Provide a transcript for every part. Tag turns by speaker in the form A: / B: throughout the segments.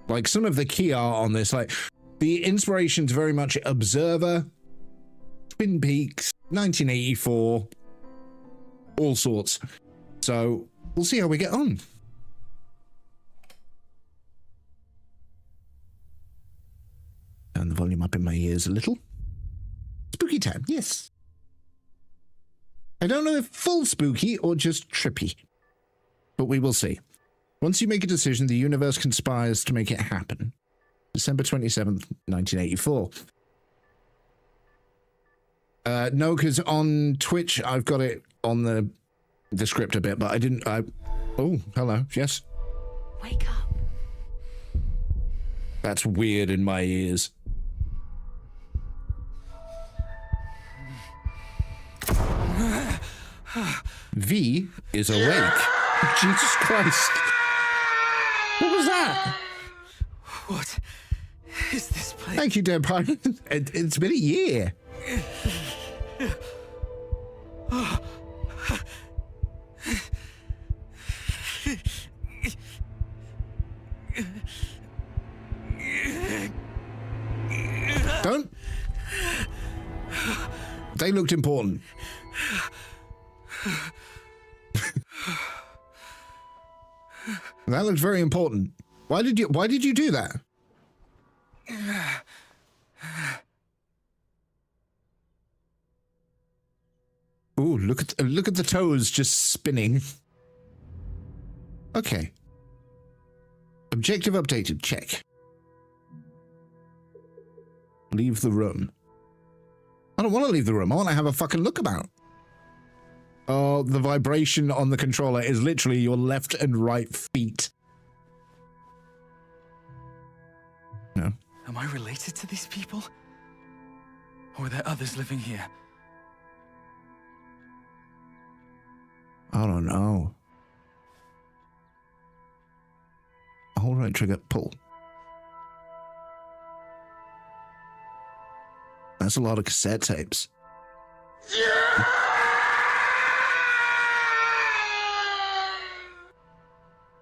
A: Like, some of the key art on this, like, the inspiration's very much Observer, Twin Peaks, 1984, all sorts. So, we'll see how we get on. Turn the volume up in my ears a little. Spooky time, yes. I don't know if full spooky or just trippy, but we will see. Once you make a decision, the universe conspires to make it happen. December 27th, 1984. No, because on Twitch, I've got it on the script a bit, but I didn't... Oh, hello, yes?
B: Wake up.
A: That's weird in my ears. V is awake. Jesus Christ. What was that?
C: What is this place?
A: Thank you, Dead Pirate. It's been a year. Don't. They looked important. That looks very important. Why did you do that? Ooh, look at the toes just spinning. Okay. Objective updated, check. Leave the room. I don't want to leave the room. I want to have a fucking look about. Oh, the vibration on the controller is literally your left and right feet. No.
C: Am I related to these people? Or are there others living here?
A: I don't know. Hold right trigger, pull. That's a lot of cassette tapes.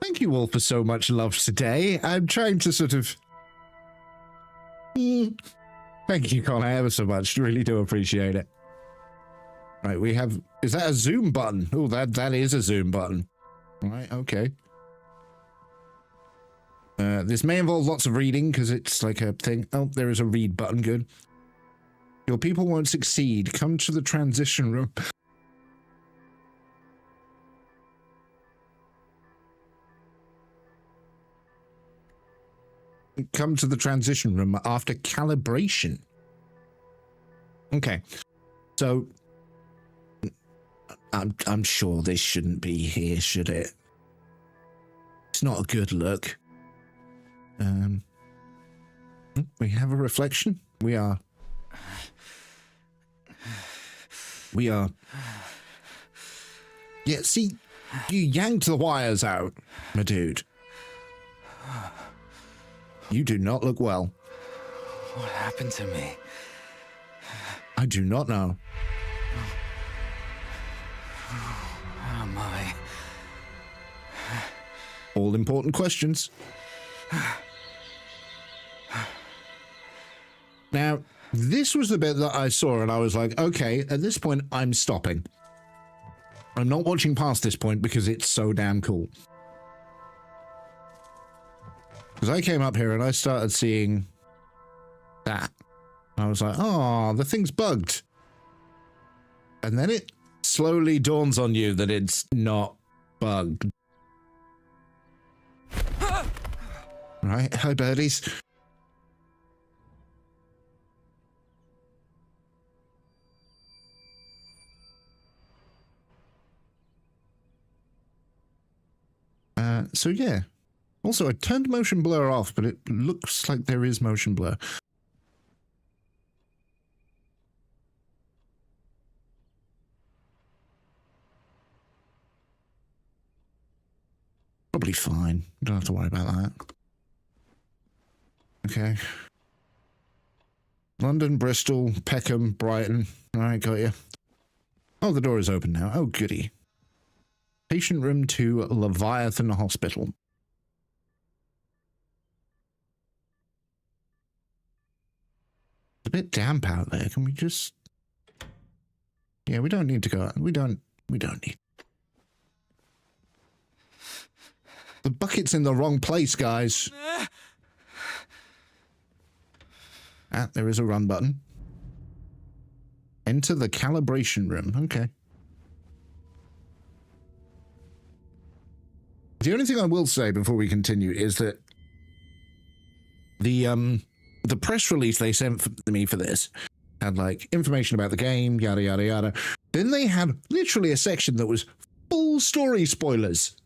A: Thank you all for so much love today. I'm trying to sort of... Thank you, Connor, ever so much. Really do appreciate it. Right, we have... Is that a zoom button? Oh, that is a zoom button. Right, okay. This may involve lots of reading, because it's like a thing. Oh, there is a read button, good. Your people won't succeed. Come to the transition room. Come to the transition room after calibration. Okay. So, I'm sure this shouldn't be here, should it? It's not a good look. We have a reflection. We are. Yeah, see, you yanked the wires out, my dude. You do not look well.
C: What happened to me?
A: I do not know.
C: Where am I?
A: All important questions. Now, this was the bit that I saw and I was like, okay, at this point, I'm stopping. I'm not watching past this point because it's so damn cool. Because I came up here and I started seeing that. I was like, oh, the thing's bugged. And then it slowly dawns on you that it's not bugged. Right, hi birdies. So yeah. Also, I turned motion blur off, but it looks like there is motion blur. Probably fine. Don't have to worry about that. Okay. London, Bristol, Peckham, Brighton. All right, got you. Oh, the door is open now. Oh, goody. Patient room to Leviathan Hospital. bit damp out there. Can we just... Yeah, we don't need to go... We don't need... The bucket's in the wrong place, guys. Ah, there is a run button. Enter the calibration room. Okay. The only thing I will say before we continue is that the press release they sent me for this had like information about the game, yada yada yada. Then they had literally a section that was full story spoilers.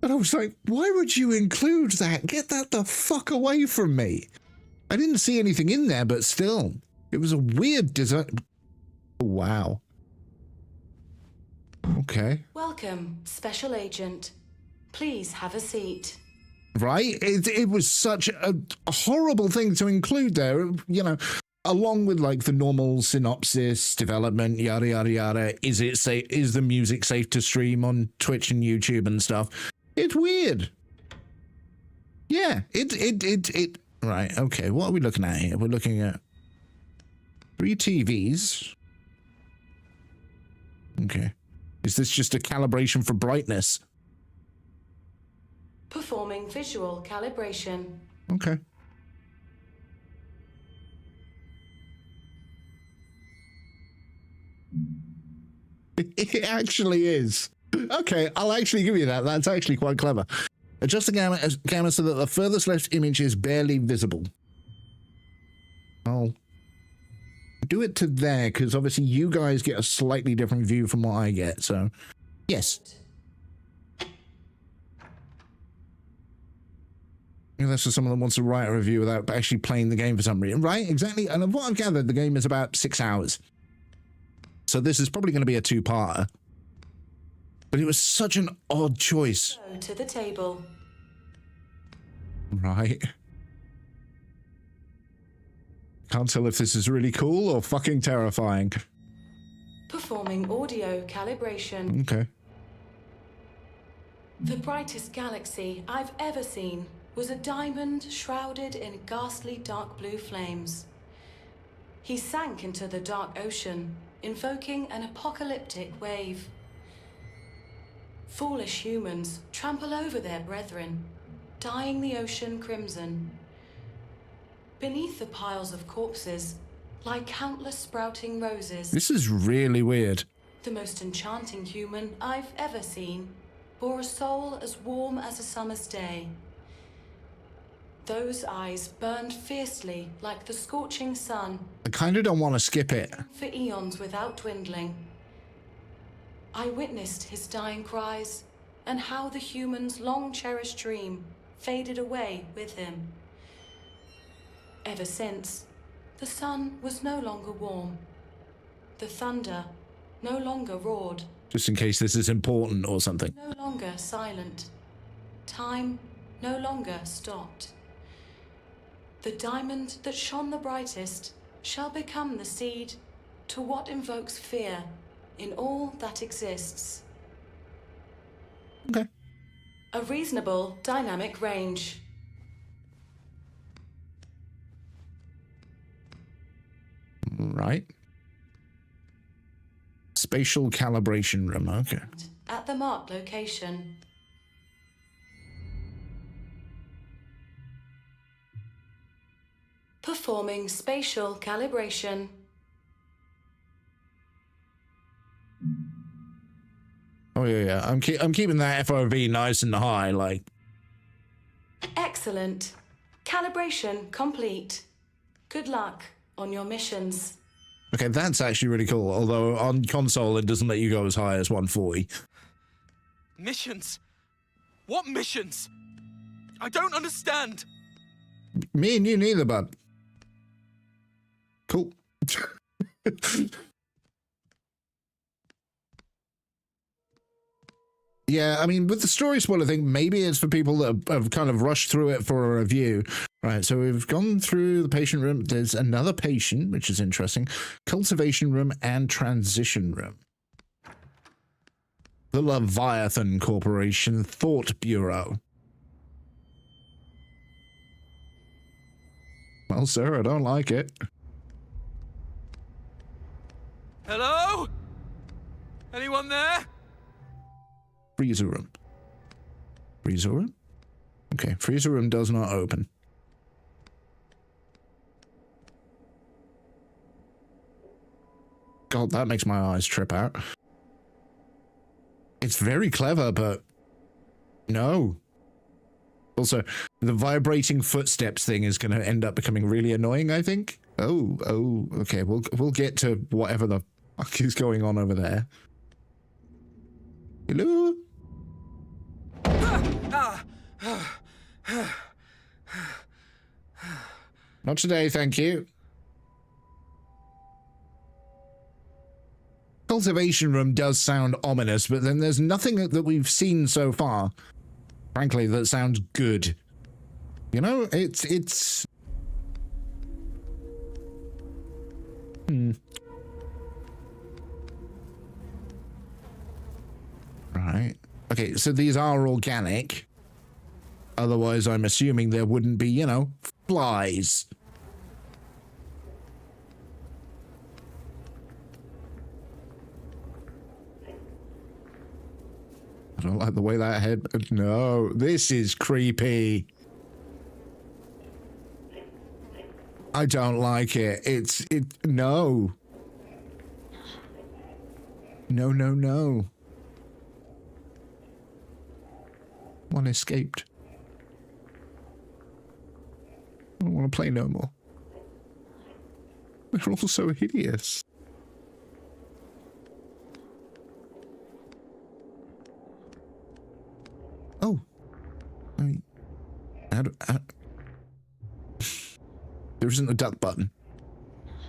A: And I was like, why would you include that? Get that the fuck away from me. I didn't see anything in there, but still, it was a weird design. Wow. Okay.
B: Welcome, Special Agent. Please have a seat.
A: Right? It was such a horrible thing to include there, you know, along with like the normal synopsis, development, yada, yada, yada. Is the music safe to stream on Twitch and YouTube and stuff? It's weird. Yeah, right, okay, what are we looking at here? We're looking at 3 TVs. Okay. Is this just a calibration for brightness?
B: Performing visual calibration.
A: Okay. It actually is. Okay, I'll actually give you that. That's actually quite clever. Adjust the camera so that the furthest left image is barely visible. I'll do it to there, because obviously you guys get a slightly different view from what I get, so yes. Unless there's someone that wants to write a review without actually playing the game for some reason. Right, exactly. And what I've gathered, the game is about 6 hours. So this is probably going to be a 2-parter. But it was such an odd choice.
B: Go to the table.
A: Right. Can't tell if this is really cool or fucking terrifying.
B: Performing audio calibration.
A: Okay.
B: The brightest galaxy I've ever seen was a diamond shrouded in ghastly dark blue flames. He sank into the dark ocean, invoking an apocalyptic wave. Foolish humans trample over their brethren, dyeing the ocean crimson. Beneath the piles of corpses lie countless sprouting roses.
A: This is really weird.
B: The most enchanting human I've ever seen bore a soul as warm as a summer's day. Those eyes burned fiercely like the scorching sun.
A: I kind of don't want to skip it.
B: For eons without dwindling. I witnessed his dying cries and how the human's long-cherished dream faded away with him. Ever since, the sun was no longer warm. The thunder no longer roared.
A: Just in case this is important or something.
B: No longer silent. Time no longer stopped. The diamond that shone the brightest shall become the seed to what invokes fear in all that exists.
A: Okay.
B: A reasonable dynamic range.
A: Right. Spatial calibration room, okay.
B: At the marked location. Performing spatial calibration.
A: Oh yeah. I'm keeping that FOV nice and high, like.
B: Excellent. Calibration complete. Good luck on your missions.
A: Okay, that's actually really cool. Although on console it doesn't let you go as high as 140.
C: Missions? What missions? I don't understand.
A: Me and you neither, bud. Cool. Yeah, I mean, with the story spoiler thing, maybe it's for people that have kind of rushed through it for a review. Right, so we've gone through the patient room. There's another patient, which is interesting. Cultivation room and transition room. The Leviathan Corporation Thought Bureau. Well, sir, I don't like it. Freezer room. Freezer room? Okay, freezer room does not open. God, that makes my eyes trip out. It's very clever, but no. Also, the vibrating footsteps thing is going to end up becoming really annoying, I think. Oh, okay. We'll get to whatever the fuck is going on over there. Hello? Not today, thank you. Cultivation room does sound ominous, but then there's nothing that we've seen so far, frankly, that sounds good. You know, it's... Right. Okay, so these are organic. Otherwise, I'm assuming there wouldn't be, you know, flies. I don't like the way that head... No, this is creepy. I don't like it. No. No. One escaped. I don't want to play no more. They're all so hideous. Oh. I mean, there isn't a duck button.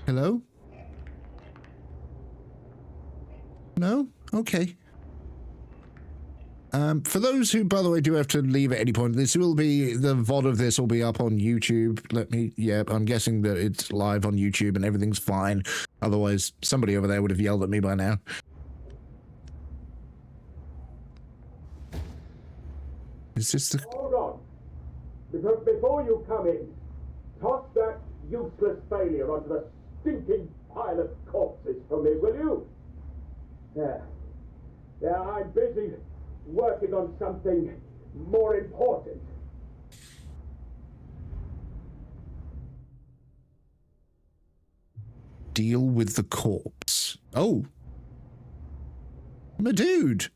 A: Hello? No? Okay. For those who, by the way, do have to leave at any point, the VOD of this will be up on YouTube. I'm guessing that it's live on YouTube and everything's fine. Otherwise, somebody over there would have yelled at me by now. Is this the...
D: Hold on. Because before you come in, toss that useless failure onto the stinking pile of corpses for me, will you? Yeah, I'm busy working on something more important.
A: Deal with the corpse. Oh. I'm a dude.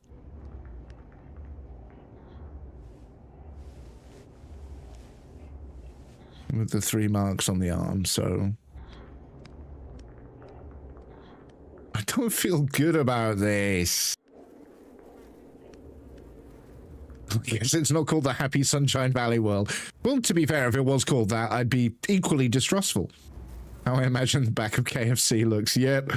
A: With the 3 marks on the arm, so... I don't feel good about this. I guess it's not called the Happy Sunshine Valley World. Well, to be fair, if it was called that, I'd be equally distrustful. How I imagine the back of KFC looks. Yep.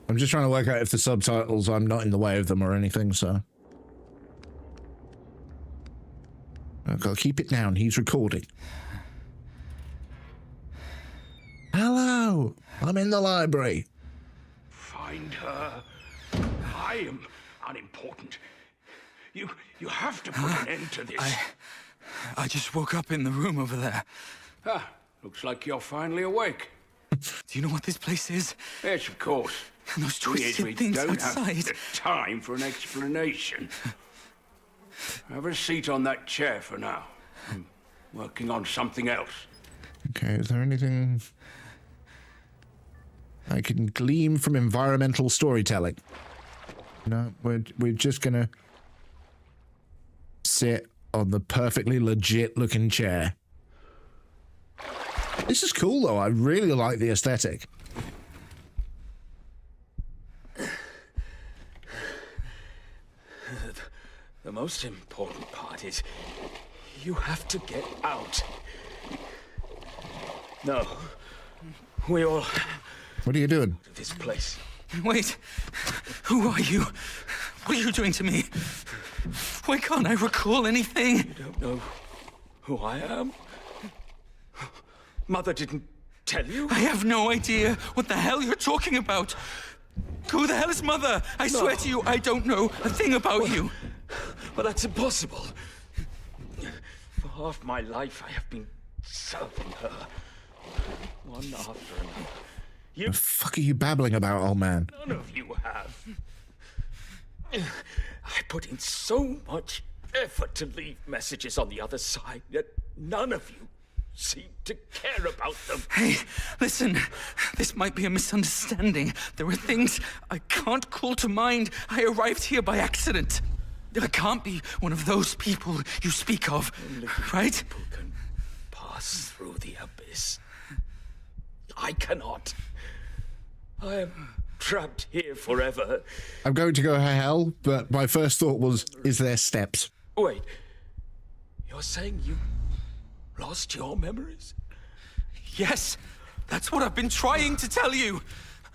A: I'm just trying to work out if the subtitles, I'm not in the way of them or anything, so... I've got to keep it down, he's recording. Hello! I'm in the library.
E: Find her. I am unimportant. You have to put an end to this.
C: I just woke up in the room over there.
E: Ah, looks like you're finally awake.
C: Do you know what this place is?
E: Yes, of course.
C: And those twisted things
E: don't
C: outside.
E: have the time for an explanation. Have a seat on that chair for now. I'm working on something else.
A: Okay, is there anything I can glean from environmental storytelling? No, we're just gonna sit on the perfectly legit looking chair. This is cool though, I really like the aesthetic.
E: The most important part is you have to get out. No, we all
A: What are you doing?
E: to this place.
C: Wait, who are you? What are you doing to me? Why can't I recall anything?
E: You don't know who I am? Mother didn't tell you?
C: I have no idea what the hell you're talking about. Who the hell is Mother? I swear to you, I don't know a thing about you.
E: Well, that's impossible. For half my life, I have been serving her. One after another.
A: The fuck are you babbling about, old man?
E: None of you have. I put in so much effort to leave messages on the other side, yet none of you seem to care about them.
C: Hey, listen, this might be a misunderstanding. There are things I can't call to mind. I arrived here by accident. I can't be one of those people you speak of, right?
E: People can pass through the abyss. I cannot. I am trapped here forever.
A: I'm going to go to hell, but my first thought was, is there steps?
E: Wait, you're saying you lost your memories?
C: Yes, that's what I've been trying to tell you.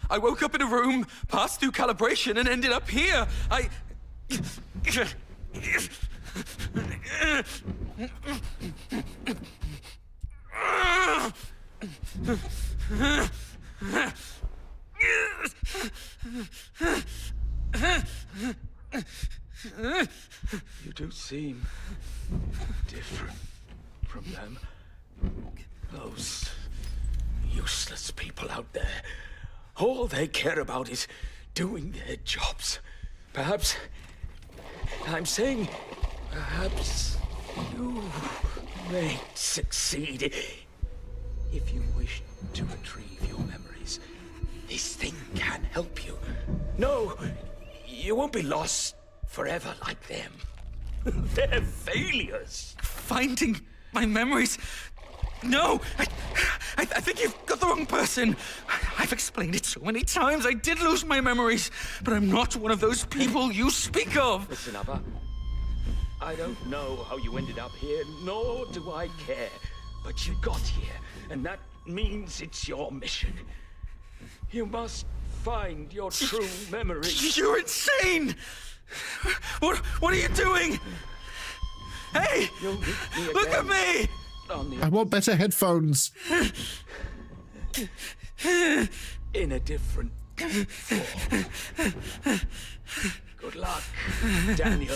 C: I woke up in a room, passed through calibration, and ended up here.
E: You do seem different from them. Those useless people out there. All they care about is doing their jobs. Perhaps, I'm saying, perhaps you may succeed. If you wish to retrieve your memories, this thing can help you. No, you won't be lost forever like them. They're failures.
C: Finding my memories? No! I think you've got the wrong person. I've explained it so many times. I did lose my memories, but I'm not one of those people you speak of.
E: Listen, Abba. I don't know how you ended up here, nor do I care. But you got here, and that means it's your mission. You must find your true memories.
C: You're insane! What are you doing? Hey!
E: You'll meet me
C: Look at
E: again
C: me!
E: on the
A: I want better headphones.
E: in a different form. Good luck, Daniel.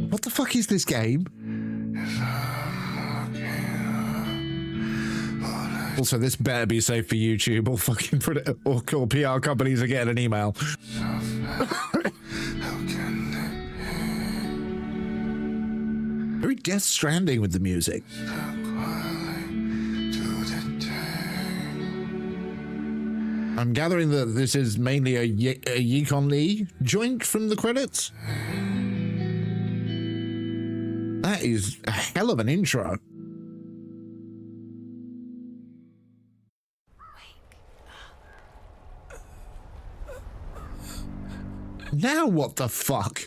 A: What the fuck is this game? Also, this better be safe for YouTube or fucking put it, or call PR companies and get an email. Very Death Stranding with the music. I'm gathering that this is mainly a Yukon Lee joint from the credits. That is a hell of an intro. Now what the fuck?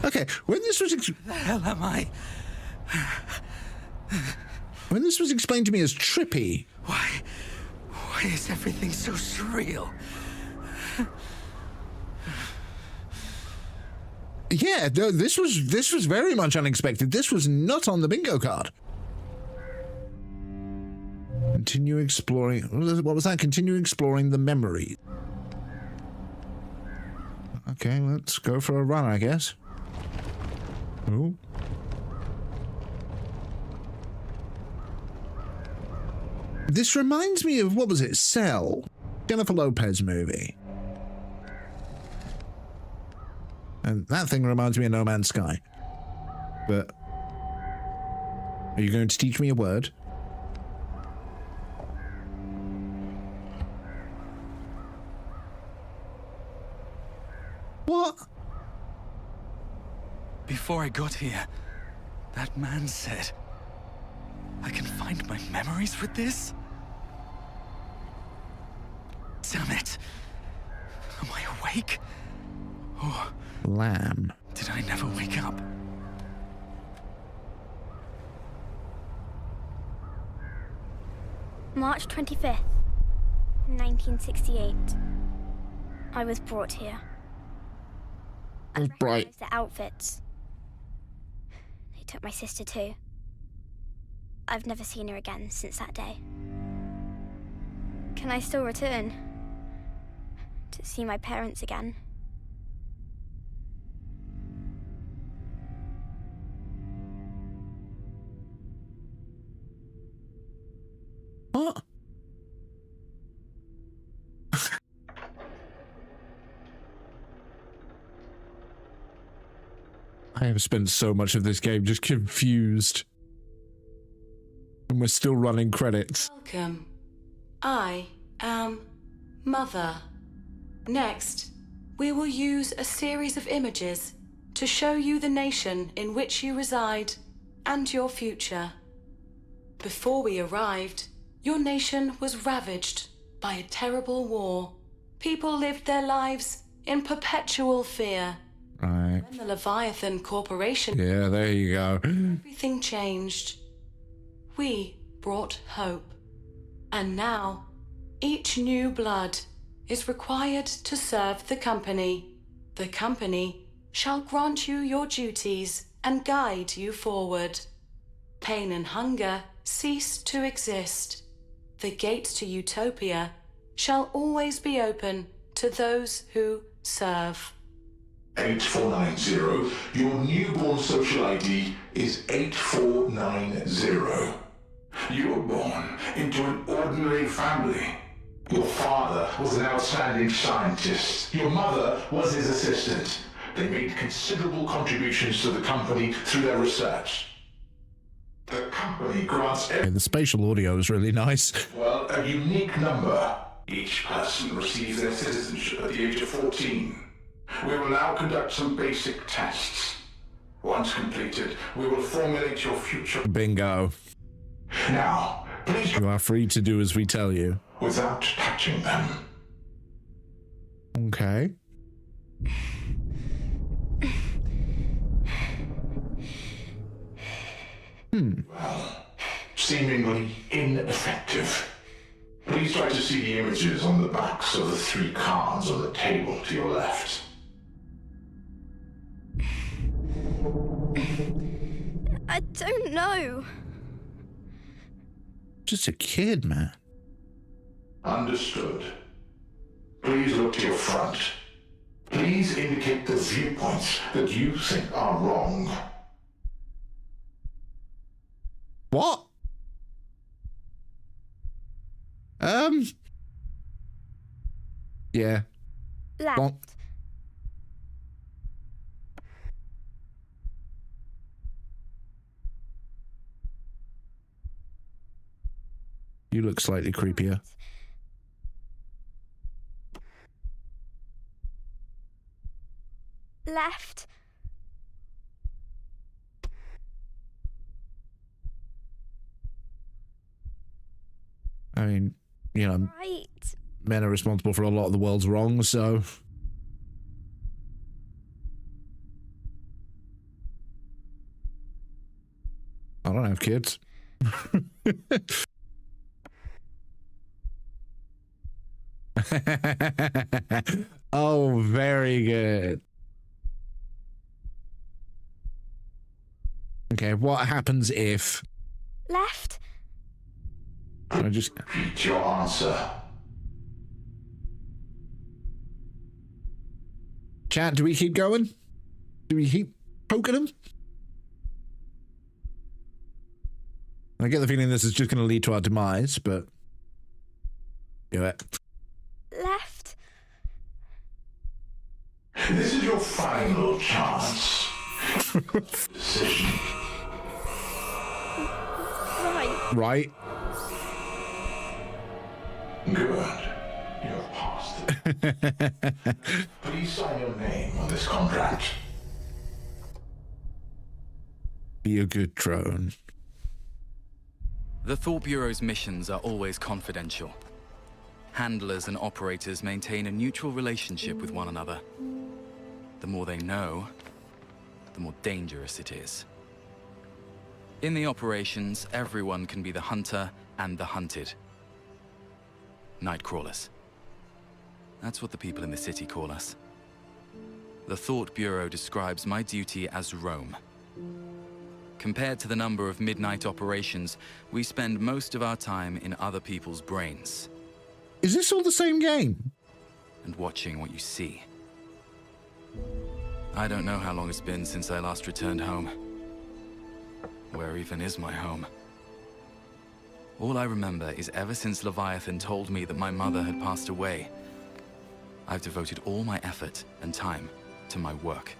A: Okay, when this was
C: The hell am I?
A: when this was explained to me as trippy,
C: Why is everything so surreal?
A: yeah, this was very much unexpected. This was not on the bingo card. Continue exploring. What was that? Continue exploring the memory. Okay, let's go for a run, I guess. Ooh. This reminds me of, what was it, Cell? Jennifer Lopez movie. And that thing reminds me of No Man's Sky. But are you going to teach me a word? What?
C: Before I got here, that man said, find my memories with this? Damn it. Am I awake? Or
A: Lamb.
C: did I never wake up?
F: March 25th, 1968. I was brought here. I
A: Oh, bright.
F: recognized the outfits. They took my sister too. I've never seen her again since that day. Can I still return? To see my parents again?
A: What? I have spent so much of this game just confused. And we're still running credits.
B: Welcome. I am Mother. Next, we will use a series of images to show you the nation in which you reside and your future. Before we arrived, your nation was ravaged by a terrible war. People lived their lives in perpetual fear.
A: Right.
B: When the Leviathan Corporation,
A: Yeah, there you go.
B: everything changed. We brought hope. And now, each new blood is required to serve the company. The company shall grant you your duties and guide you forward. Pain and hunger cease to exist. The gates to utopia shall always be open to those who serve.
G: 8490. Your newborn social ID is 8490. You were born into an ordinary family. Your father was an outstanding scientist. Your mother was his assistant. They made considerable contributions to the company through their research. The company grants
A: Yeah, the spatial audio is really nice.
G: well, a unique number. Each person receives their citizenship at the age of 14. We will now conduct some basic tests. Once completed, we will formulate your future.
A: Bingo.
G: Now, please,
A: You are free to do as we tell you.
G: without touching them.
A: Okay.
G: Well, seemingly ineffective. Please try to see the images on the backs of the 3 cards on the table to your left.
F: I don't know.
A: Just a kid, man.
G: Understood. Please look to your front. Please indicate the viewpoints that you think are wrong.
A: What? Yeah.
F: Left.
A: Well, you look slightly creepier.
F: Left.
A: I mean, you know,
F: Right.
A: men are responsible for a lot of the world's wrongs, so... I don't have kids. Oh, very good. Okay, what happens if...
F: Left.
A: I just...
G: Repeat your answer.
A: Chat, do we keep going? Do we keep poking them? I get the feeling this is just going to lead to our demise, but... Do it.
F: Left.
G: This is your final chance. Decision.
F: Right.
A: Right?
G: Good. You have passed it. Please sign your name on this contract.
A: Be a good drone.
C: The Thought Bureau's missions are always confidential. Handlers and operators maintain a neutral relationship with one another. The more they know, the more dangerous it is. In the operations, everyone can be the hunter and the hunted. Nightcrawlers. That's what the people in the city call us. The Thought Bureau describes my duty as roam. Compared to the number of midnight operations, we spend most of our time in other people's brains.
A: Is this all the same game?
C: And watching what you see. I don't know how long it's been since I last returned home. Where even is my home? All I remember is ever since Leviathan told me that my mother had passed away, I've devoted all my effort and time to my work.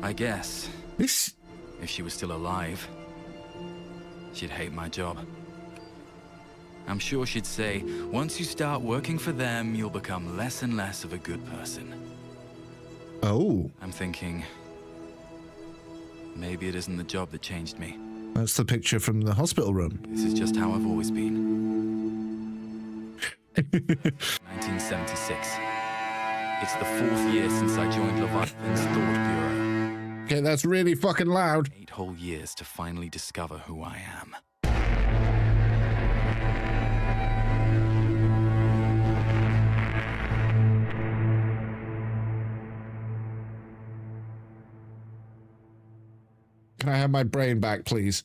C: I guess,
A: This...
C: if she was still alive, she'd hate my job. I'm sure she'd say, once you start working for them, you'll become less and less of a good person.
A: Oh,
C: I'm thinking, maybe it isn't the job that changed me.
A: that's the picture from the hospital room.
C: This is just how I've always been. 1976. It's the 4th year since I joined Leviathan's Thought Bureau.
A: Okay, that's really fucking loud.
C: 8 whole years to finally discover who I am.
A: Can I have my brain back, please?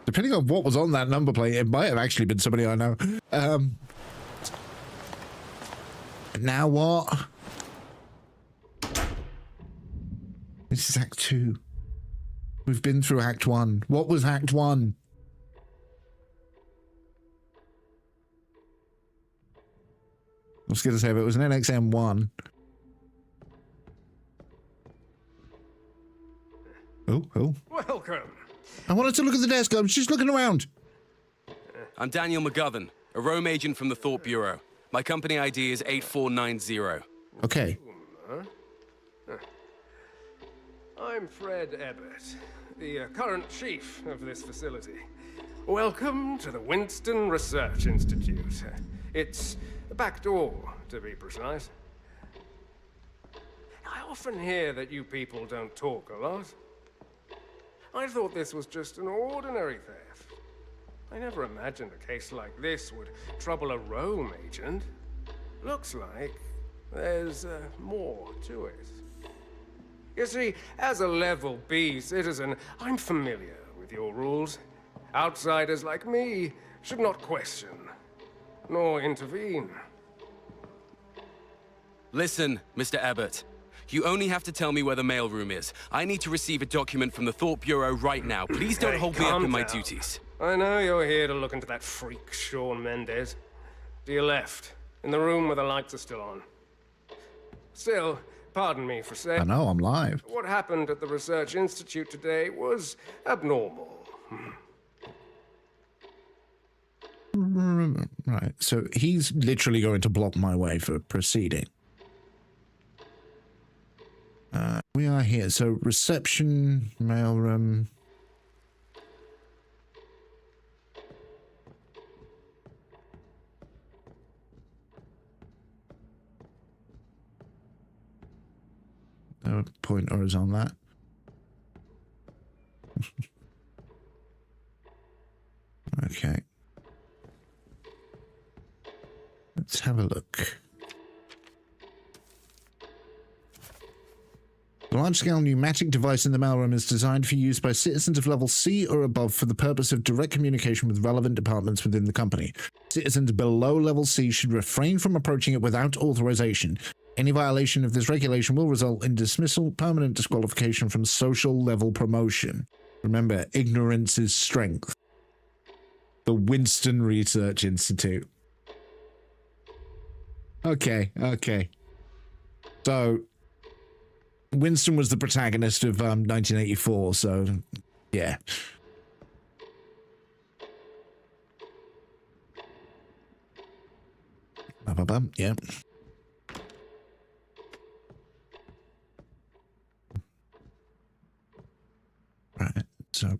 A: Depending on what was on that number plate, it might have actually been somebody I know. Now what? This is Act 2. We've been through Act 1. What was Act 1? I was going to say, if it was an NXM1. Oh.
H: Welcome.
A: I wanted to look at the desk. I was just looking around.
I: I'm Daniel McGovern, a roam agent from the Thought Bureau. My company ID is 8490.
A: Okay.
H: I'm Fred Ebbett, the current chief of this facility. Welcome to the Winston Research Institute. It's the back door, to be precise. I often hear that you people don't talk a lot. I thought this was just an ordinary theft. I never imagined a case like this would trouble a roam agent. Looks like there's more to it. You see, as a level B citizen, I'm familiar with your rules. Outsiders like me should not question, nor intervene.
I: Listen, Mr. Abbott. You only have to tell me where the mailroom is. I need to receive a document from the Thought Bureau right now. Please don't hold me up in my duties.
H: I know you're here to look into that freak, Sean Mendez. To your left, in the room where the lights are still on. Still, pardon me for saying...
A: I know, I'm live.
H: What happened at the Research Institute today was abnormal.
A: Right, so he's literally going to block my way for proceeding. We are here, so reception, mailroom. No pointers on that. Okay. Let's have a look. The large-scale pneumatic device in the mailroom is designed for use by citizens of level C or above for the purpose of direct communication with relevant departments within the company. Citizens below level C should refrain from approaching it without authorization. Any violation of this regulation will result in dismissal, permanent disqualification from social level promotion. Remember, ignorance is strength. The Winston Research Institute. Okay. So, Winston was the protagonist of 1984, so, yeah. Ba-ba-bum, yeah. Right, so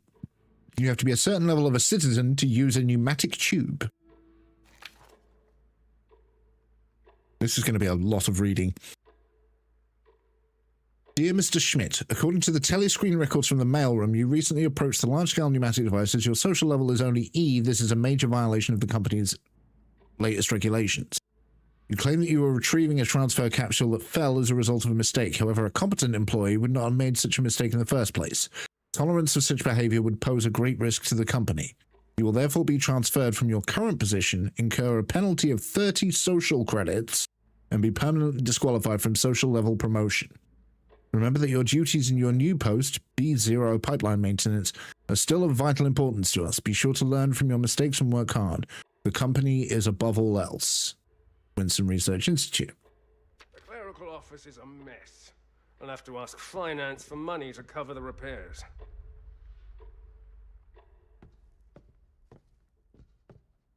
A: you have to be a certain level of a citizen to use a pneumatic tube. This is going to be a lot of reading. Dear Mr. Schmidt, according to the telescreen records from the mailroom, you recently approached the large-scale pneumatic devices. Your social level is only E. This is a major violation of the company's latest regulations. You claim that you were retrieving a transfer capsule that fell as a result of a mistake. However, a competent employee would not have made such a mistake in the first place. Tolerance of such behavior would pose a great risk to the company. You will therefore be transferred from your current position, incur a penalty of 30 social credits, and be permanently disqualified from social level promotion. Remember that your duties in your new post, B0 pipeline maintenance, are still of vital importance to us. Be sure to learn from your mistakes and work hard. The company is above all else. Winston Research Institute.
H: The clerical office is a mess. I'll have to ask finance for money to cover the repairs.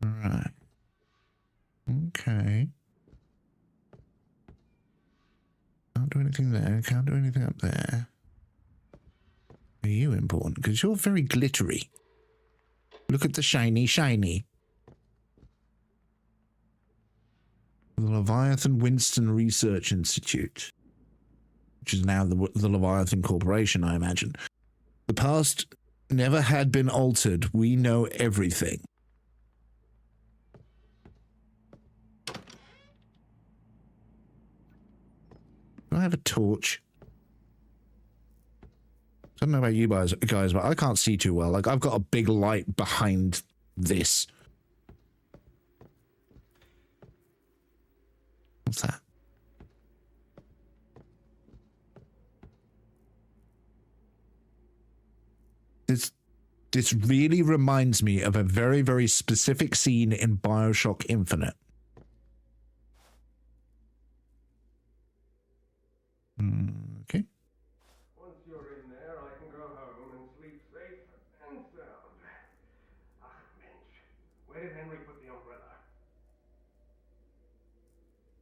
A: Alright. Okay. Can't do anything there. Can't do anything up there. Are you important? Because you're very glittery. Look at the shiny, shiny. The Leviathan Winston Research Institute. Which is now the Leviathan Corporation, I imagine. The past never had been altered. We know everything. Do I have a torch? I don't know about you guys, but I can't see too well. Like, I've got a big light behind this. What's that? This really reminds me of a very, very specific scene in BioShock Infinite. Okay.
H: Once you're in there, I can go home and sleep safe and sound. Ah, Mensch. Where did Henry put the umbrella?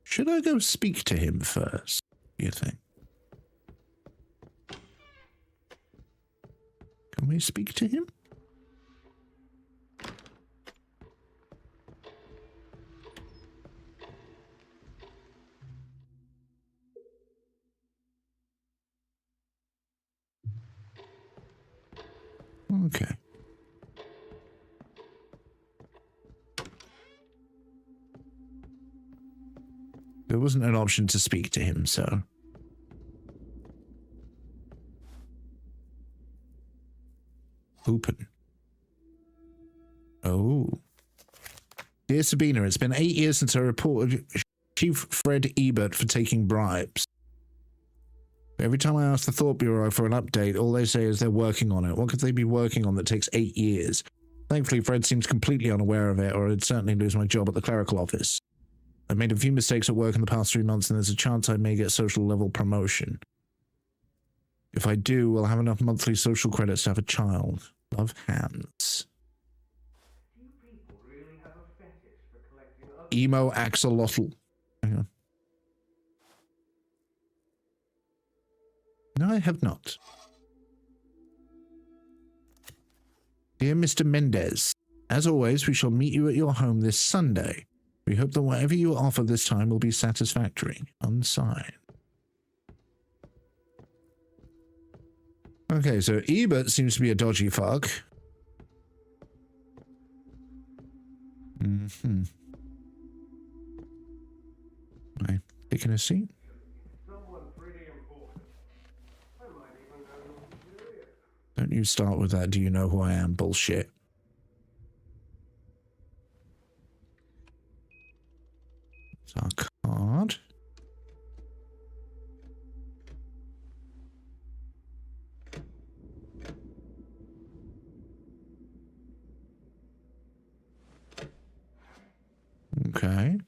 A: Should I go speak to him first, you think? Can we speak to him? Okay. There wasn't an option to speak to him, so... Open. Oh. Dear Sabina, it's been 8 years since I reported Chief Fred Ebert for taking bribes. Every time I ask the Thought Bureau for an update, all they say is they're working on it. What could they be working on that takes 8 years? Thankfully, Fred seems completely unaware of it, or I'd certainly lose my job at the clerical office. I've made a few mistakes at work in the past 3 months, and there's a chance I may get social level promotion. If I do, I'll have enough monthly social credits to have a child. Love, Hands. Emo Axolotl. Hang on. No, I have not. Dear Mr. Mendez, as always, we shall meet you at your home this Sunday. We hope that whatever you offer this time will be satisfactory. Unsigned. Okay, so Ebert seems to be a dodgy fuck. Mm-hmm. Right, taking a seat. Don't you start with that, do you know who I am bullshit. It's our card. Okay.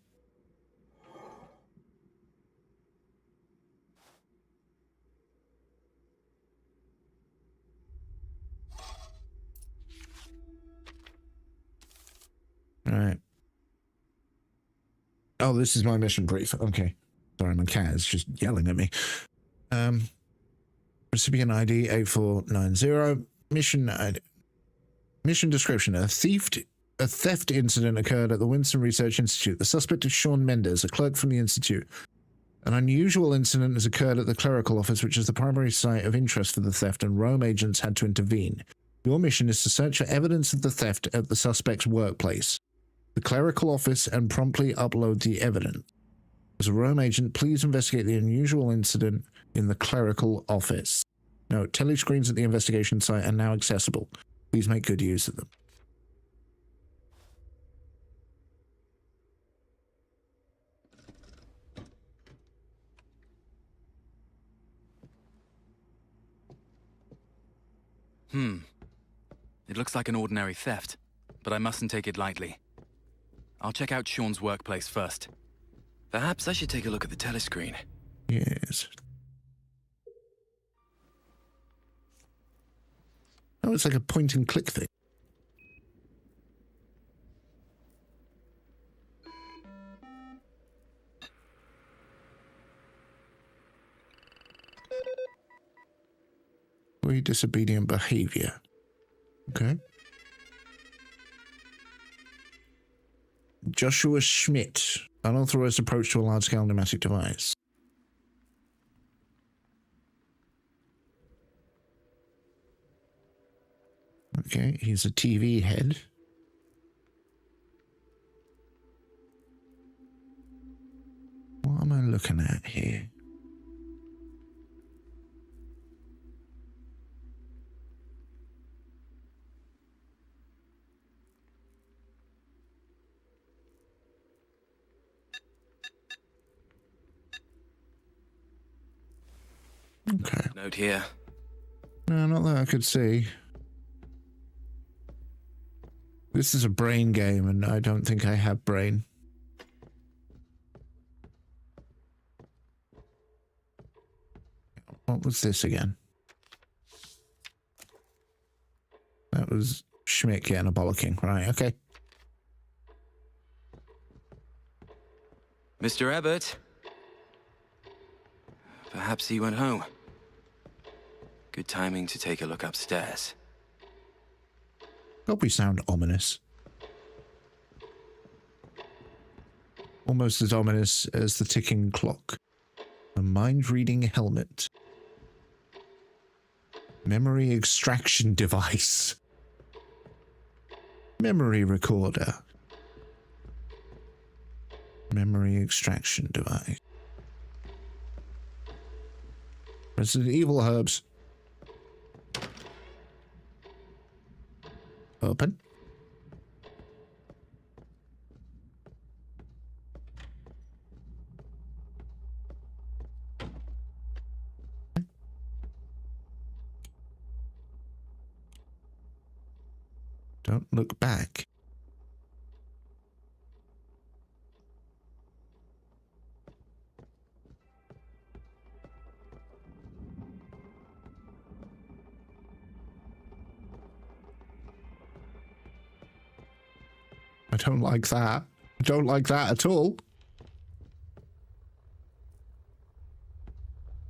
A: All right. Oh, this is my mission brief. Okay. Sorry, my cat is just yelling at me. Recipient ID 8490. Mission description. A theft incident occurred at the Winston Research Institute. The suspect is Sean Mendes, a clerk from the institute. An unusual incident has occurred at the clerical office, which is the primary site of interest for the theft, and Rome agents had to intervene. Your mission is to search for evidence of the theft at the suspect's workplace, the clerical office, and promptly upload the evidence. As a Rome agent, please investigate the unusual incident in the clerical office. Note, telescreens at the investigation site are now accessible. Please make good use of them.
I: It looks like an ordinary theft, but I mustn't take it lightly. I'll check out Sean's workplace first. Perhaps I should take a look at the telescreen.
A: Yes. Oh, it's like a point and click thing. Very disobedient behavior. Okay. Joshua Schmidt. Unauthorized approach to a large-scale pneumatic device. Okay, he's a TV head. What am I looking at here? Okay.
I: Note here.
A: No, not that I could see. This is a brain game, and I don't think I have brain. What was this again? That was Schmidt getting a bollocking. Right, okay.
I: Mr. Abbott? Perhaps he went home. Good timing to take a look upstairs.
A: God, we sound ominous. Almost as ominous as the ticking clock. A mind-reading helmet. Memory extraction device. Memory recorder. Memory extraction device. Resident Evil herbs. Open. Don't look back. I don't like that. I don't like that at all.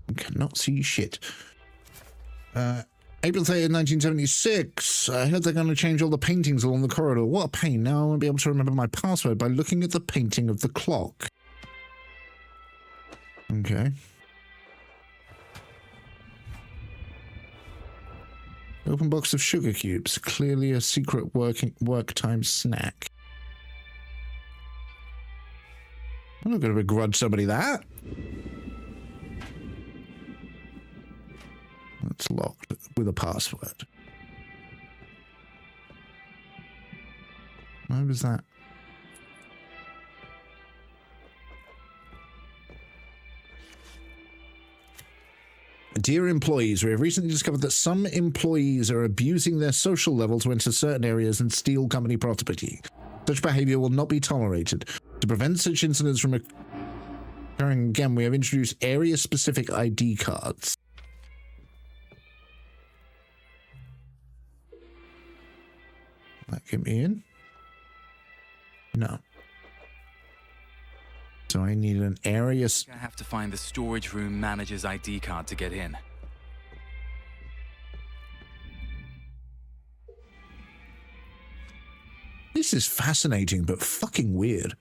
A: I cannot see shit. April 30th, 1976. I heard they're going to change all the paintings along the corridor. What a pain. Now I won't be able to remember my password by looking at the painting of the clock. Okay. Open box of sugar cubes. Clearly a secret work time snack. I'm not going to begrudge somebody that. It's locked with a password. Why was that? Dear employees, we have recently discovered that some employees are abusing their social level to enter certain areas and steal company property. Such behavior will not be tolerated. To prevent such incidents from occurring again, we have introduced area-specific ID cards. That get me in? No. So I need an area...
I: I have to find the storage room manager's ID card to get in.
A: This is fascinating, but fucking weird.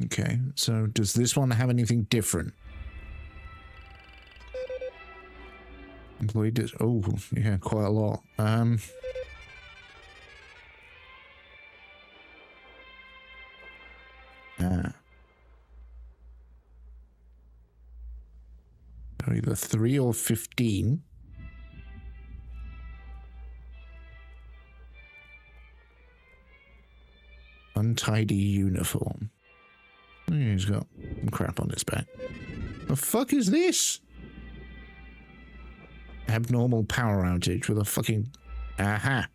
A: Okay, so does this one have anything different? Employee does... Oh, yeah, quite a lot. Either 3 or 15. Untidy uniform. He's got some crap on his back. The fuck is this? Abnormal power outage with a fucking... Aha.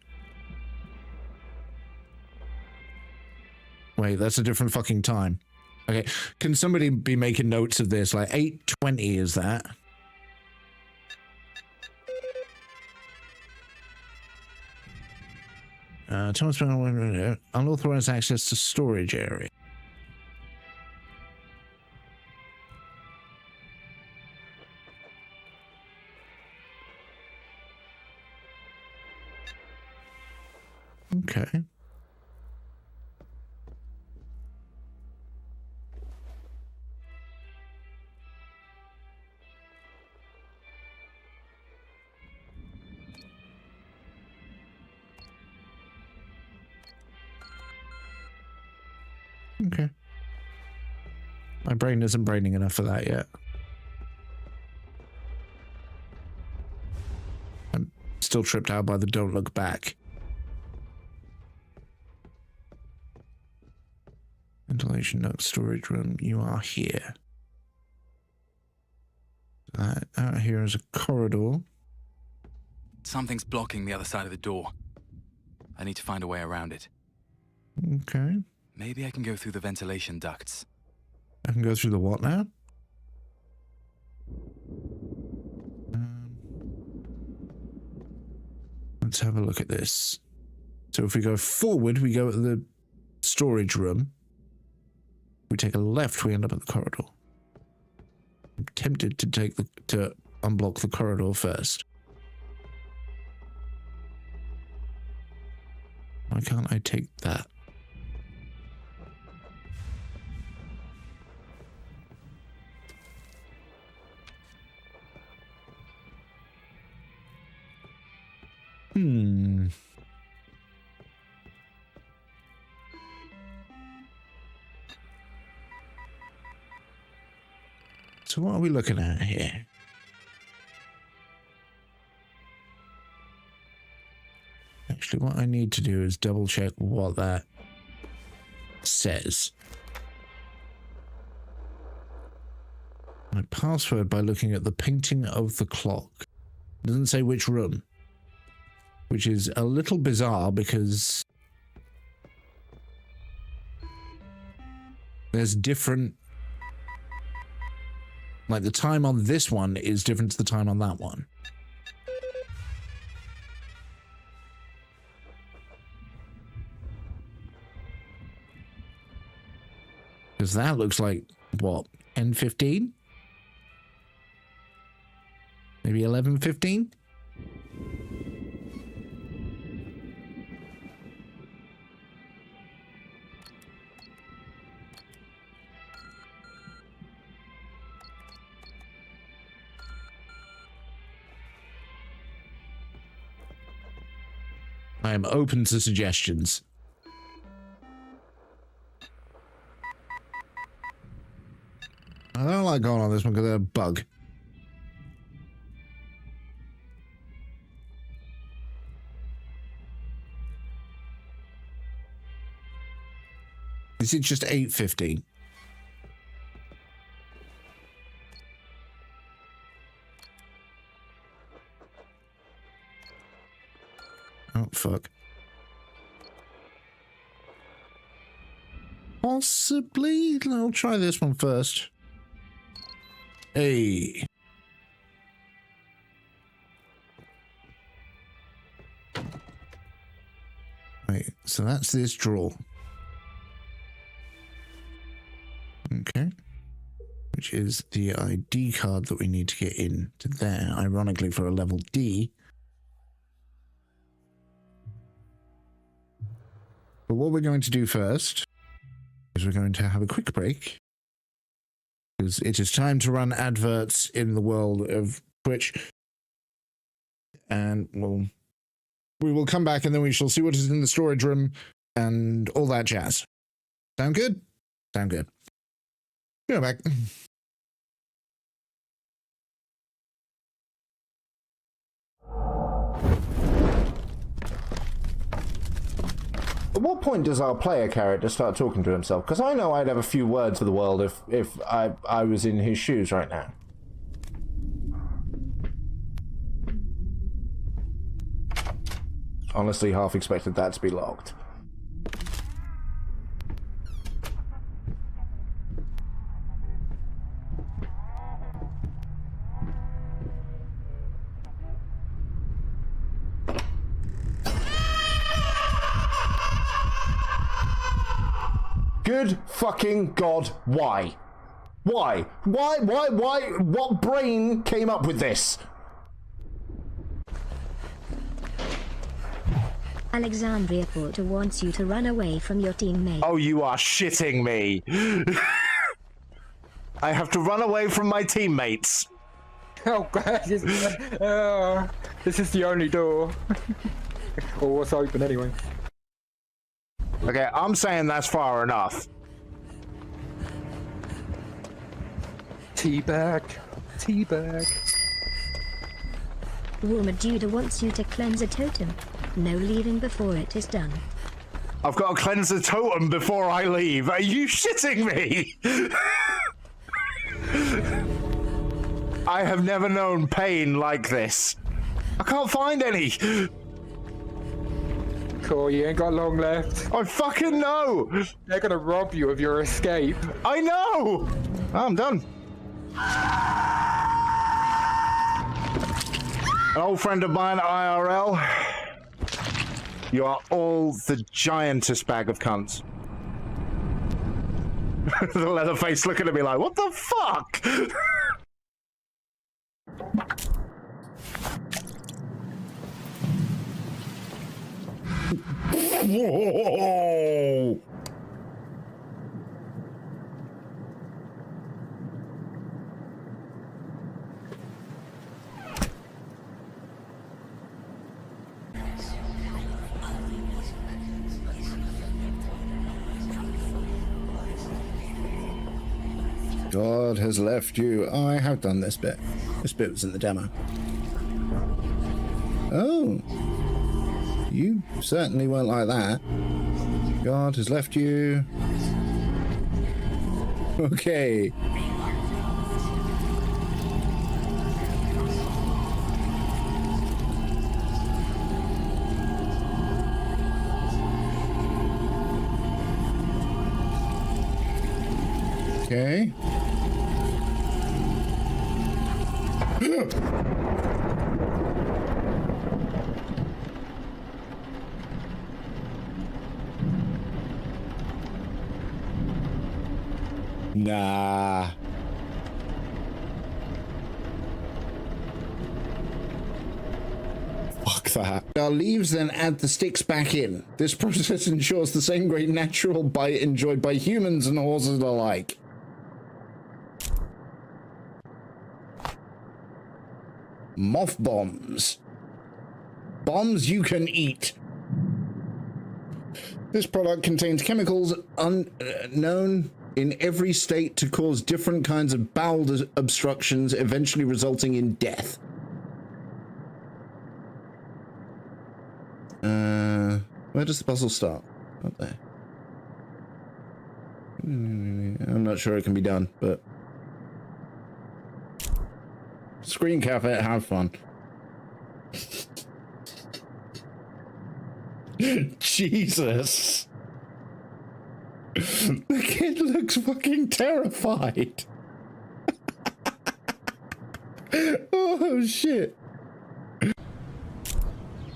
A: Wait, that's a different fucking time. Okay, can somebody be making notes of this? Like 8:20 is that? Thomas unauthorized access to storage area. Okay. Okay. My brain isn't braining enough for that yet. I'm still tripped out by the don't look back. Ventilation note, storage room, you are here. That out here is a corridor.
I: Something's blocking the other side of the door. I need to find a way around it.
A: Okay.
I: Maybe I can go through the ventilation ducts.
A: I can go through the what now? Let's have a look at this. So if we go forward, we go at the storage room. We take a left, we end up at the corridor. I'm tempted to to unblock the corridor first. Why can't I take that? So what are we looking at here? Actually, what I need to do is double check what that says. My password by looking at the painting of the clock. It doesn't say which room. Which is a little bizarre because there's different... Like the time on this one is different to the time on that one. Because that looks like, what, 10:15? Maybe 11:15? I am open to suggestions. I don't like going on this one because there's a bug. Is it just 8:15? Oh, fuck. Possibly. I'll try this one first. Hey. Wait. So that's this drawer. Okay. Which is the ID card that we need to get into there, ironically for a level D. But what we're going to do first is we're going to have a quick break, because it is time to run adverts in the world of Twitch. And we will come back and then we shall see what is in the storage room and all that jazz. Sound good? Sound good. Go back. At what point does our player character start talking to himself? Because I know I'd have a few words for the world if I was in his shoes right now. Honestly, half expected that to be locked. Good fucking God, why? Why? Why? What brain came up with this?
J: Alexandria Porter wants you to run away from your teammate.
A: Oh, you are shitting me. I have to run away from my teammates.
K: Oh God, this is the only door. Or what's open anyway.
A: Okay, I'm saying that's far enough.
K: Teabag.
J: Warmer Judah wants you to cleanse a totem. No leaving before it is done.
A: I've got to cleanse the totem before I leave. Are you shitting me? I have never known pain like this. I can't find any.
K: Cool, you ain't got long left.
A: I fucking know.
K: They're gonna rob you of your escape.
A: I know. I'm done. An old friend of mine, IRL. You are all the giantest bag of cunts. The Leatherface looking at me like, what the fuck? Whoa! God has left you. Oh, I have done this bit. This bit was in the demo. Oh. You certainly weren't like that. God has left you. Okay. Okay. Nah. Fuck that. Our leaves, then add the sticks back in. This process ensures the same great natural bite enjoyed by humans and horses alike. Moth bombs. Bombs you can eat. This product contains chemicals unknown in every state to cause different kinds of bowel obstructions, eventually resulting in death. Where does the puzzle start? Up there. I'm not sure it can be done, but... Screen cafe, have fun. Jesus. The kid looks fucking terrified. Oh, shit.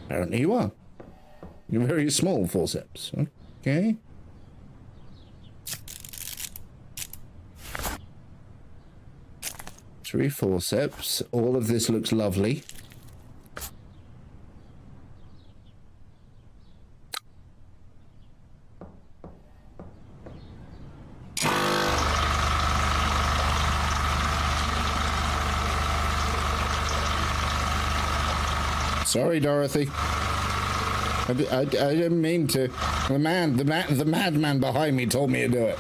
A: Apparently you are. You're very small forceps. Okay. Three forceps. All of this looks lovely. Sorry, Dorothy. I didn't mean to. The madman behind me told me to do it.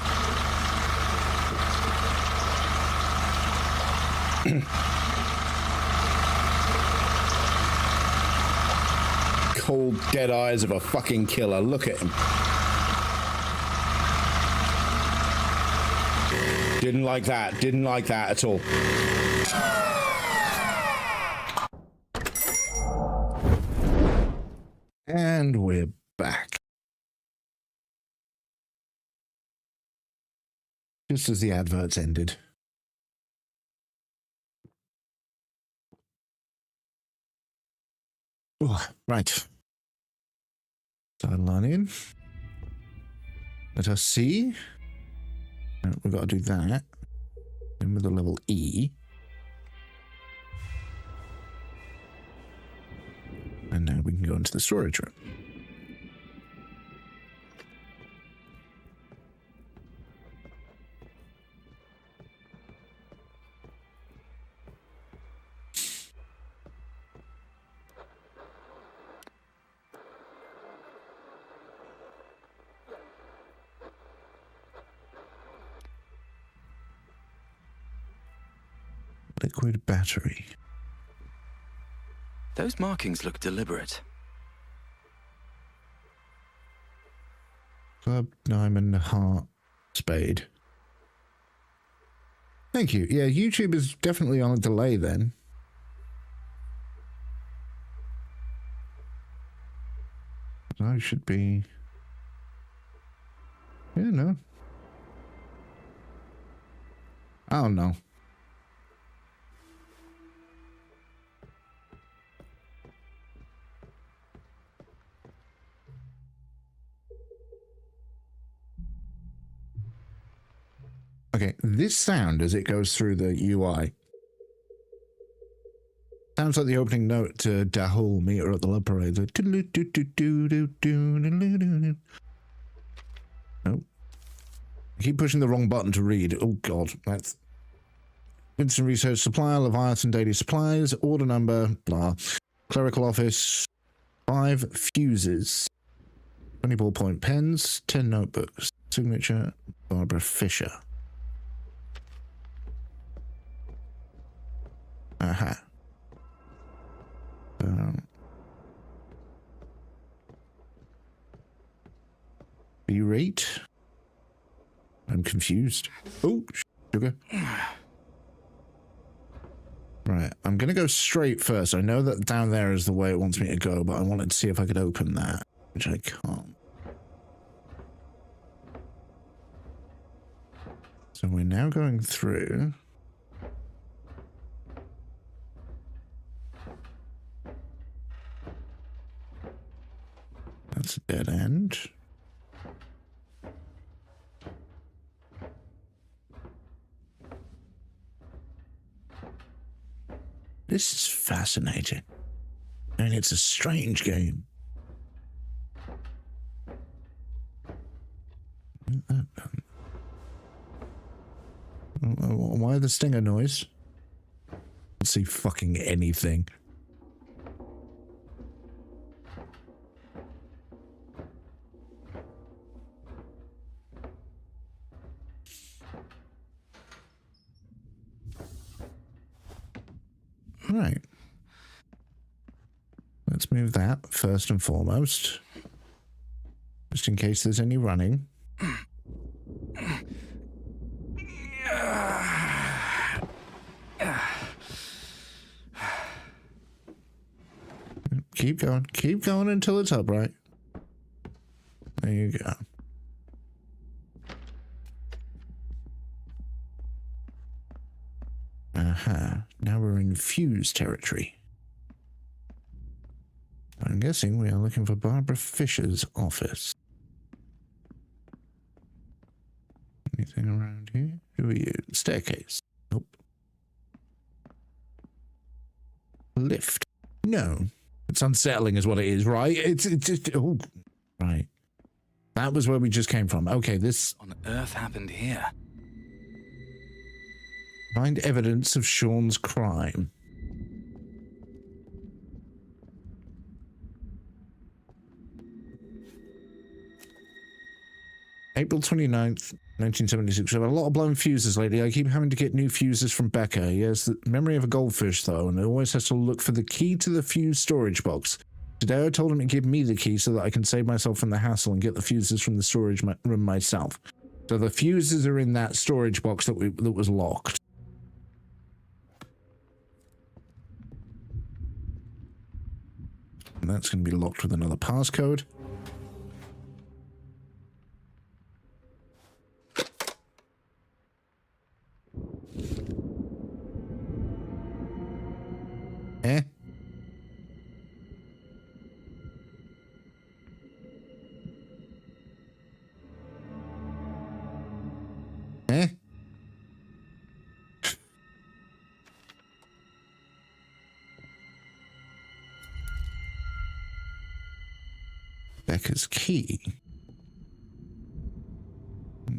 A: Cold, dead eyes of a fucking killer. Look at him. Didn't like that. Didn't like that at all. And we're back. Just as the adverts ended. Oh, right. Sideline in. Let us see. We've got to do that. Then with the level E. And now we can go into the storage room. Liquid battery.
I: Those markings look deliberate.
A: Club, diamond, heart, spade. Thank you. Yeah, YouTube is definitely on a delay then. I should be... Yeah, no. Oh, no. Okay, this sound as it goes through the UI sounds like the opening note to Dahul, Meet Her at the Love Parade. Nope. I keep pushing the wrong button to read. Oh god, that's Instant Research Supplier, Leviathan Daily Supplies, order number, blah. Clerical office, 5 fuses, 20 ballpoint pens, 10 notebooks, signature, Barbara Fisher. Aha. B-rate? I'm confused. Oh, sugar. Right, I'm going to go straight first. I know that down there is the way it wants me to go, but I wanted to see if I could open that, which I can't. So we're now going through... That's a dead end. This is fascinating. And it's a strange game. Why the stinger noise? I don't see fucking anything. Right. Let's move that first and foremost. Just in case there's any running. Keep going until it's upright. There you go. Aha, now we're in fuse territory. I'm guessing we are looking for Barbara Fisher's office. Anything around here? Who are you? Staircase. Nope. Lift. No. It's unsettling is what it is, right? It's oh, right. That was where we just came from. Okay, this...
I: On earth happened here?
A: Find evidence of Sean's crime. April 29th, 1976. I've had a lot of blown fuses lately. I keep having to get new fuses from Becca. He has the memory of a goldfish, though, and always has to look for the key to the fuse storage box. Today I told him to give me the key so that I can save myself from the hassle and get the fuses from the storage room myself. So the fuses are in that storage box that was locked. And that's going to be locked with another passcode. Eh? Eh? Becca's key.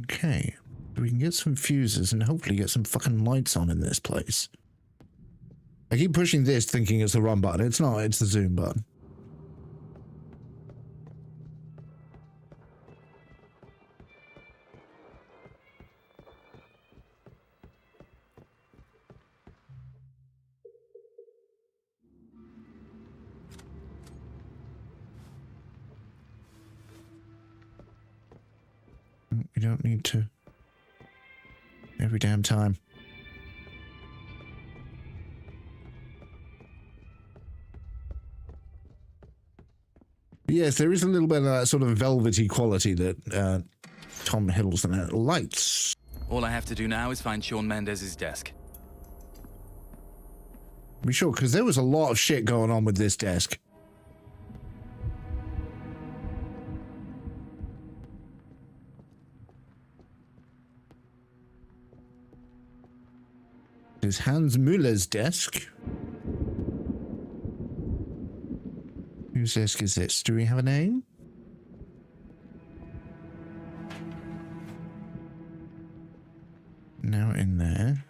A: Okay. We can get some fuses and hopefully get some fucking lights on in this place. I keep pushing this thinking it's the run button. It's not, it's the zoom button. We don't need to every damn time. Yes, there is a little bit of that sort of velvety quality that Tom Hiddleston likes.
I: All I have to do now is find Shawn Mendes' desk.
A: Be sure, because there was a lot of shit going on with this desk. There's Hans Muller's desk. Whose desk is this? Do we have a name? Now in there.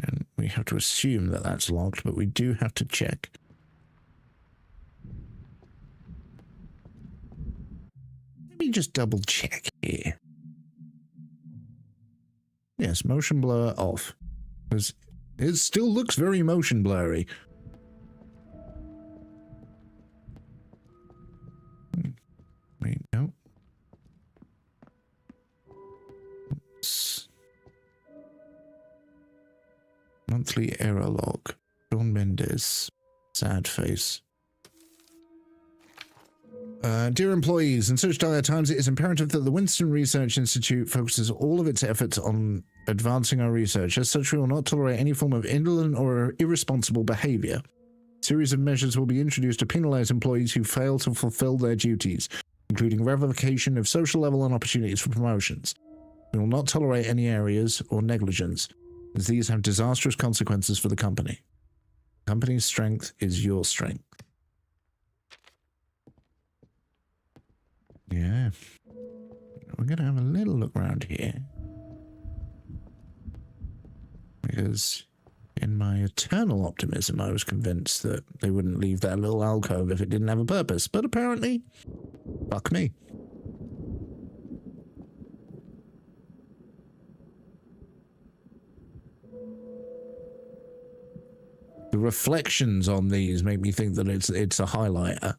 A: And we have to assume that that's locked, but we do have to check. Let me just double check here. Yes, motion blur off. Because it still looks very motion blurry. Wait, no. Oops. Monthly error log. Shawn Mendes. Sad face. Dear employees, in such dire times, it is imperative that the Winston Research Institute focuses all of its efforts on advancing our research. As such, we will not tolerate any form of indolent or irresponsible behavior. A series of measures will be introduced to penalize employees who fail to fulfill their duties, including revocation of social level and opportunities for promotions. We will not tolerate any areas or negligence, as these have disastrous consequences for the company. The company's strength is your strength. Yeah. We're going to have a little look around here. Because in my eternal optimism, I was convinced that they wouldn't leave that little alcove if it didn't have a purpose. But apparently, fuck me. The reflections on these make me think that it's a highlighter.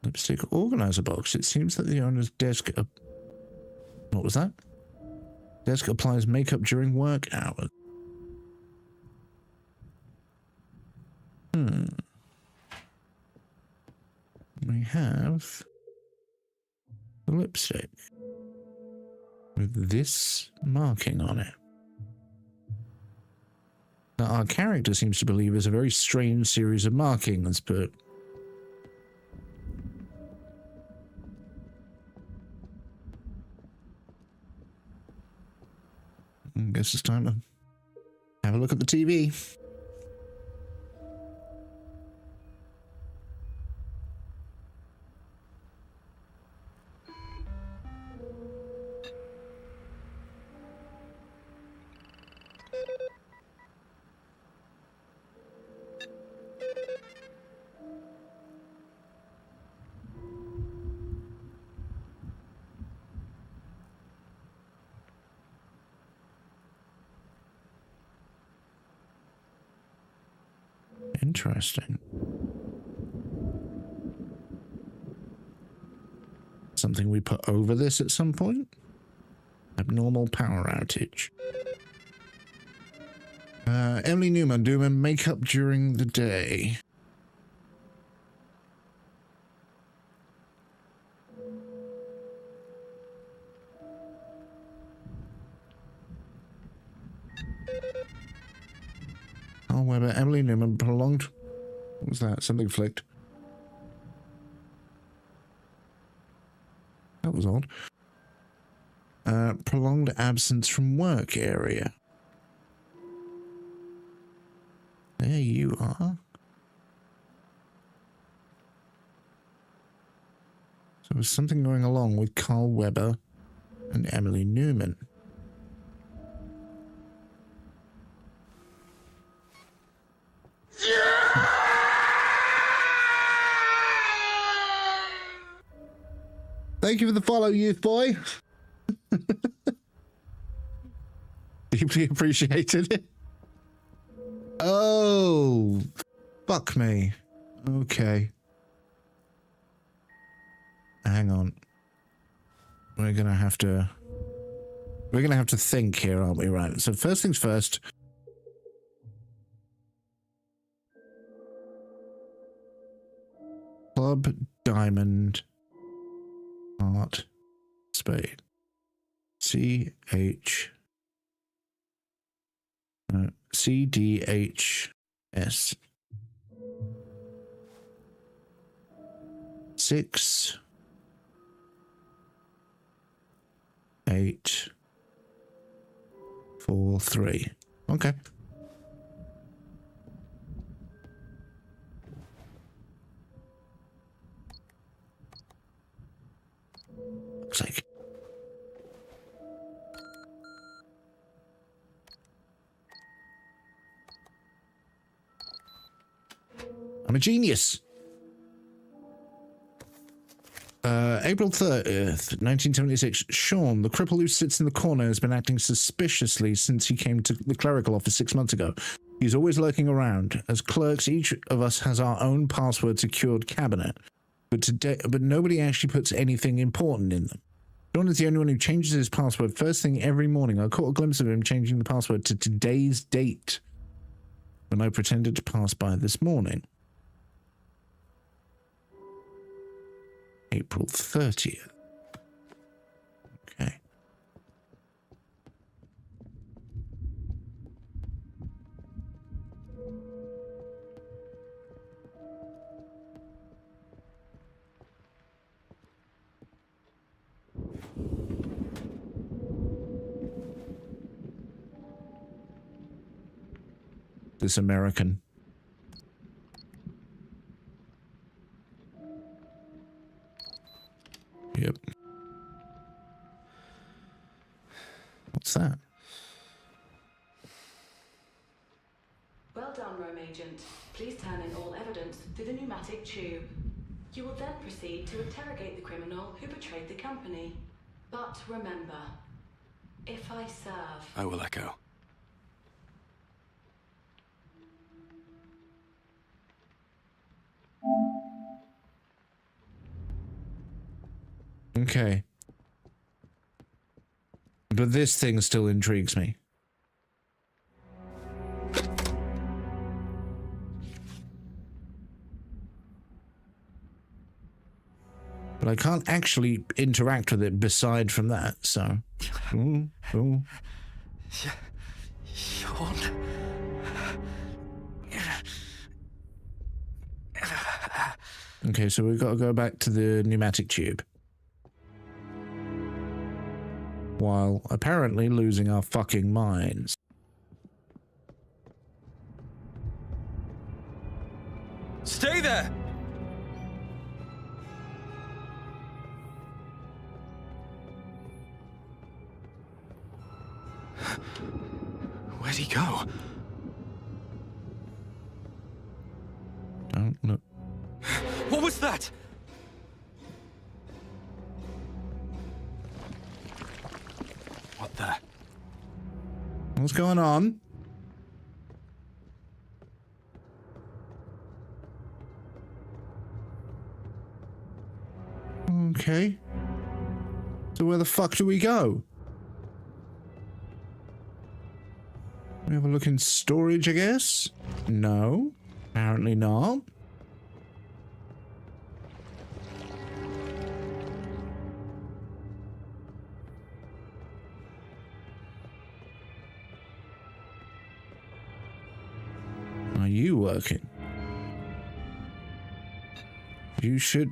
A: Lipstick organizer box. It seems that the owner's desk... what was that? Desk applies makeup during work hours. We have The lipstick. With this marking on it. Now, our character seems to believe is a very strange series of markings, but... I guess it's time to have a look at the TV. Interesting. Something we put over this at some point? Abnormal power outage. Emily Newman doing makeup during the day. Oh, Weber, Emily Newman prolonged. What was that? Something flicked. That was odd. Prolonged absence from work area. There you are. So there's something going along with Carl Weber and Emily Newman. Thank you for the follow, youth boy. Deeply appreciated. Oh, fuck me. Okay. Hang on. We're gonna have to think here, aren't we? Right. So first things first. Club Diamond Heart Spade. CDHS 6 8 4 3. Okay. Looks like. I'm a genius. April 30th, 1976. Sean, the cripple who sits in the corner, has been acting suspiciously since he came to the clerical office 6 months ago. He's always lurking around. As clerks, each of us has our own password-secured cabinet, but nobody actually puts anything important in them. Sean is the only one who changes his password first thing every morning. I caught a glimpse of him changing the password to today's date when I pretended to pass by this morning. April 30th. Okay. This American. Yep. What's that?
B: Well done, Rome Agent. Please turn in all evidence through the pneumatic tube. You will then proceed to interrogate the criminal who betrayed the company. But remember, if I serve...
I: I will echo.
A: Okay. But this thing still intrigues me. But I can't actually interact with it beside from that, so... Ooh, ooh.
C: Sean.
A: Okay, so we've got to go back to the pneumatic tube. While apparently losing our fucking minds.
I: Stay there!
C: Where'd he go?
A: Don't look.
I: What was that? What the?
A: What's going on? Okay. So where the fuck do we go? We have a look in storage, I guess? No. Apparently not. Are you working? You should...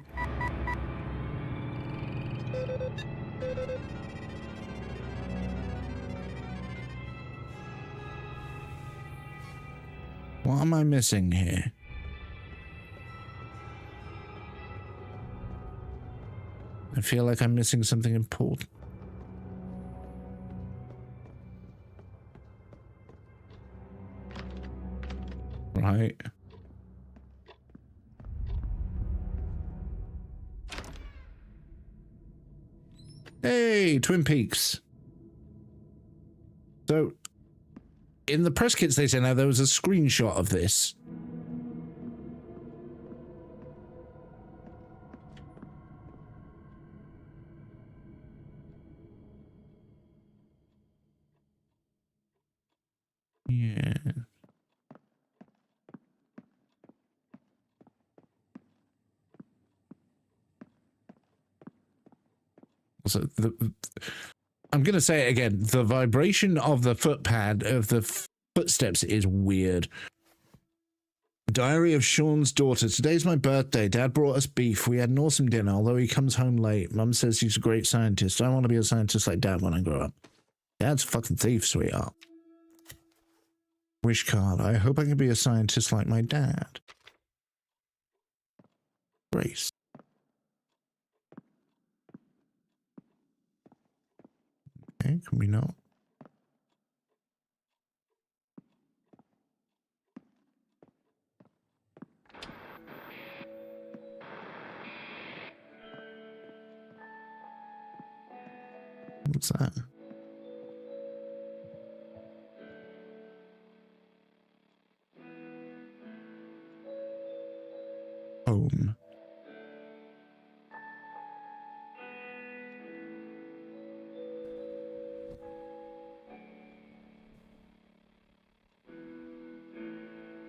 A: What am I missing here? I feel like I'm missing something important. Right. Hey, Twin Peaks. So, in the press kits they sent out, there was a screenshot of this. Yeah. So I'm going to say it again. The vibration of the footpad of the footsteps is weird. Diary of Sean's daughter. Today's my birthday. Dad brought us beef. We had an awesome dinner, although he comes home late. Mum says he's a great scientist. I want to be a scientist like Dad when I grow up. Dad's a fucking thief, sweetheart. Wish card. I hope I can be a scientist like my dad. Grace. Okay, can we not? What's that? Home.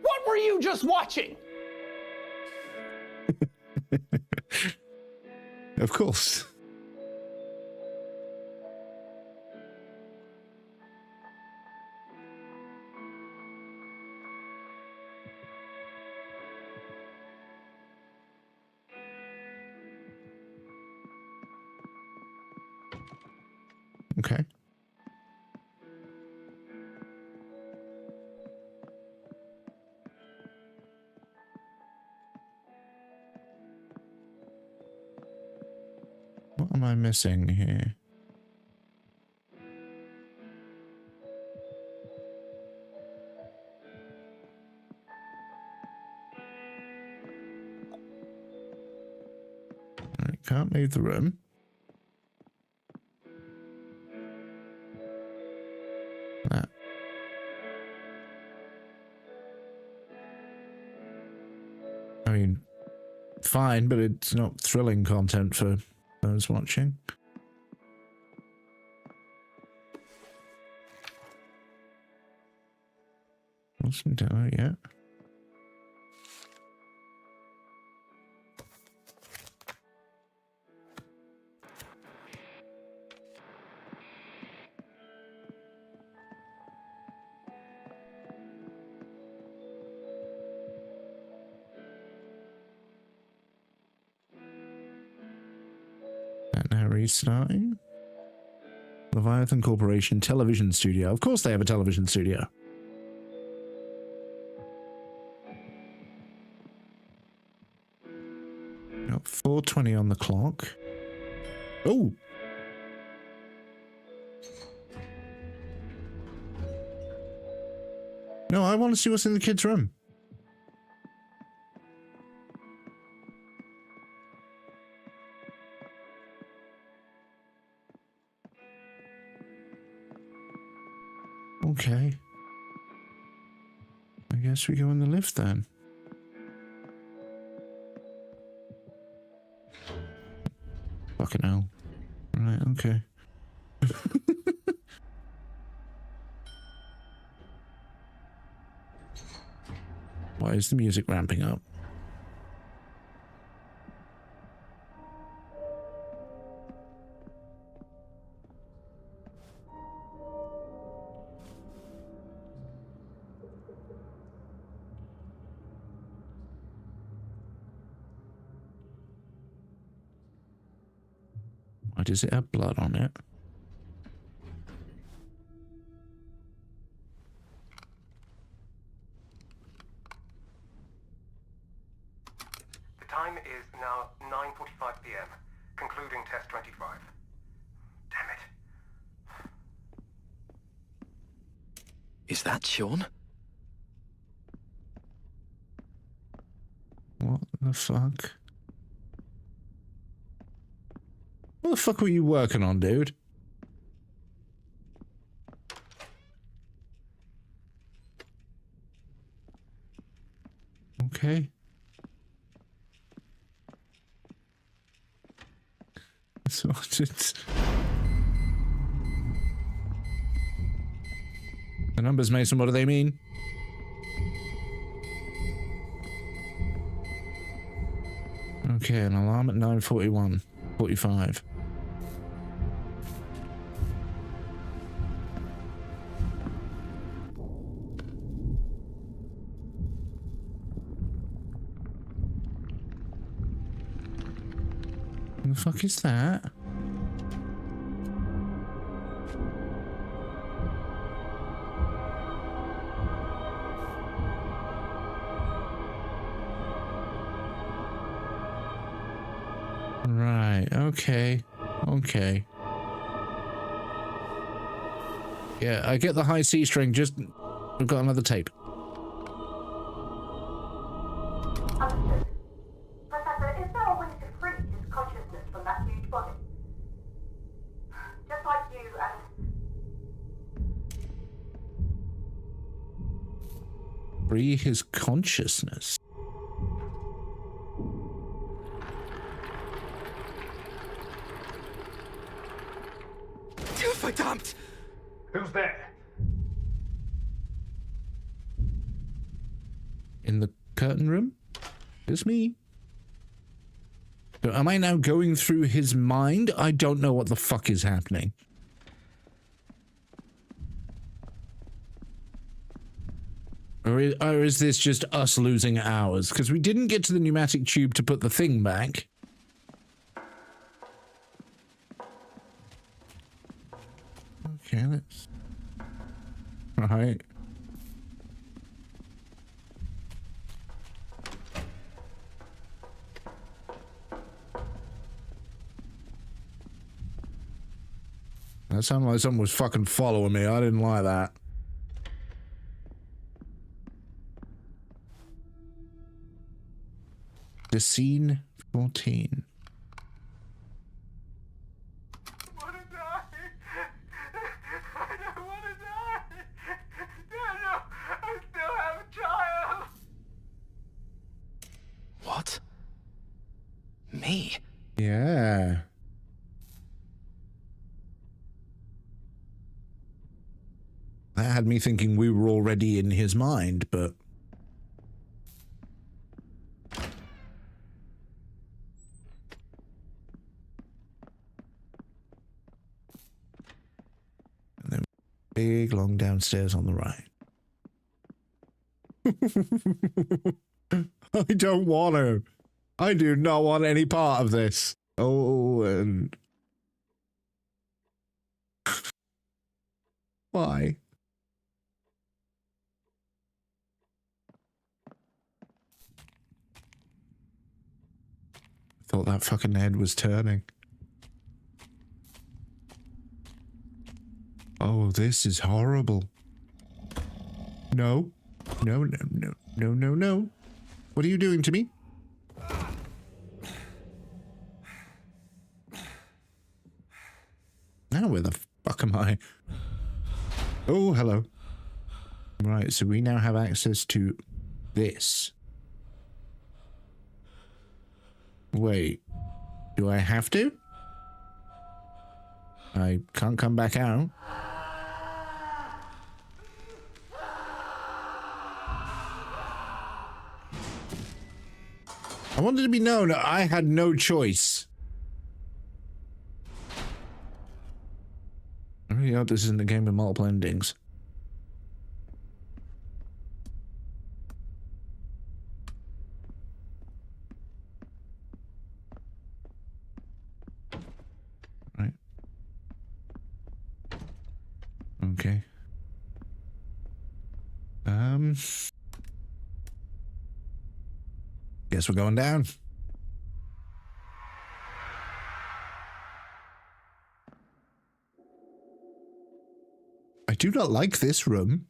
L: What were you just watching?
A: Of course. Okay. What am I missing here? I can't leave the room. That. I mean, fine, but it's not thrilling content for those watching. Wasn't done it yet. Restarting. Leviathan Corporation television studio. Of course they have a television studio. Got 4:20 on the clock. Oh! No, I want to see what's in the kids' room. Okay. I guess we go in the lift then. Fucking hell. Right, okay. Why is the music ramping up? Why does it have blood on it?
M: The time is now 9:45 p.m. Concluding test 25. Damn it.
C: Is that Sean?
A: What the fuck? What the fuck were you working on, dude? Okay. So it's... The numbers, Mason, what do they mean? Okay, an alarm at 9:41. 45. What the fuck is that? Right, okay. Okay. Yeah, I get the high C string, just... We've got another tape.
N: Understood. Professor, is there a way to free his consciousness from that huge body? Just like you and...
A: Free his consciousness?
C: Verdammt!
M: Who's there?
A: In the curtain room? It's me. So am I now going through his mind? I don't know what the fuck is happening. Or is this just us losing hours? Because we didn't get to the pneumatic tube to put the thing back. Okay, let's... Right. That sounded like someone was fucking following me. I didn't like that. The scene 14.
C: What? Me?
A: Yeah. That had me thinking we were already in his mind, but... And then big, long downstairs on the right. I don't want to. I do not want any part of this. Oh, and Why? Thought that fucking head was turning. Oh, this is horrible. No. No, no, no, no, no, no. What are you doing to me? Now where the fuck am I? Oh, hello. Right, so we now have access to this. Wait, do I have to? I can't come back out. I wanted to be known that I had no choice. I really hope this isn't a game with multiple endings. Right. Okay. Guess we're going down. I do not like this room.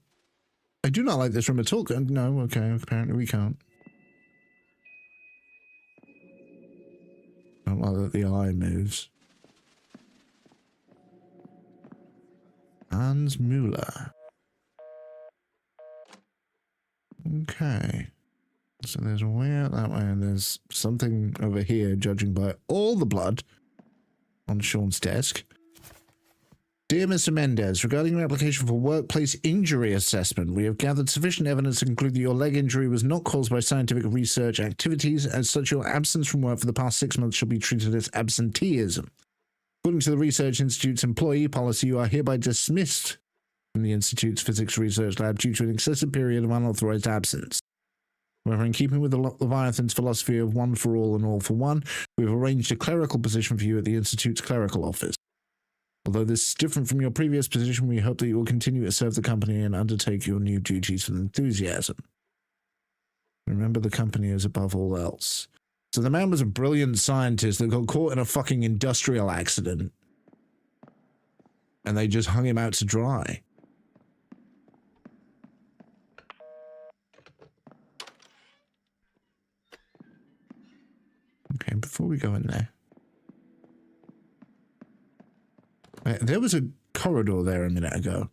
A: I do not like this room at all. No, okay, apparently we can't. Not like that the eye moves. Hans Müller. Okay. So there's a way out that way, and there's something over here, judging by all the blood on Sean's desk. Dear Mr. Mendez, regarding your application for workplace injury assessment, we have gathered sufficient evidence to conclude that your leg injury was not caused by scientific research activities. As such, your absence from work for the past 6 months shall be treated as absenteeism. According to the Research Institute's employee policy, you are hereby dismissed from the Institute's physics research lab due to an excessive period of unauthorized absence. However, in keeping with the Leviathan's philosophy of one for all and all for one, we have arranged a clerical position for you at the Institute's clerical office. Although this is different from your previous position, we hope that you will continue to serve the company and undertake your new duties with enthusiasm. Remember, the company is above all else. So the man was a brilliant scientist that got caught in a fucking industrial accident. And they just hung him out to dry. Okay, before we go in there. There was a corridor there a minute ago.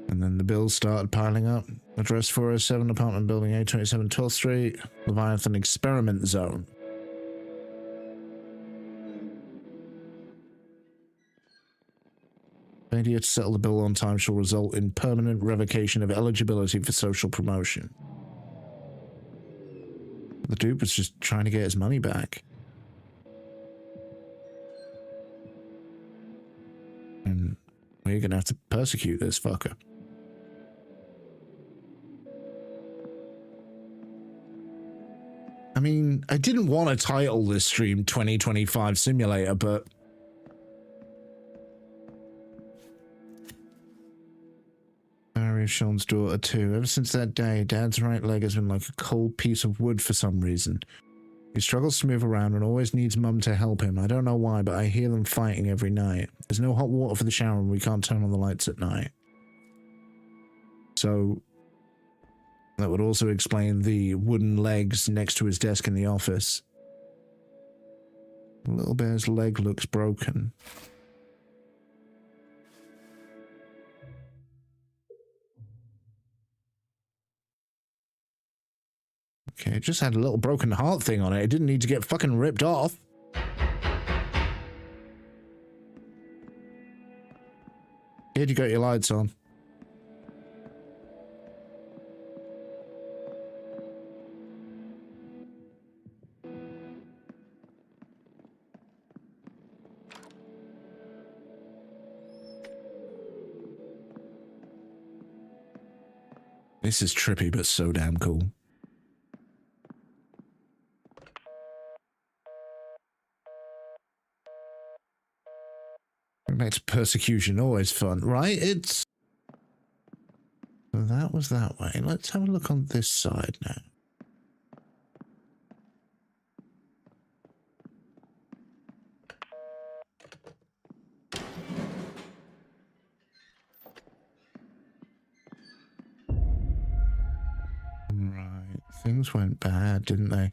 A: And then the bills started piling up. Address 407, apartment building A27, 12th Street, Leviathan Experiment Zone. Failure to settle the bill on time shall result in permanent revocation of eligibility for social promotion. The dude was just trying to get his money back. And we're gonna have to persecute this fucker. I mean, I didn't want to title this stream 2025 Simulator, but Mary Sean's daughter too. Ever since that day, Dad's right leg has been like a cold piece of wood for some reason. He struggles to move around and always needs Mum to help him. I don't know why, but I hear them fighting every night. There's no hot water for the shower and we can't turn on the lights at night. So that would also explain the wooden legs next to his desk in the office. Little Bear's leg looks broken. Okay, it just had a little broken heart thing on it. It didn't need to get fucking ripped off. Here you got your lights on. This is trippy, but so damn cool. Back to persecution, always fun, right? It's... That was that way. Let's have a look on this side now. Right, things went bad, didn't they?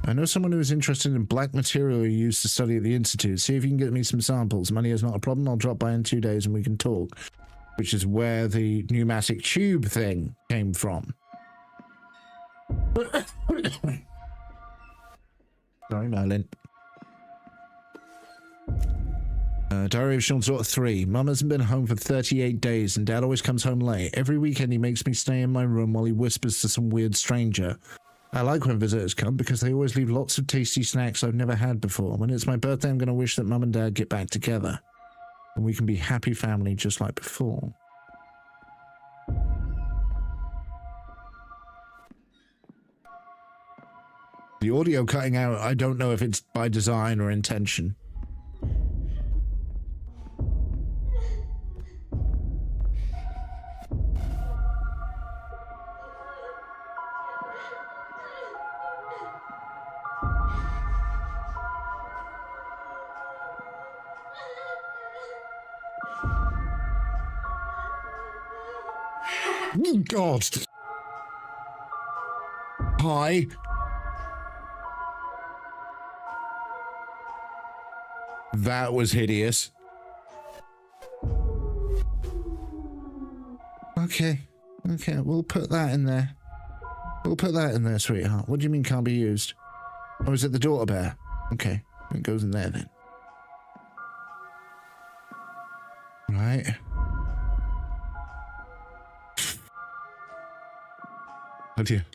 A: I know someone who is interested in black material you used to study at the Institute. See if you can get me some samples. Money is not a problem. I'll drop by in 2 days and we can talk. Which is where the pneumatic tube thing came from. Sorry, Merlin. Diary of Sean's Daughter 3. Mum hasn't been home for 38 days and Dad always comes home late. Every weekend he makes me stay in my room while he whispers to some weird stranger. I like when visitors come because they always leave lots of tasty snacks I've never had before. When it's my birthday, I'm going to wish that Mum and Dad get back together. And we can be happy family just like before. The audio cutting out, I don't know if it's by design or intention. God. Hi. That was hideous. Okay. Okay, we'll put that in there. We'll put that in there, sweetheart. What do you mean can't be used? Oh, is it the daughter bear? Okay, it goes in there then. Right. Oh dear.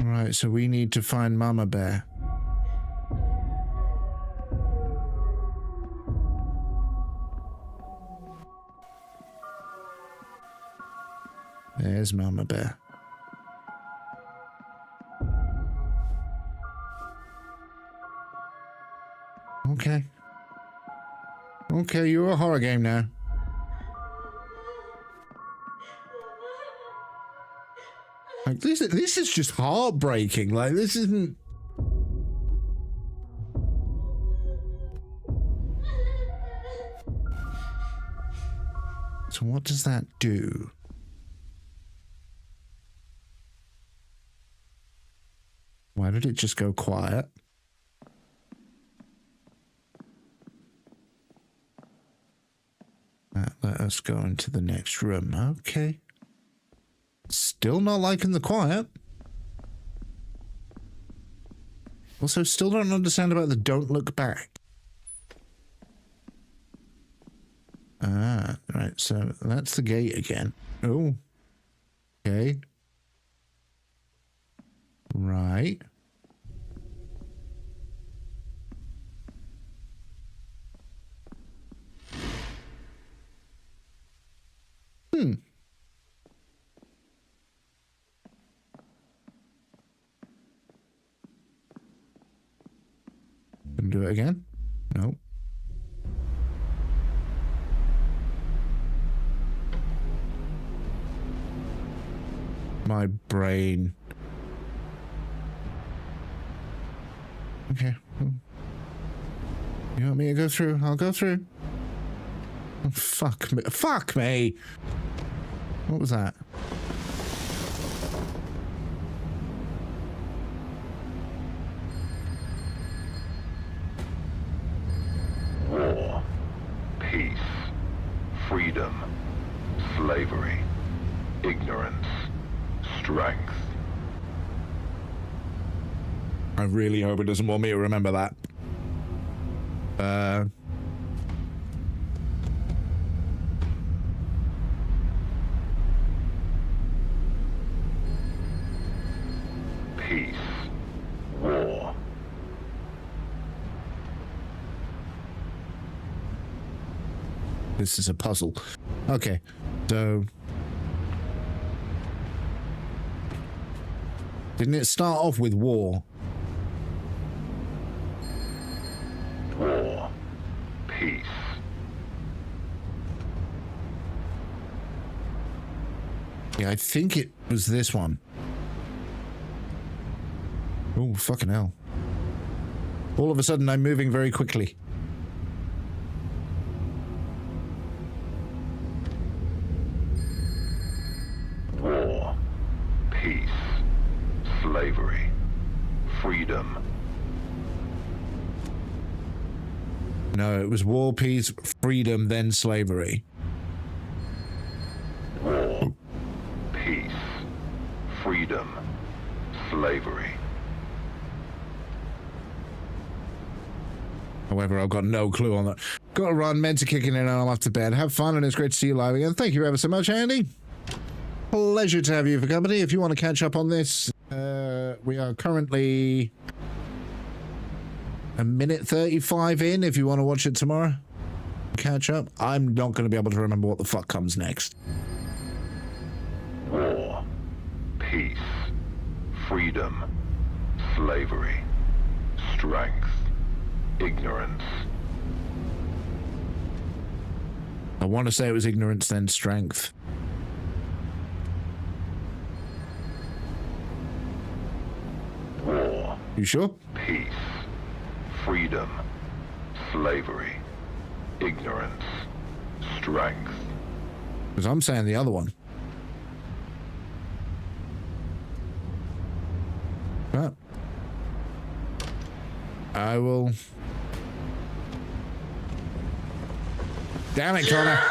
A: Right, so we need to find Mama Bear. There's Mama Bear. Okay. Okay, you're a horror game now. Like this is just heartbreaking. Like this isn't. So what does that do? Why did it just go quiet? Let us go into the next room. Okay. Still not liking the quiet. Also, still don't understand about the don't look back. Ah, right, so that's the gate again. Oh. Okay. Right. Can do it again? Nope. My brain. Okay. You want me to go through? I'll go through. Oh, fuck me. Fuck me! What was that?
G: War, peace, freedom, slavery, ignorance, strength.
A: I really hope it doesn't want me to remember that.
G: Peace, war.
A: This is a puzzle. Okay, so... Didn't it start off with war?
G: War. Peace.
A: Yeah, I think it was this one. Oh, fucking hell. All of a sudden, I'm moving very quickly.
G: War. Peace. Slavery. Freedom.
A: No, it was war, peace, freedom, then slavery.
G: War. Peace. Freedom. Slavery.
A: However, I've got no clue on that. Got to run, meant to kicking in and I'm off to bed. Have fun, and it's great to see you live again. Thank you ever so much, Andy. Pleasure to have you for company. If you want to catch up on this, we are currently a minute 35 in. If you want to watch it tomorrow, catch up. I'm not going to be able to remember what the fuck comes next.
G: War. Peace. Freedom. Slavery. Strength. Ignorance.
A: I want to say it was ignorance, then strength.
G: War.
A: You sure?
G: Peace. Freedom. Slavery. Ignorance. Strength.
A: Because I'm saying the other one. But I will... Damn it, Connor.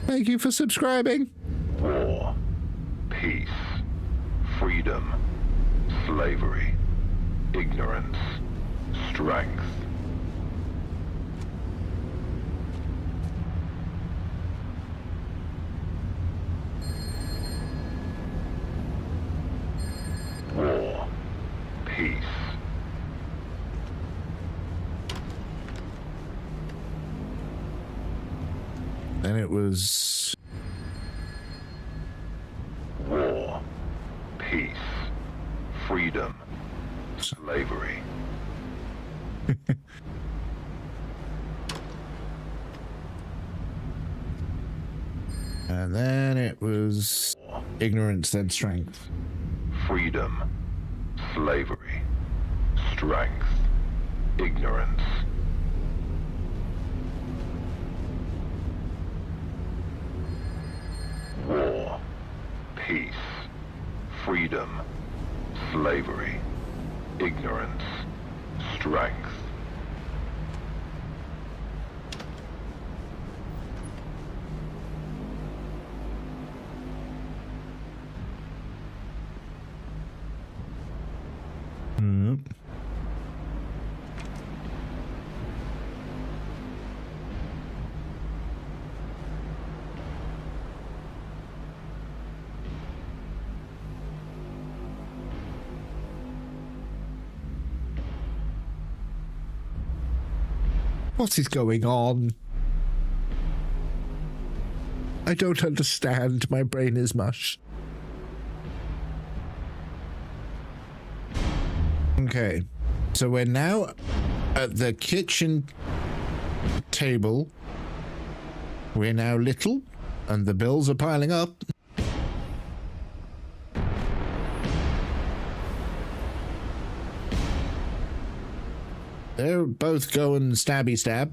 A: Thank you for subscribing.
G: War. Peace. Freedom. Slavery. Ignorance. Strength. War. Peace.
A: Then it was...
G: War. Peace. Freedom. Slavery.
A: And then it was ignorance, then strength.
G: Freedom. Slavery. Strength. Ignorance. War. Peace. Freedom. Slavery. Ignorance. Strength.
A: What is going on? I don't understand. My brain is mush. Okay, so we're now at the kitchen table. We're now little, and the bills are piling up. They're both going stabby stab.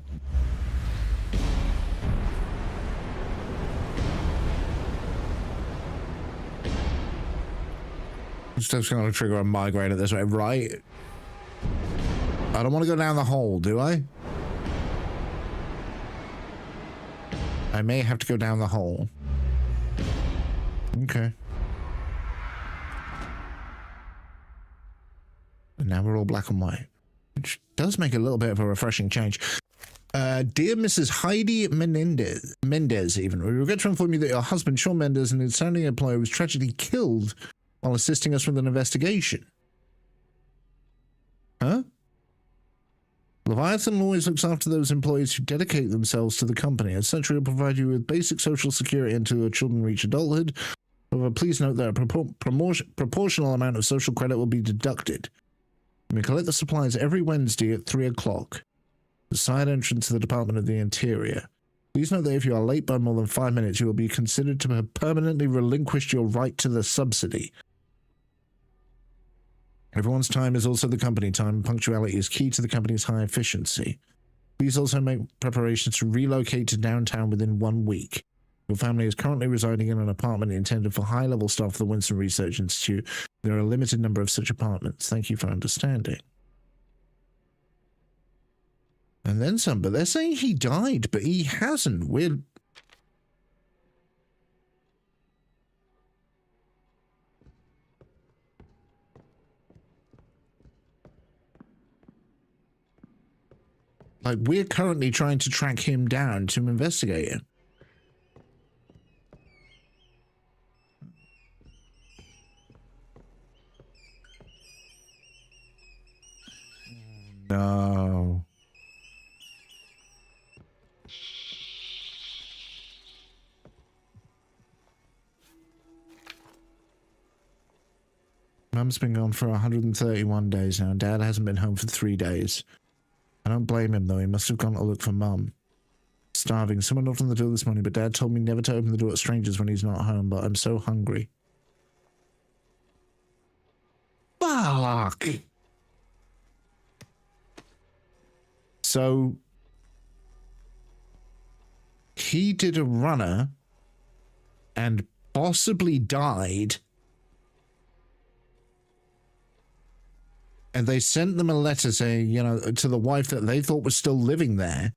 A: Stuff's going to trigger a migraine at this rate, right? I don't want to go down the hole, do I? I may have to go down the hole. Okay. And now we're all black and white, which does make a little bit of a refreshing change. Dear Mrs. Heidi Mendez, even, we regret to inform you that your husband, Sean Mendez, an outstanding employee, was tragically killed while assisting us with an investigation. Huh? Leviathan always looks after those employees who dedicate themselves to the company. As such, we'll provide you with basic social security until your children reach adulthood. However, please note that a proportional amount of social credit will be deducted. We collect the supplies every Wednesday at 3 o'clock. The side entrance to the Department of the Interior. Please note that if you are late by more than 5 minutes, you will be considered to have permanently relinquished your right to the subsidy. Everyone's time is also the company time. Punctuality is key to the company's high efficiency. Please also make preparations to relocate to downtown within 1 week. Your family is currently residing in an apartment intended for high-level staff of the Winston Research Institute. There are a limited number of such apartments. Thank you for understanding. And then some, but they're saying he died, but he hasn't. Weird. Like, we're currently trying to track him down to investigate him. No. Mum's been gone for 131 days now. Dad hasn't been home for 3 days. I don't blame him, though. He must have gone to look for Mum. Starving. Someone knocked on the door this morning, but Dad told me never to open the door to strangers when he's not home, but I'm so hungry. Fuck! So, he did a runner and possibly died, and they sent them a letter saying, you know, to the wife that they thought was still living there.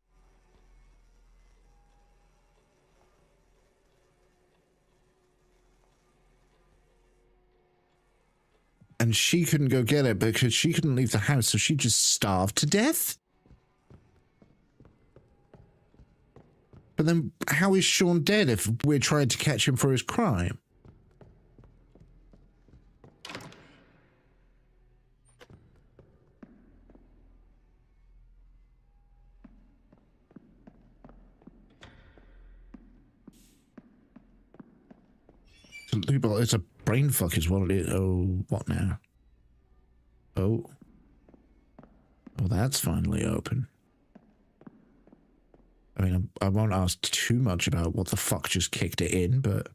A: And she couldn't go get it because she couldn't leave the house, so she just starved to death? But then, how is Sean dead if we're trying to catch him for his crime? It's a brain fuck is what it is. Oh, what now? Oh. Oh, that's finally open. I mean, I won't ask too much about what the fuck just kicked it in, but...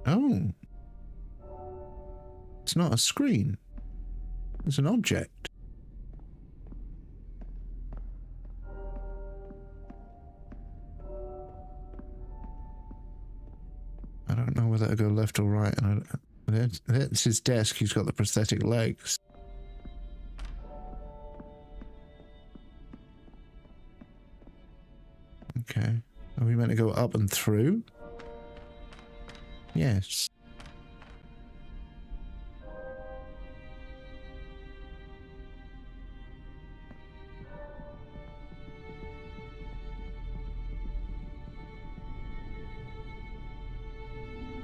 A: Oh. It's not a screen. It's an object. I don't know whether to go left or right. And that's his desk. He's got the prosthetic legs. Okay. Are we meant to go up and through? Yes.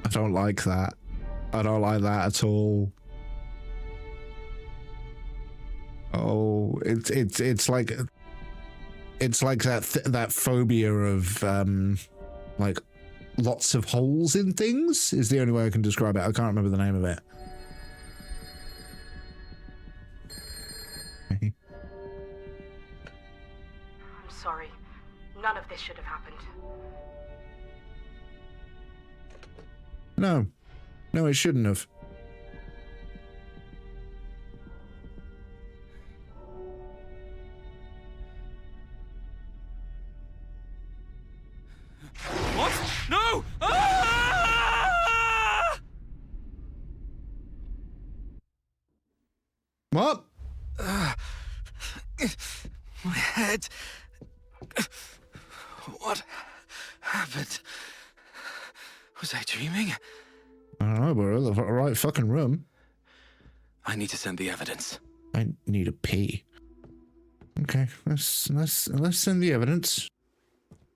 A: I don't like that. I don't like that at all. Oh, it's like that phobia of like lots of holes in things is the only way I can describe it. I can't remember the name of it.
N: I'm sorry. None of this should have happened.
A: No. No, it shouldn't have.
C: What? No! Ah!
A: What?
C: My head. What happened? Was I dreaming?
A: I don't know, we're in the right fucking room.
I: I need to send the evidence.
A: I need a pee. Okay, let's send the evidence.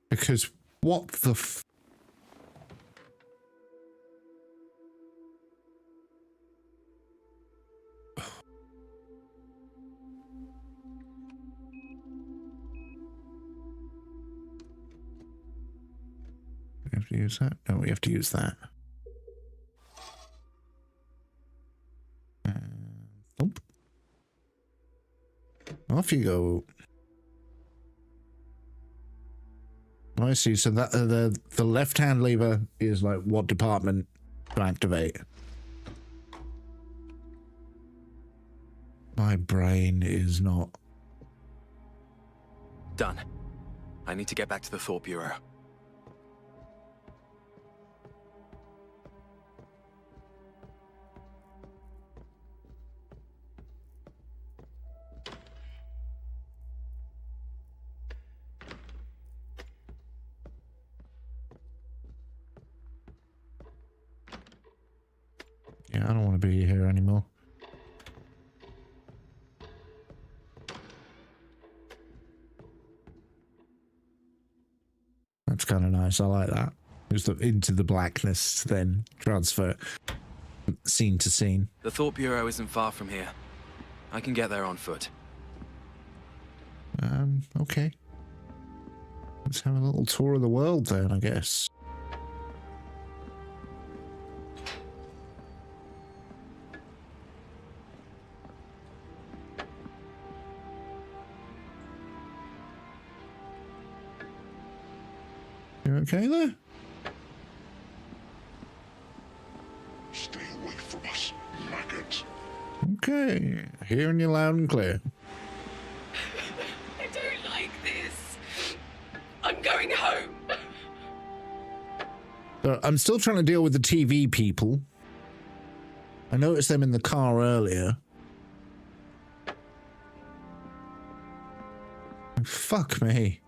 A: Because What the f... We have to use that? No, we have to use that. Thump. Off you go. I see. So that the left-hand lever is like what department to activate? My brain is not...
I: Done. I need to get back to the Thought Bureau.
A: Yeah, I don't want to be here anymore. That's kind of nice. I like that. Just into the blackness, then transfer scene to scene.
I: The Thought Bureau isn't far from here. I can get there on foot.
A: Okay. Let's have a little tour of the world then, I guess. You okay there?
G: Stay away from us, maggot.
A: Okay, hearing you loud and clear.
O: I don't like this. I'm going home.
A: So I'm still trying to deal with the TV people. I noticed them in the car earlier. Fuck me.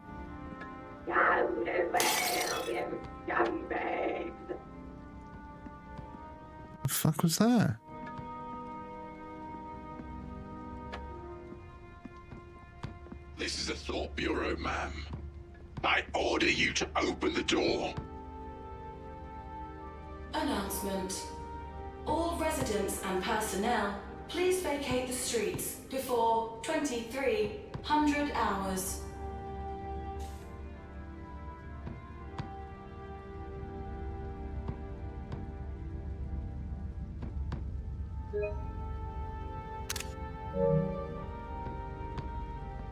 A: The fuck was that?
G: This is the Thought Bureau, ma'am. I order you to open the door.
B: Announcement. All residents and personnel, please vacate the streets before 2300 hours.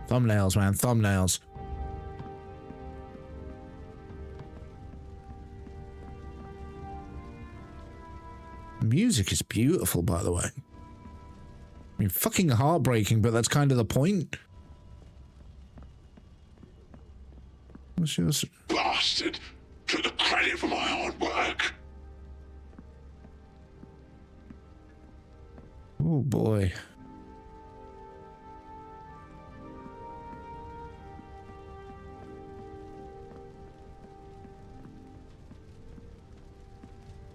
A: Thumbnails, man, thumbnails. The music is beautiful, by the way. I mean, fucking heartbreaking, but that's kind of the point. What's yours?
G: Bastard! Took the credit for my hard work.
A: Oh boy.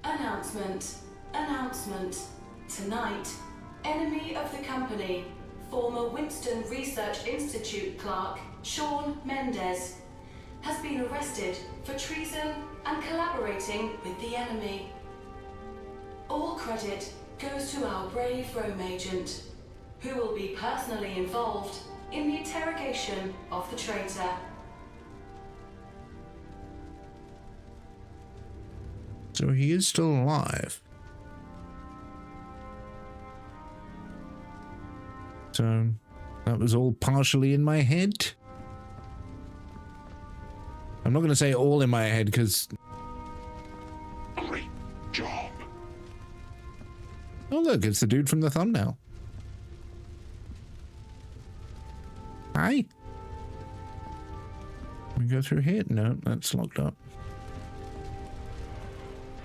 B: Announcement. Announcement. Tonight, enemy of the company, former Winston Research Institute clerk Sean Mendez, has been arrested for treason and collaborating with the enemy. All credit goes to our brave Rome agent, who will be personally involved in the interrogation of the traitor.
A: So he is still alive. So that was all partially in my head. I'm not going to say all in my head because...
G: Great job.
A: Oh look, it's the dude from the thumbnail. Hi. Can we go through here? No, that's locked up.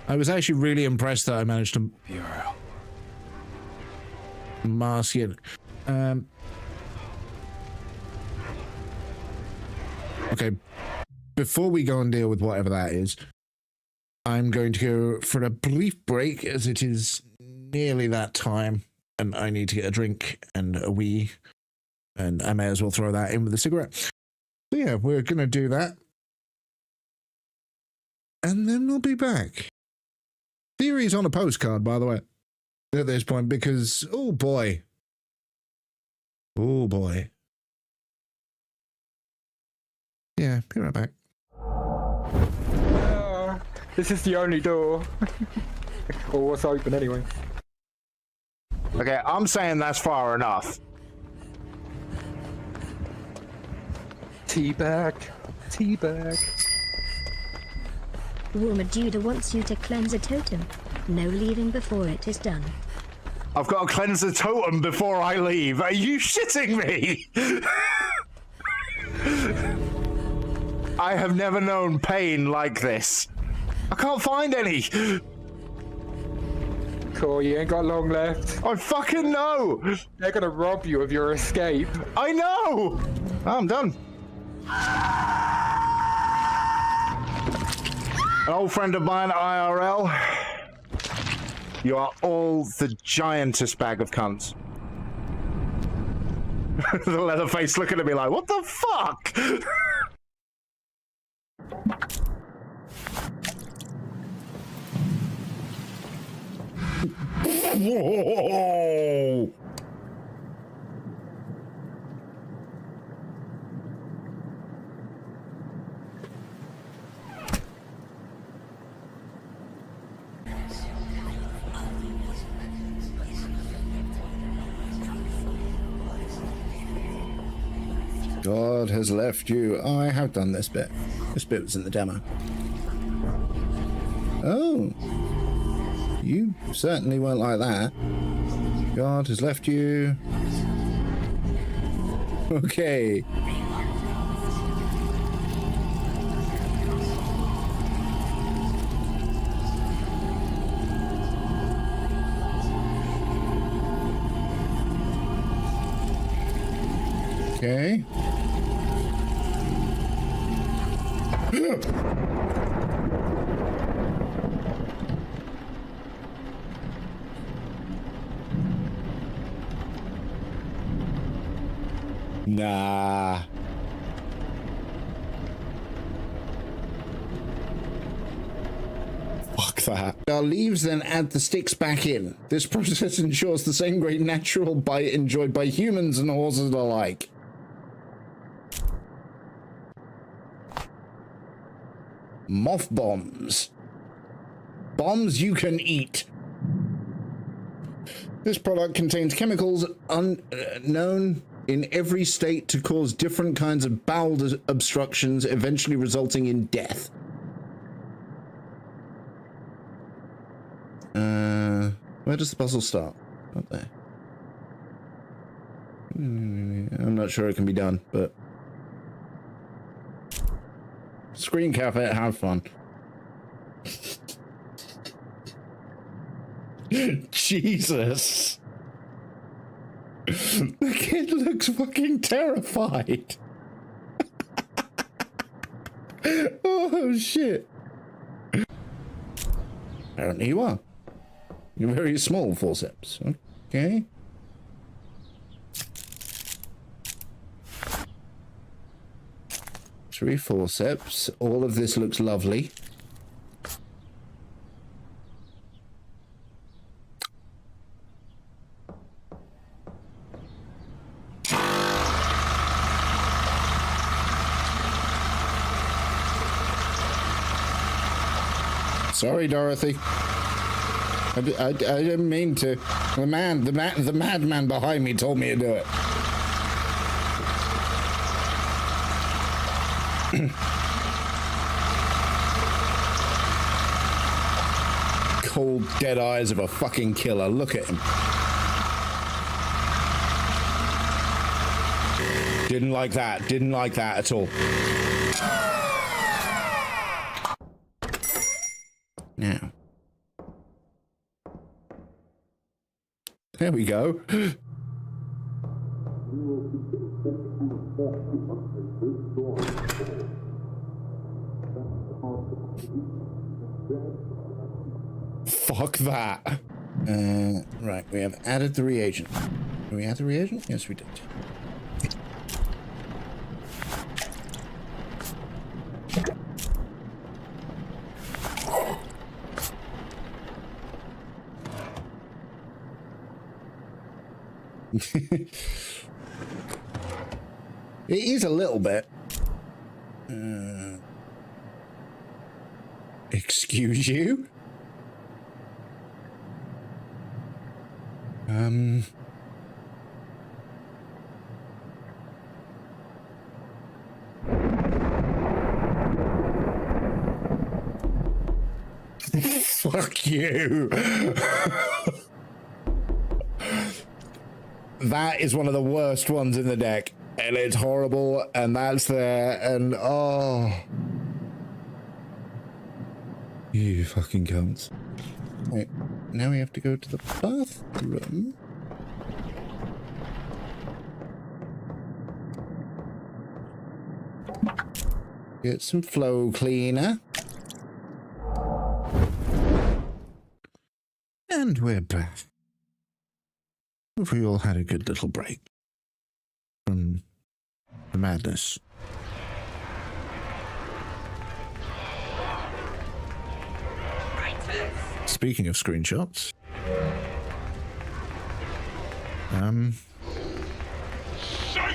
A: I was actually really impressed that I managed to
I: Bureau.
A: mask it. Okay, before we go and deal with whatever that is, I'm going to go for a brief break as it is nearly that time and I need to get a drink and a wee, and I may as well throw that in with a cigarette. So yeah, we're going to do that. and then we'll be back. Theory's on a postcard, by the way, at this point, because, oh boy. Oh boy. Yeah, be right back.
K: This is the only door. Or what's open anyway.
P: Okay, I'm saying that's far enough.
K: Teabag. Teabag.
J: Warmaduda wants you to cleanse a totem. No leaving before it is done.
P: I've got to cleanse the totem before I leave. Are you shitting me? I have never known pain like this. I can't find any.
K: Cool, you ain't got long left.
P: I fucking know.
K: They're gonna rob you of your escape.
P: I know. Oh, I'm done. An old friend of mine, IRL. You are all the giantest bag of cunts. The Leatherface looking at me like, what the fuck? Whoa!
A: God has left you. Oh, I have done this bit. This bit was in the demo. Oh. You certainly weren't like that. God has left you. Okay. Okay. Nah. Fuck that. Our leaves, then add the sticks back in. This process ensures the same great natural bite enjoyed by humans and horses alike. Moth bombs. Bombs you can eat. This product contains chemicals unknown in every state to cause different kinds of bowel obstructions, eventually resulting in death. Where does the puzzle start? Up there. I'm not sure it can be done, but... Screen cafe, have fun. Jesus. The kid looks fucking terrified. Oh, shit. Apparently you are. You're very small forceps. Okay. Three forceps. All of this looks lovely. Sorry, Dorothy. I didn't mean to. The madman behind me told me to do it. Cold, dead eyes of a fucking killer. Look at him. Didn't like that. Didn't like that at all. Now. There we go. Fuck that. Right, we have added the reagent. Did we add the reagent? Yes, we did. It is a little bit. Excuse you? Fuck you. That is one of the worst ones in the deck, and it's horrible, and that's there, and oh. You fucking cunts. Wait, now we have to go to the bathroom. Get some flow cleaner. And we're back. Hope we all had a good little break from the madness. Speaking of screenshots,
G: Shame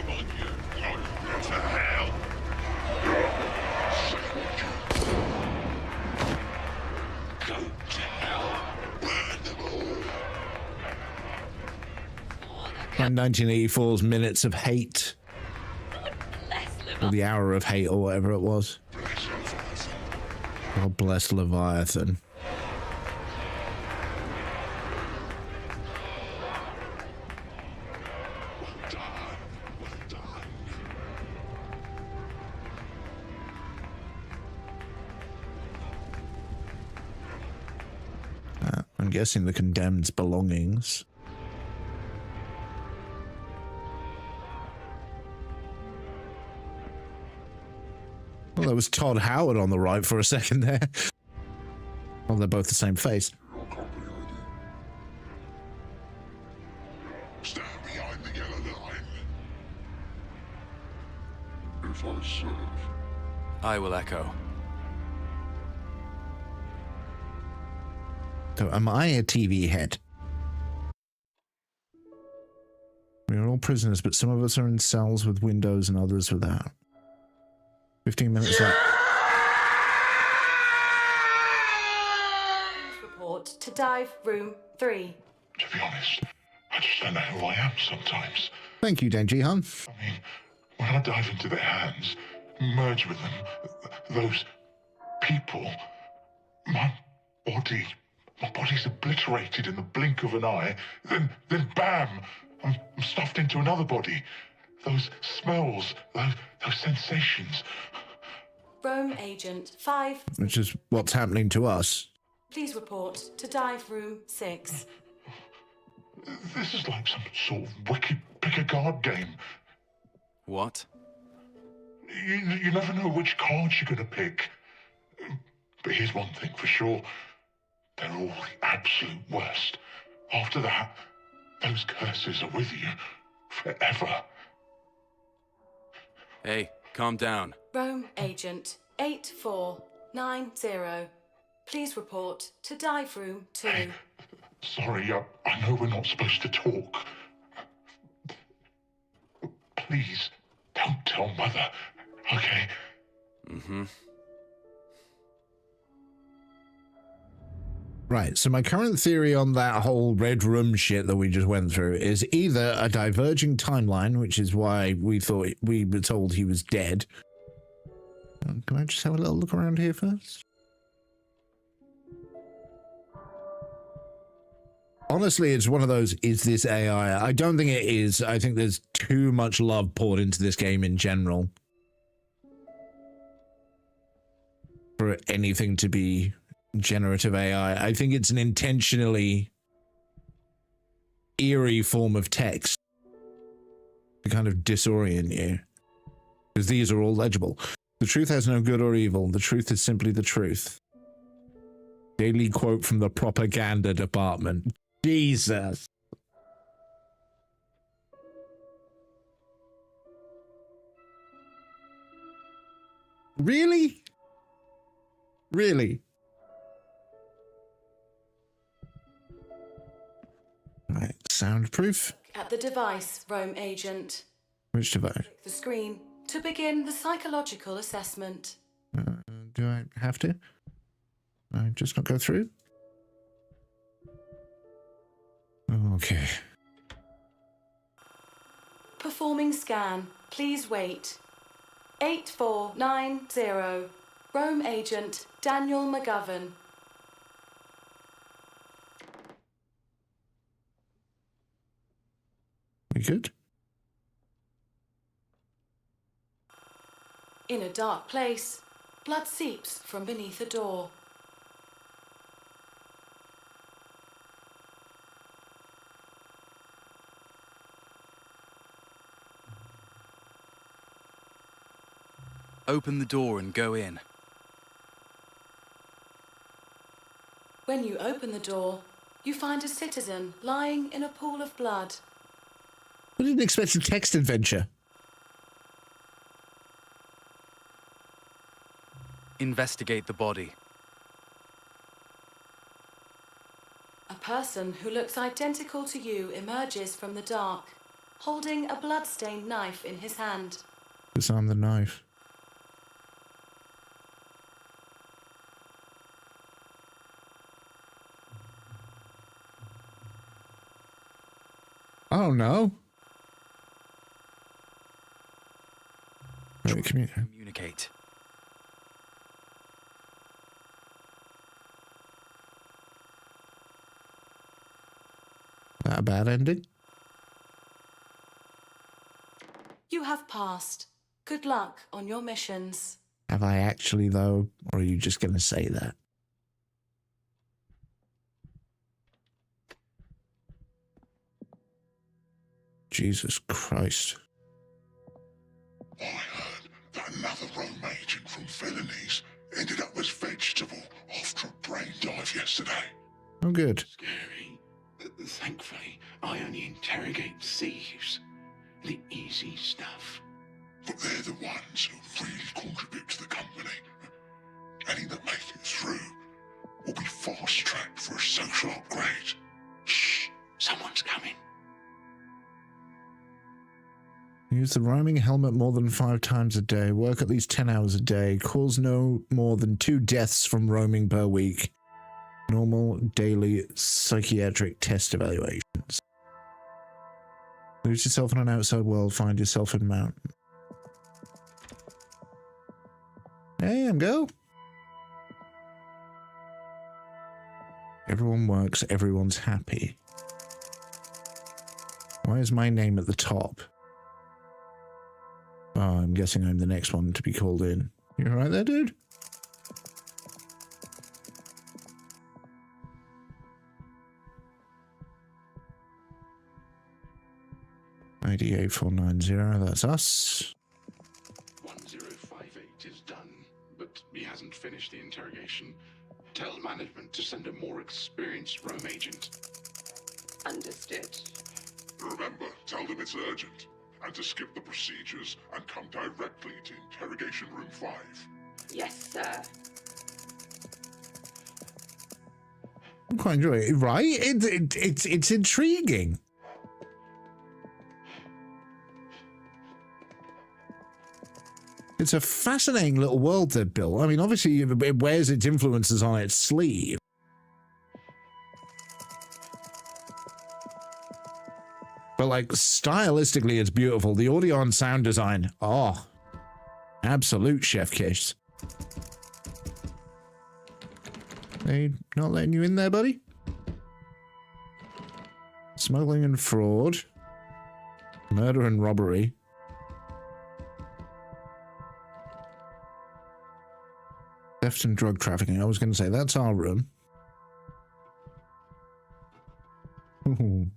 G: on you! Go to hell! Go to hell! Burn them all!
A: Like 1984's Minutes of Hate, or the Hour of Hate, or whatever it was. God bless Leviathan. I'm guessing the condemned's belongings. Well, there was Todd Howard on the right for a second there. Well, they're both the same face.
G: Stand behind the yellow line. If I serve.
I: I will echo.
A: So am I a TV head? We are all prisoners, but some of us are in cells with windows and others without. 15 minutes left.
B: Report to dive room 3.
G: To be honest, I just don't know who I am sometimes.
A: Thank you, Dame Jihan.
G: I mean, when I dive into their hands, merge with them, those people, my body's obliterated in the blink of an eye. Then bam, I'm stuffed into another body. Those smells, those sensations.
B: Rome Agent 5.
A: Which is what's happening to us.
B: Please report to dive room 6.
G: This is like some sort of wicked pick-a-card game.
I: What?
G: You never know which cards you're going to pick. But here's one thing for sure. They're all the absolute worst. After that, those curses are with you forever.
I: Hey, calm down.
B: Rome Agent 8490. Please report to dive room 2.
G: Hey, sorry, I know we're not supposed to talk. Please, don't tell Mother, okay?
I: Mm-hmm.
A: Right, so my current theory on that whole red room shit that we just went through is either a diverging timeline, which is why we thought we were told he was dead. Can I just have a little look around here first? Honestly, it's one of those, is this AI? I don't think it is. I think there's too much love poured into this game in general for anything to be generative AI. I think it's an intentionally eerie form of text to kind of disorient you, because these are all legible. The truth has no good or evil. The truth is simply the truth. Daily quote from the propaganda department. Jesus. Really? Really? Right, soundproof.
B: at the device, Rome Agent.
A: Which device?
B: Click the screen to begin the psychological assessment.
A: Do I have to? I just not go through? Okay.
B: Performing scan. Please wait. 8490. Rome Agent Daniel McGovern.
A: We good?
B: In a dark place, blood seeps from beneath a door.
I: Open the door and go in.
B: When you open the door, you find a citizen lying in a pool of blood.
A: I didn't expect a text adventure.
I: Investigate the body.
B: A person who looks identical to you emerges from the dark, holding a blood-stained knife in his hand.
A: Disarm the knife. Oh no. Wait,
I: Communicate.
A: That a bad ending?
B: You have passed. Good luck on your missions.
A: Have I actually, though? Or are you just going to say that? Jesus Christ.
G: I heard that another Rome agent from Felonies ended up as vegetable after a brain dive yesterday.
A: Oh, good.
Q: Scary. Thankfully, I only interrogate thieves. The easy stuff.
G: But they're the ones who really contribute to the company. Any that make it through will be fast-tracked for a social upgrade.
Q: Shh! Someone's coming.
A: Use the rhyming helmet more than 5 times a day. Work at least 10 hours a day. Cause no more than 2 deaths from roaming per week. Normal daily psychiatric test evaluations. Lose yourself in an outside world. Find yourself in a mountain. Damn, go. Everyone works. Everyone's happy. Why is my name at the top? Oh, I'm guessing I'm the next one to be called in. You alright there, dude? ID 8490, that's us.
Q: 1058 is done, but he hasn't finished the interrogation. Tell management to send a more experienced Rome agent.
O: Understood.
G: Remember, tell them it's urgent, and to skip the procedures and come directly to interrogation room 5.
O: Yes, sir.
A: I'm quite enjoying it, right? It's intriguing. It's a fascinating little world they've built. I mean, obviously, it wears its influences on its sleeve. But, like, stylistically, it's beautiful. The audio and sound design, oh, absolute chef kiss. They not letting you in there, buddy? Smuggling and fraud. Murder and robbery. Theft and drug trafficking. I was going to say, that's our room. Ooh.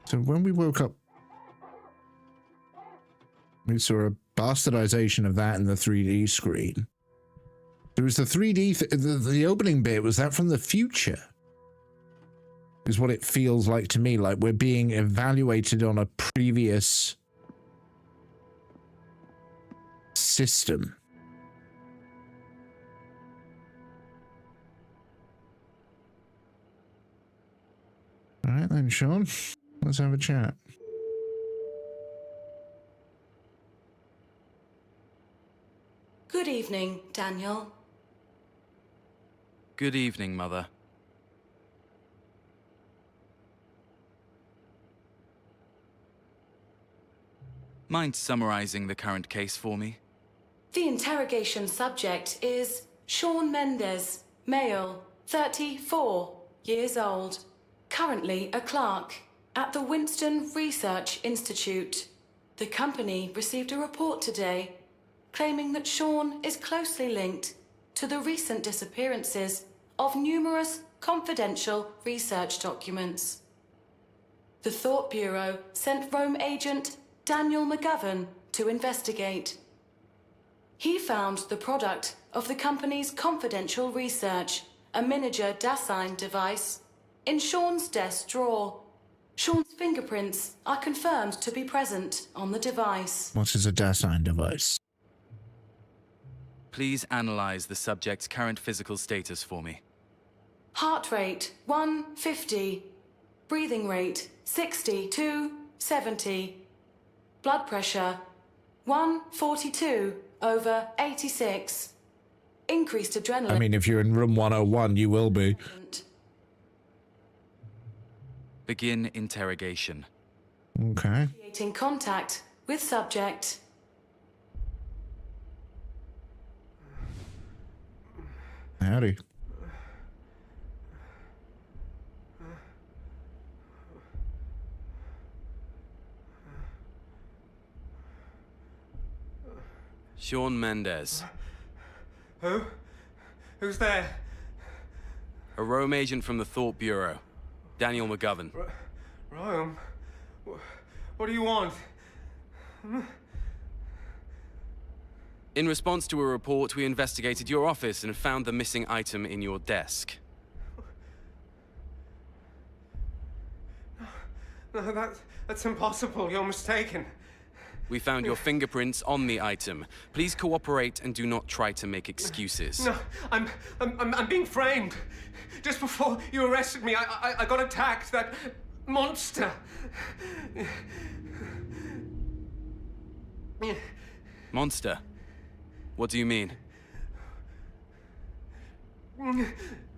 A: So when we woke up, we saw a bastardization of that in the 3D screen. There was the 3D, the opening bit, was that from the future? Is what it feels like to me, like we're being evaluated on a previous system. All right then, Sean. Let's have a chat.
B: Good evening, Daniel.
I: Good evening, Mother. Mind summarizing the current case for me?
B: The interrogation subject is Sean Mendez, male, 34 years old, currently a clerk at the Winston Research Institute. The company received a report today claiming that Sean is closely linked to the recent disappearances of numerous confidential research documents. The Thought Bureau sent Rome agent Daniel McGovern to investigate. He found the product of the company's confidential research, a miniature Dasein device, in Sean's desk drawer. Sean's fingerprints are confirmed to be present on the device.
A: What is a Dasein device?
I: Please analyze the subject's current physical status for me.
B: Heart rate 150. Breathing rate 60 to 70. Blood pressure 142/86. Increased adrenaline.
A: I mean, if you're in room 101, you will be.
I: Begin interrogation.
A: Okay.
B: Creating contact with subject.
A: Howdy.
I: Sean Mendez.
H: Who? Who's there?
I: A Rome agent from the Thought Bureau. Daniel McGovern.
H: Rome? What do you want?
I: In response to a report, we investigated your office and found the missing item in your desk.
H: No, that's impossible. You're mistaken.
I: We found your fingerprints on the item. Please cooperate and do not try to make excuses.
H: No, I'm being framed. Just before you arrested me, I got attacked. That monster.
I: Monster? What do you mean?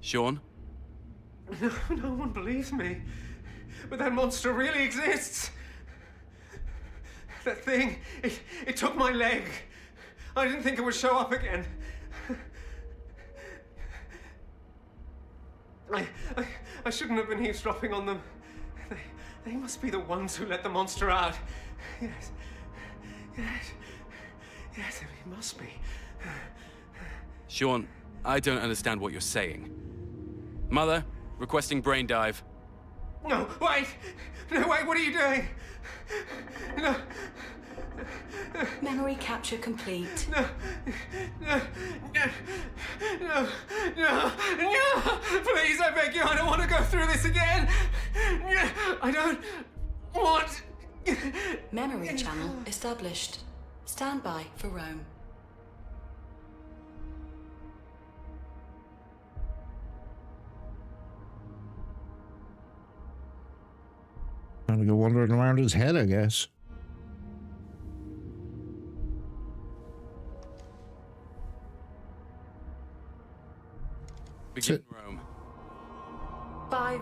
I: Sean?
H: No one believes me. But that monster really exists. That thing, it took my leg. I didn't think it would show up again. I shouldn't have been eavesdropping on them. They must be the ones who let the monster out. Yes, it must be.
I: Sean, I don't understand what you're saying. Mother, requesting brain dive.
H: No, wait! No, wait, what are you doing? No.
B: Memory capture complete.
H: No. Please, I beg you, I don't want to go through this again. I don't want...
B: Memory channel established. Stand by for Rome.
A: Time to go wandering around his head, I guess.
I: Begin Rome.
B: 5,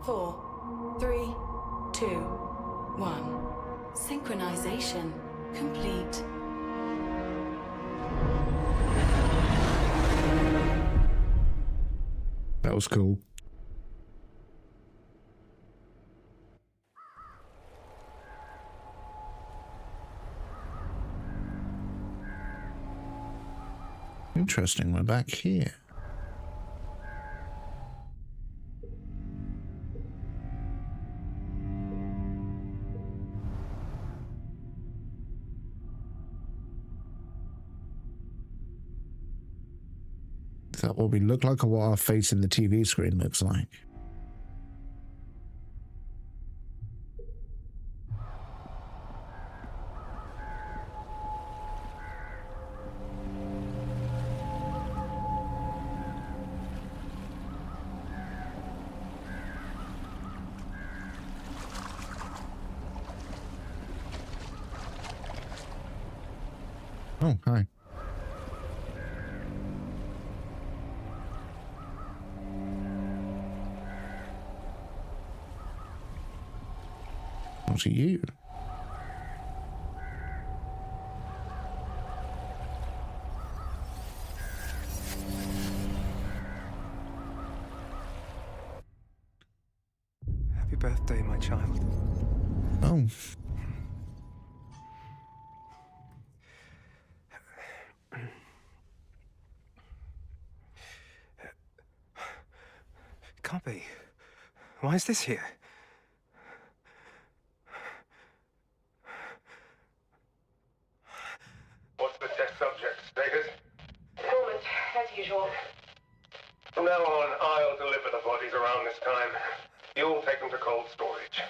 B: 4, 3, 2, 1. Synchronization complete.
A: That was cool. Interesting, we're back here. Is that what we look like, or what our face in the TV screen looks like? Oh, hi. What are you?
H: Happy birthday, my child.
A: Oh.
H: It can't be. Why is this here?
M: What's the test subject status?
N: Dormant, as usual.
M: From now on, I'll deliver the bodies around this time. You'll take them to cold storage.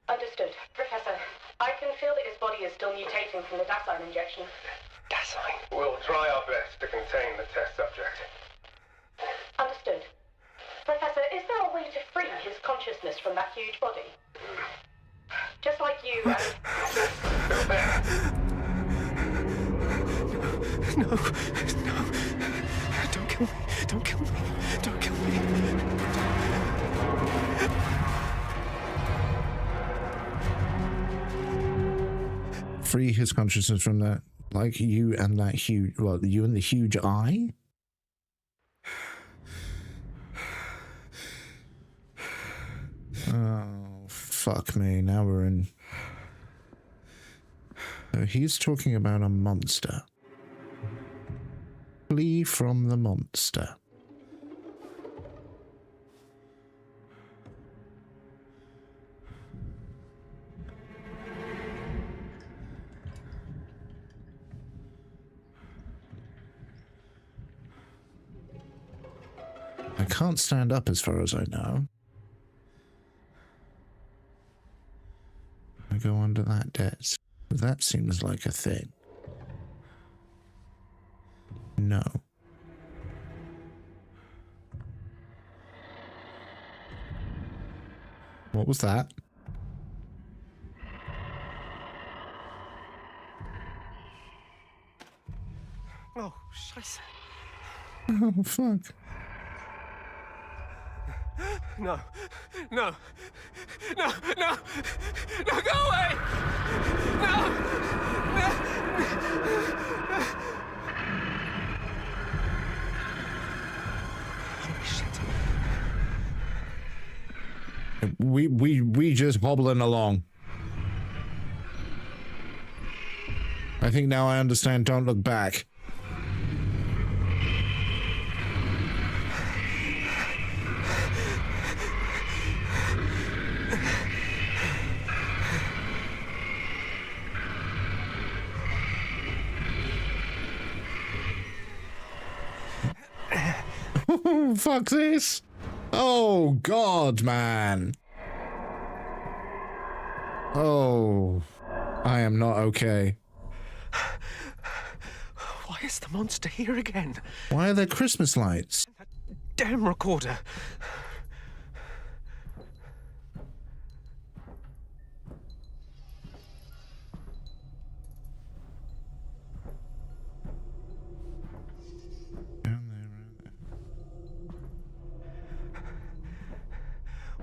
N: Understood. Professor, I can feel that his body is still mutating from the Dasein injection.
M: Dasein? We'll try our best to contain the test subject.
N: Understood. Professor, is there a way to free his consciousness from that huge body? Just like you and...
M: Who's there?
H: No, no. Don't kill me. Don't kill me. Don't kill me.
A: Free his consciousness from that, like you and that huge, well, you and the huge eye? Oh, fuck me. Now we're in. So he's talking about a monster. Flee from the monster. I can't stand up as far as I know. I go under that desk. That seems like a thing. No. What was that?
H: Oh, scheiße.
A: Oh, fuck.
H: No, no, no, no, no, go away! No, no. Holy shit.
A: We just hobbling along. I think now I understand. Don't look back. Fuck this. Oh, God, man. Oh, I am not okay.
H: Why is the monster here again?
A: Why are there Christmas lights?
H: That damn recorder.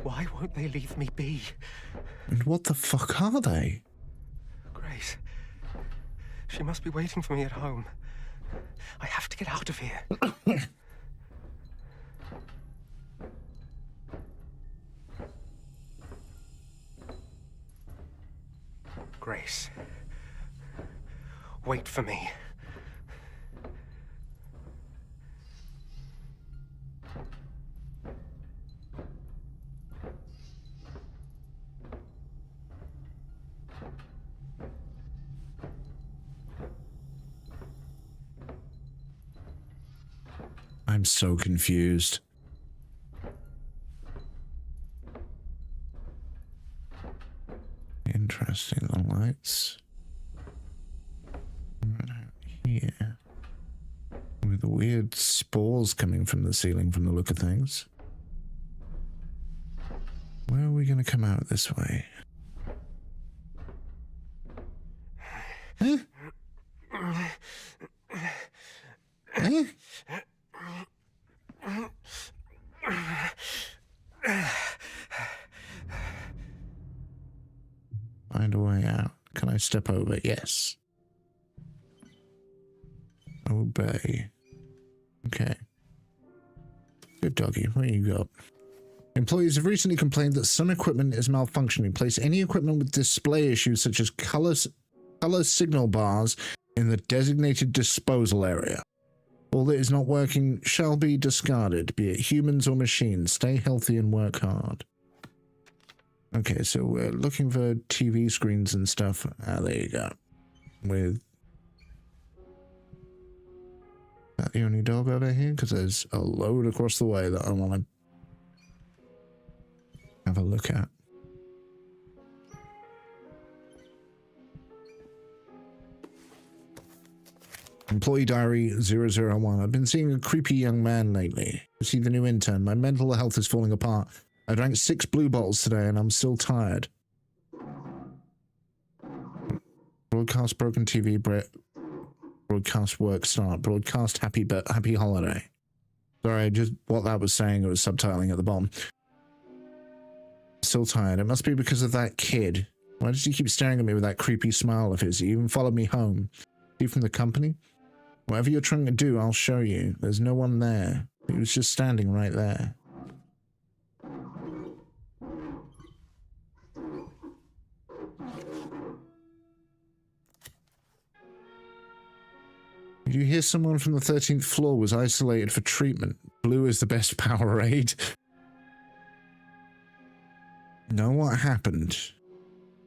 H: Why won't they leave me be?
A: And what the fuck are they?
H: Grace. She must be waiting for me at home. I have to get out of here. Grace. Wait for me.
A: I'm so confused. Interesting, the lights. Right out here. With weird spores coming from the ceiling from the look of things. Where are we going to come out this way? Huh? way out. Can I step over? Yes. Obey. Okay. Good doggy. What do you got? Employees have recently complained that some equipment is malfunctioning. Place any equipment with display issues such as color signal bars in the designated disposal area. All that is not working shall be discarded, be it humans or machines. Stay healthy and work hard. Okay, so we're looking for TV screens and stuff. Ah, there you go. With... Is that the only dog over here? Because there's a load across the way that I want to have a look at. Employee diary 001. I've been seeing a creepy young man lately. Is he the new intern? My mental health is falling apart. I drank 6 blue bottles today and I'm still tired. Broadcast broken TV, broadcast work start, broadcast happy holiday. Sorry, just what that was saying, it was subtitling at the bottom. Still tired. It must be because of that kid. Why does he keep staring at me with that creepy smile of his? He even followed me home. Is he from the company? Whatever you're trying to do, I'll show you. There's no one there. He was just standing right there. Did you hear someone from the 13th floor was isolated for treatment? Blue is the best Powerade. Know what happened?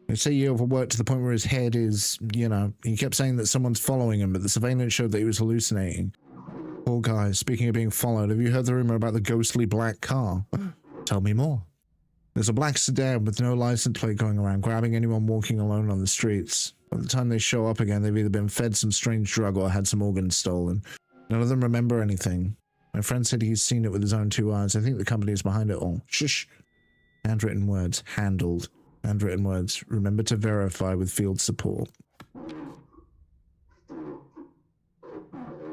A: They say he overworked to the point where his head is, you know, he kept saying that someone's following him, but the surveillance showed that he was hallucinating. Poor guy, speaking of being followed, have you heard the rumor about the ghostly black car? Tell me more. There's a black sedan with no license plate going around, grabbing anyone walking alone on the streets. By the time they show up again, they've either been fed some strange drug or had some organs stolen. None of them remember anything. My friend said he's seen it with his own 2 eyes. I think the company is behind it all. Shush. Handwritten words. Handled. Handwritten words. Remember to verify with field support.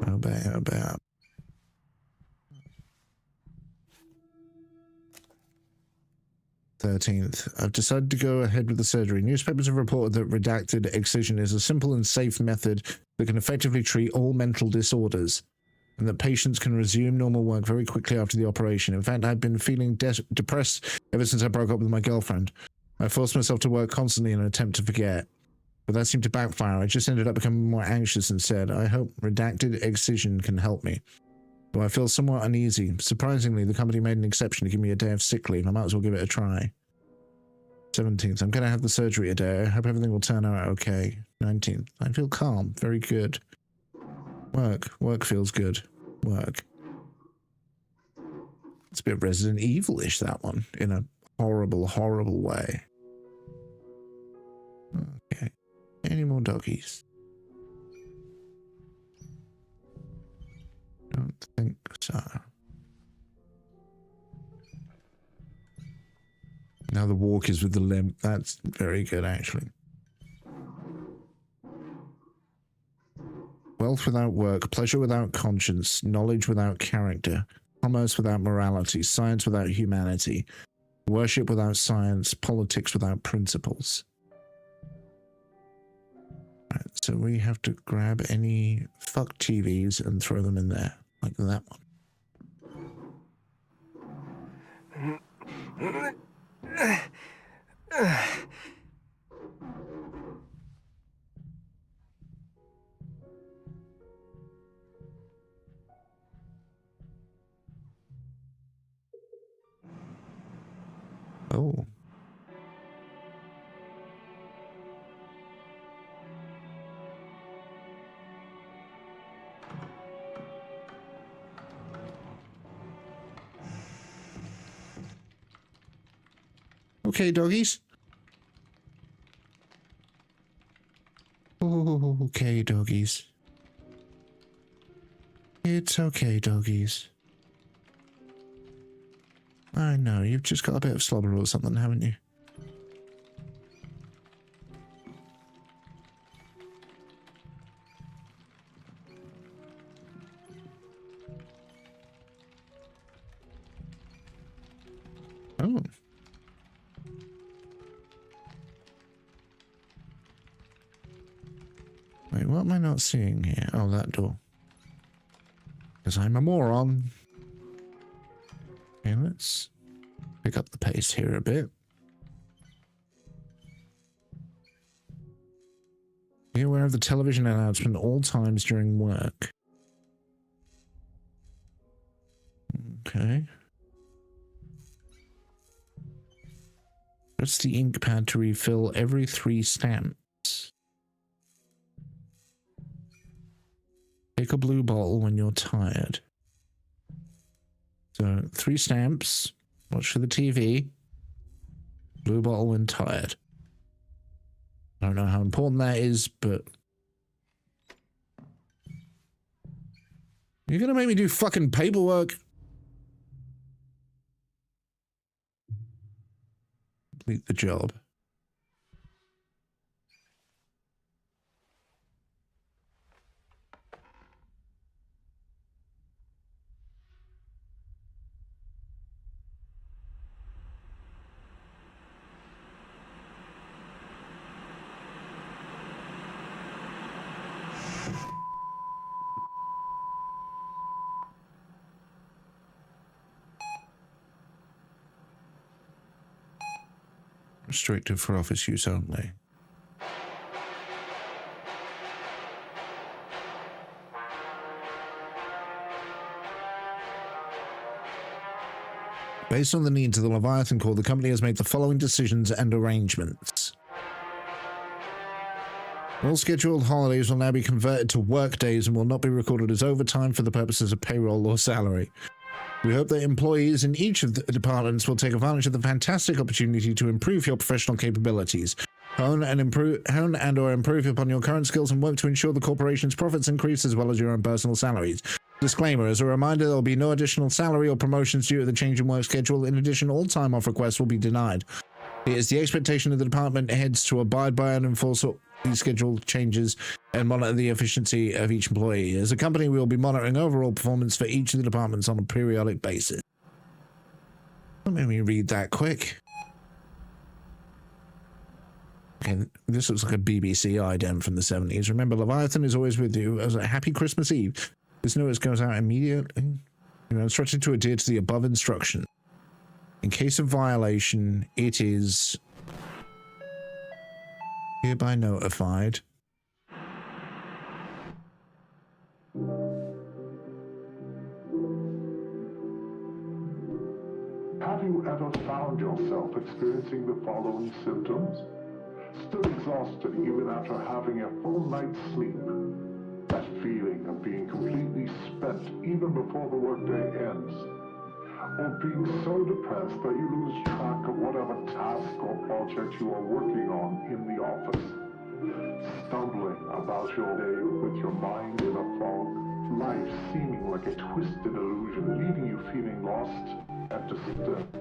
A: Obey, obey. 13th. I've decided to go ahead with the surgery. Newspapers have reported that redacted excision is a simple and safe method that can effectively treat all mental disorders, and that patients can resume normal work very quickly after the operation. In fact, I've been feeling depressed ever since I broke up with my girlfriend. I forced myself to work constantly in an attempt to forget, but that seemed to backfire. I just ended up becoming more anxious instead. I hope redacted excision can help me. Though I feel somewhat uneasy. Surprisingly, the company made an exception to give me a day of sick leave. I might as well give it a try. 17th. I'm going to have the surgery a day. I hope everything will turn out okay. 19th. I feel calm. Very good. Work. Work feels good. Work. It's a bit Resident Evil-ish, that one. In a horrible, horrible way. Okay. Any more doggies? Don't think so. Now the walk is with the limp. That's very good, actually. Wealth without work, pleasure without conscience, knowledge without character, commerce without morality, science without humanity, worship without science, politics without principles. Right, so we have to grab any fuck TVs and throw them in there, like that one. Oh. Okay, doggies. Oh, okay, doggies. It's okay, doggies. I know, you've just got a bit of slobber or something, haven't you? Oh. Wait, what am I not seeing here? Oh, that door. Because I'm a moron. Okay, let's pick up the pace here a bit. Be aware of the television announcement at all times during work. Okay. Press the ink pad to refill every 3 stamps. Take a blue bottle when you're tired. So, 3 stamps, watch for the TV, blue bottle when tired. I don't know how important that is, but... You're gonna make me do fucking paperwork? Complete the job. Restricted for office use only. Based on the needs of the Leviathan Core, the company has made the following decisions and arrangements. All scheduled holidays will now be converted to work days and will not be recorded as overtime for the purposes of payroll or salary. We hope that employees in each of the departments will take advantage of the fantastic opportunity to improve your professional capabilities, hone and or improve upon your current skills, and work to ensure the corporation's profits increase as well as your own personal salaries. Disclaimer, as a reminder, there will be no additional salary or promotions due to the change in work schedule. In addition, all time off requests will be denied. It is the expectation of the department heads to abide by and enforce these schedule changes and monitor the efficiency of each employee. As a company, we will be monitoring overall performance for each of the departments on a periodic basis. Don't make me read that quick. Okay, this looks like a BBC idem from the 70s. Remember, Leviathan is always with you. As a happy Christmas Eve. This notice goes out immediately. You are instructed to adhere to the above instruction. In case of violation, it is hereby notified.
G: Have you ever found yourself experiencing the following symptoms? Still exhausted even after having a full night's sleep. That feeling of being completely spent even before the workday ends. Or being so depressed that you lose track of whatever task or project you are working on in the office. Stumbling about your day with your mind in a fog. Life seeming like a twisted illusion, leaving you feeling lost and disturbed.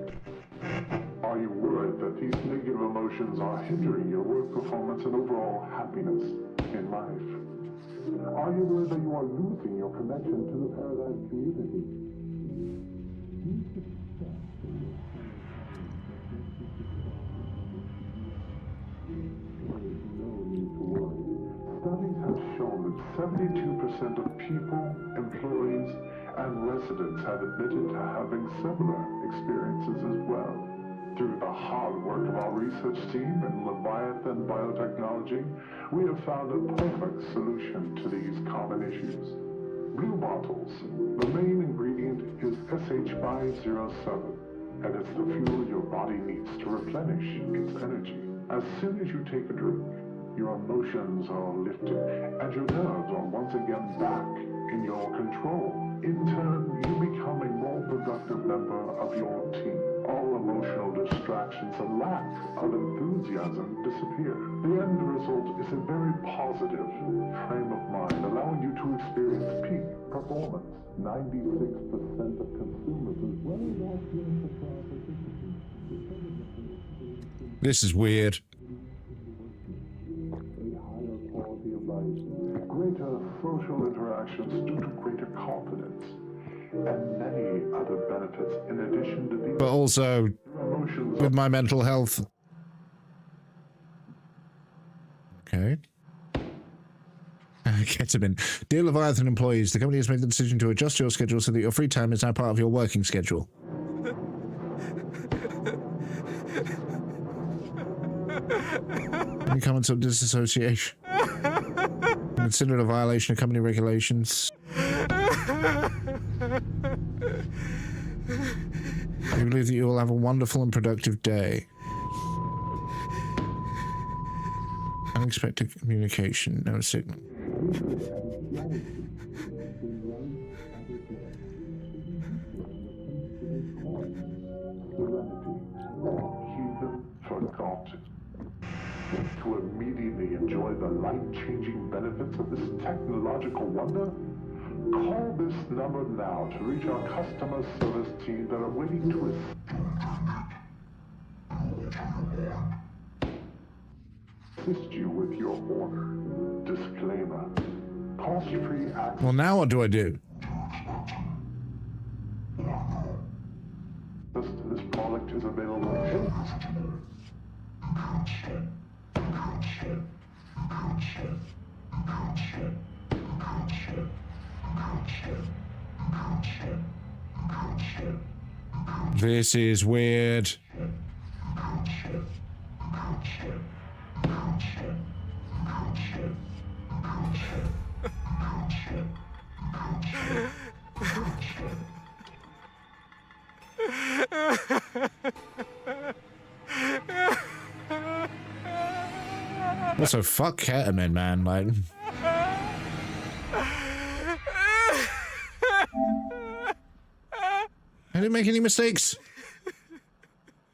G: Are you worried that these negative emotions are hindering your work performance and overall happiness in life? Are you worried that you are losing your connection to the Paradise community? Studies have shown that 72% of people, employees, and residents have admitted to having similar experiences as well. Through the hard work of our research team in Leviathan Biotechnology, we have found a perfect solution to these common issues. Blue bottles. The main ingredient is SH507, and it's the fuel your body needs to replenish its energy. As soon as you take a drink, your emotions are lifted, and your nerves are once again back in your control. In turn, you become a more productive member of your team. All emotional distractions and lack of enthusiasm disappear. The end result is a very positive frame of mind, allowing you to experience peak performance. 96% of consumers as well as all
A: This is weird.
G: Greater social interactions due to greater confidence, and many other benefits in addition to these.
A: But also with my mental health. Okay. Ketamine. Dear Leviathan employees, the company has made the decision to adjust your schedule so that your free time is now part of your working schedule. Any comments on disassociation? Consider it a violation of company regulations. We believe that you will have a wonderful and productive day. Unexpected communication, no signal.
G: Forgotten. To immediately enjoy the life-changing benefits of this technological wonder, call this number now to reach our customer service team that are waiting to assist you with your order. Disclaimer. Cost-free access.
A: Well, now what do I do?
G: This product is available.
A: This is weird. Also, fuck ketamine, man. Like, I didn't make any mistakes.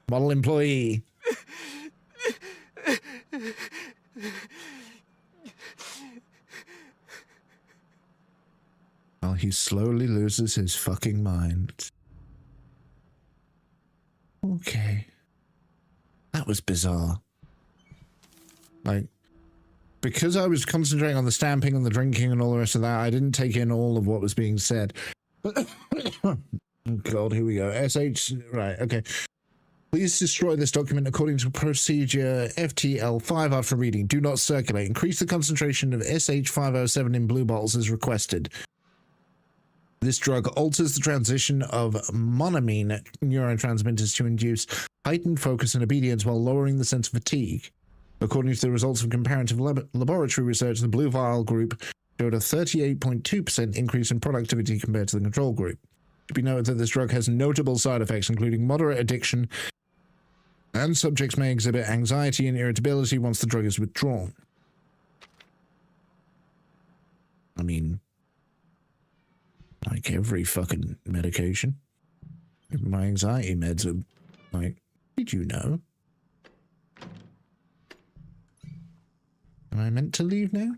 A: Model employee. While he slowly loses his fucking mind. Okay. That was bizarre. Like, because I was concentrating on the stamping and the drinking and all the rest of that, I didn't take in all of what was being said. Oh God, here we go. SH, right, okay. Please destroy this document according to procedure FTL5 after reading. Do not circulate. Increase the concentration of SH507 in blue bottles as requested. This drug alters the transition of monoamine neurotransmitters to induce heightened focus and obedience while lowering the sense of fatigue. According to the results of comparative laboratory research, the blue vial group showed a 38.2% increase in productivity compared to the control group. It should be noted that this drug has notable side effects, including moderate addiction, and subjects may exhibit anxiety and irritability once the drug is withdrawn. I mean, like every fucking medication. My anxiety meds are like, did you know? Am I meant to leave now?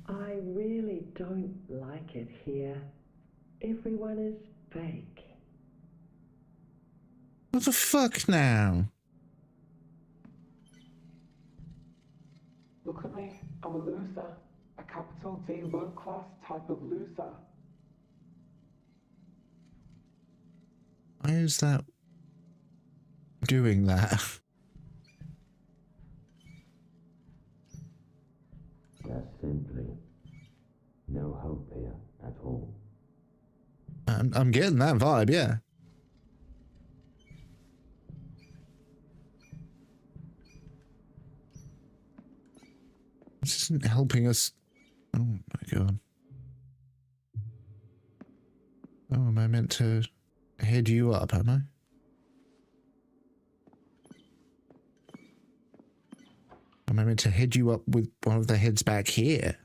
R: I really don't like it here. Everyone is fake.
A: What the fuck now?
R: Look at me. I'm a loser. A capital D low-class type of loser.
A: Why is that doing that?
S: Just simply no hope here at all.
A: I'm getting that vibe, yeah. This isn't helping us. Oh my God. Oh, am I meant to head you up, am I? Am I meant to head you up with one of the heads back here?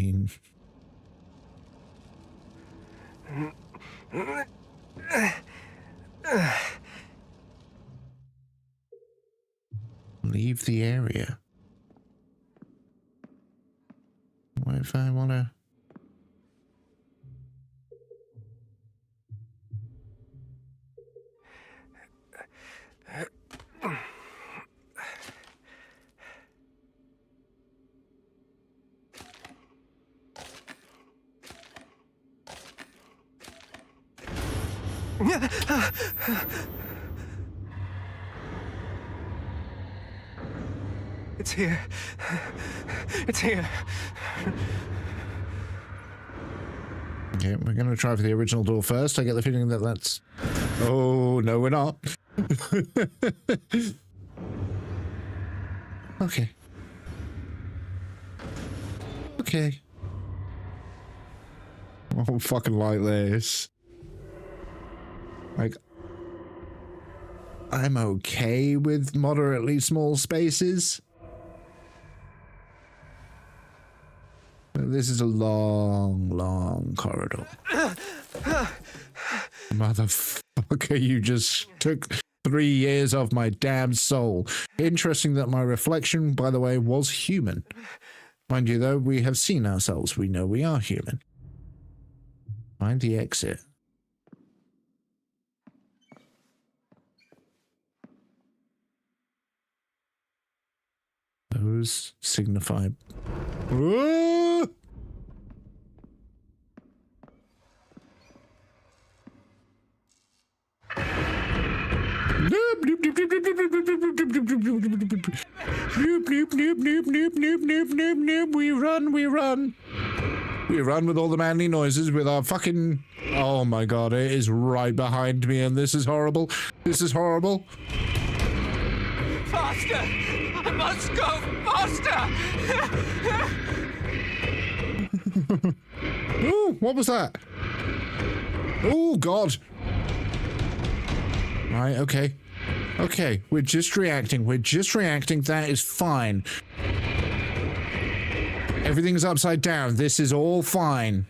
A: mean... Leave the area. What if I want to...
H: It's here. It's here.
A: Okay, we're going to try for the original door first. I get the feeling that that's... Oh, no, we're not. Okay. Okay. I don't fucking like this. Like, I'm okay with moderately small spaces. But this is a long, long corridor. Motherfucker, you just took 3 years off my damn soul. Interesting that my reflection, by the way, was human. Mind you, though, we have seen ourselves. We know we are human. Find the exit. Those signify... Ah! We run, we run. We run with all the manly noises with our fucking... Oh my god, it is right behind me and this is horrible. This is horrible.
C: Faster! I must go faster!
A: Oh, what was that? Oh god. Right, okay. Okay, we're just reacting. We're just reacting. That is fine. Everything's upside down. This is all fine.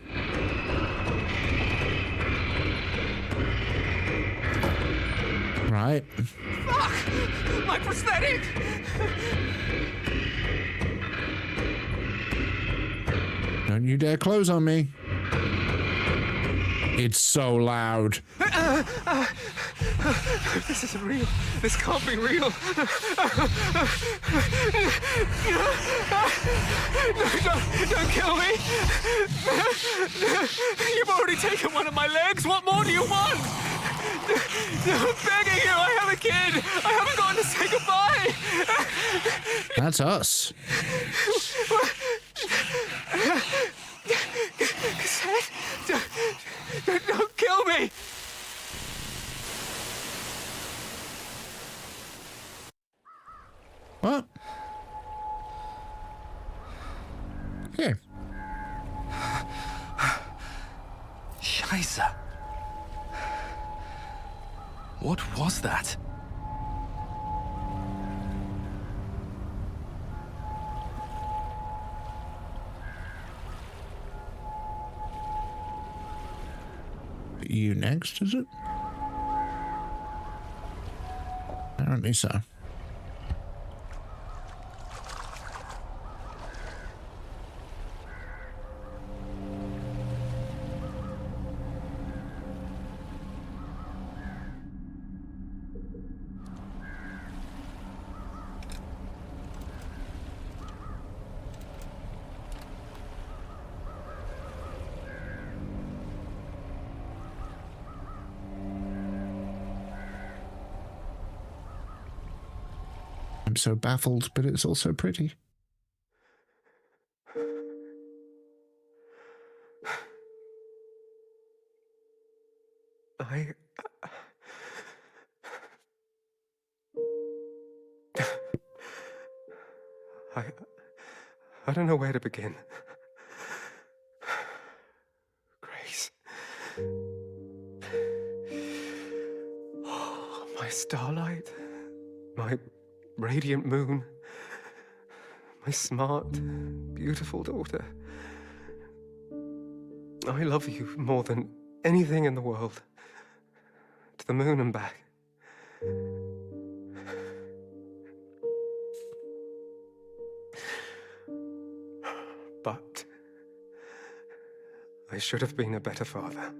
A: Right.
C: Fuck! My prosthetic!
A: Don't you dare close on me. It's so loud.
H: This isn't real. This can't be real. Don't kill me. You've already taken one of my legs. What more do you want? I'm begging you. I have a kid. I haven't gotten to say goodbye.
A: That's us.
H: Cassette? Don't kill me.
A: What? Okay.
I: Scheiße. What was that?
A: You next, is it? Apparently so. I'm so baffled, but it's also pretty.
H: I don't know where to begin. Grace. Oh, my starlight. My radiant moon. My smart, beautiful daughter. I love you more than anything in the world. To the moon and back. But I should have been a better father.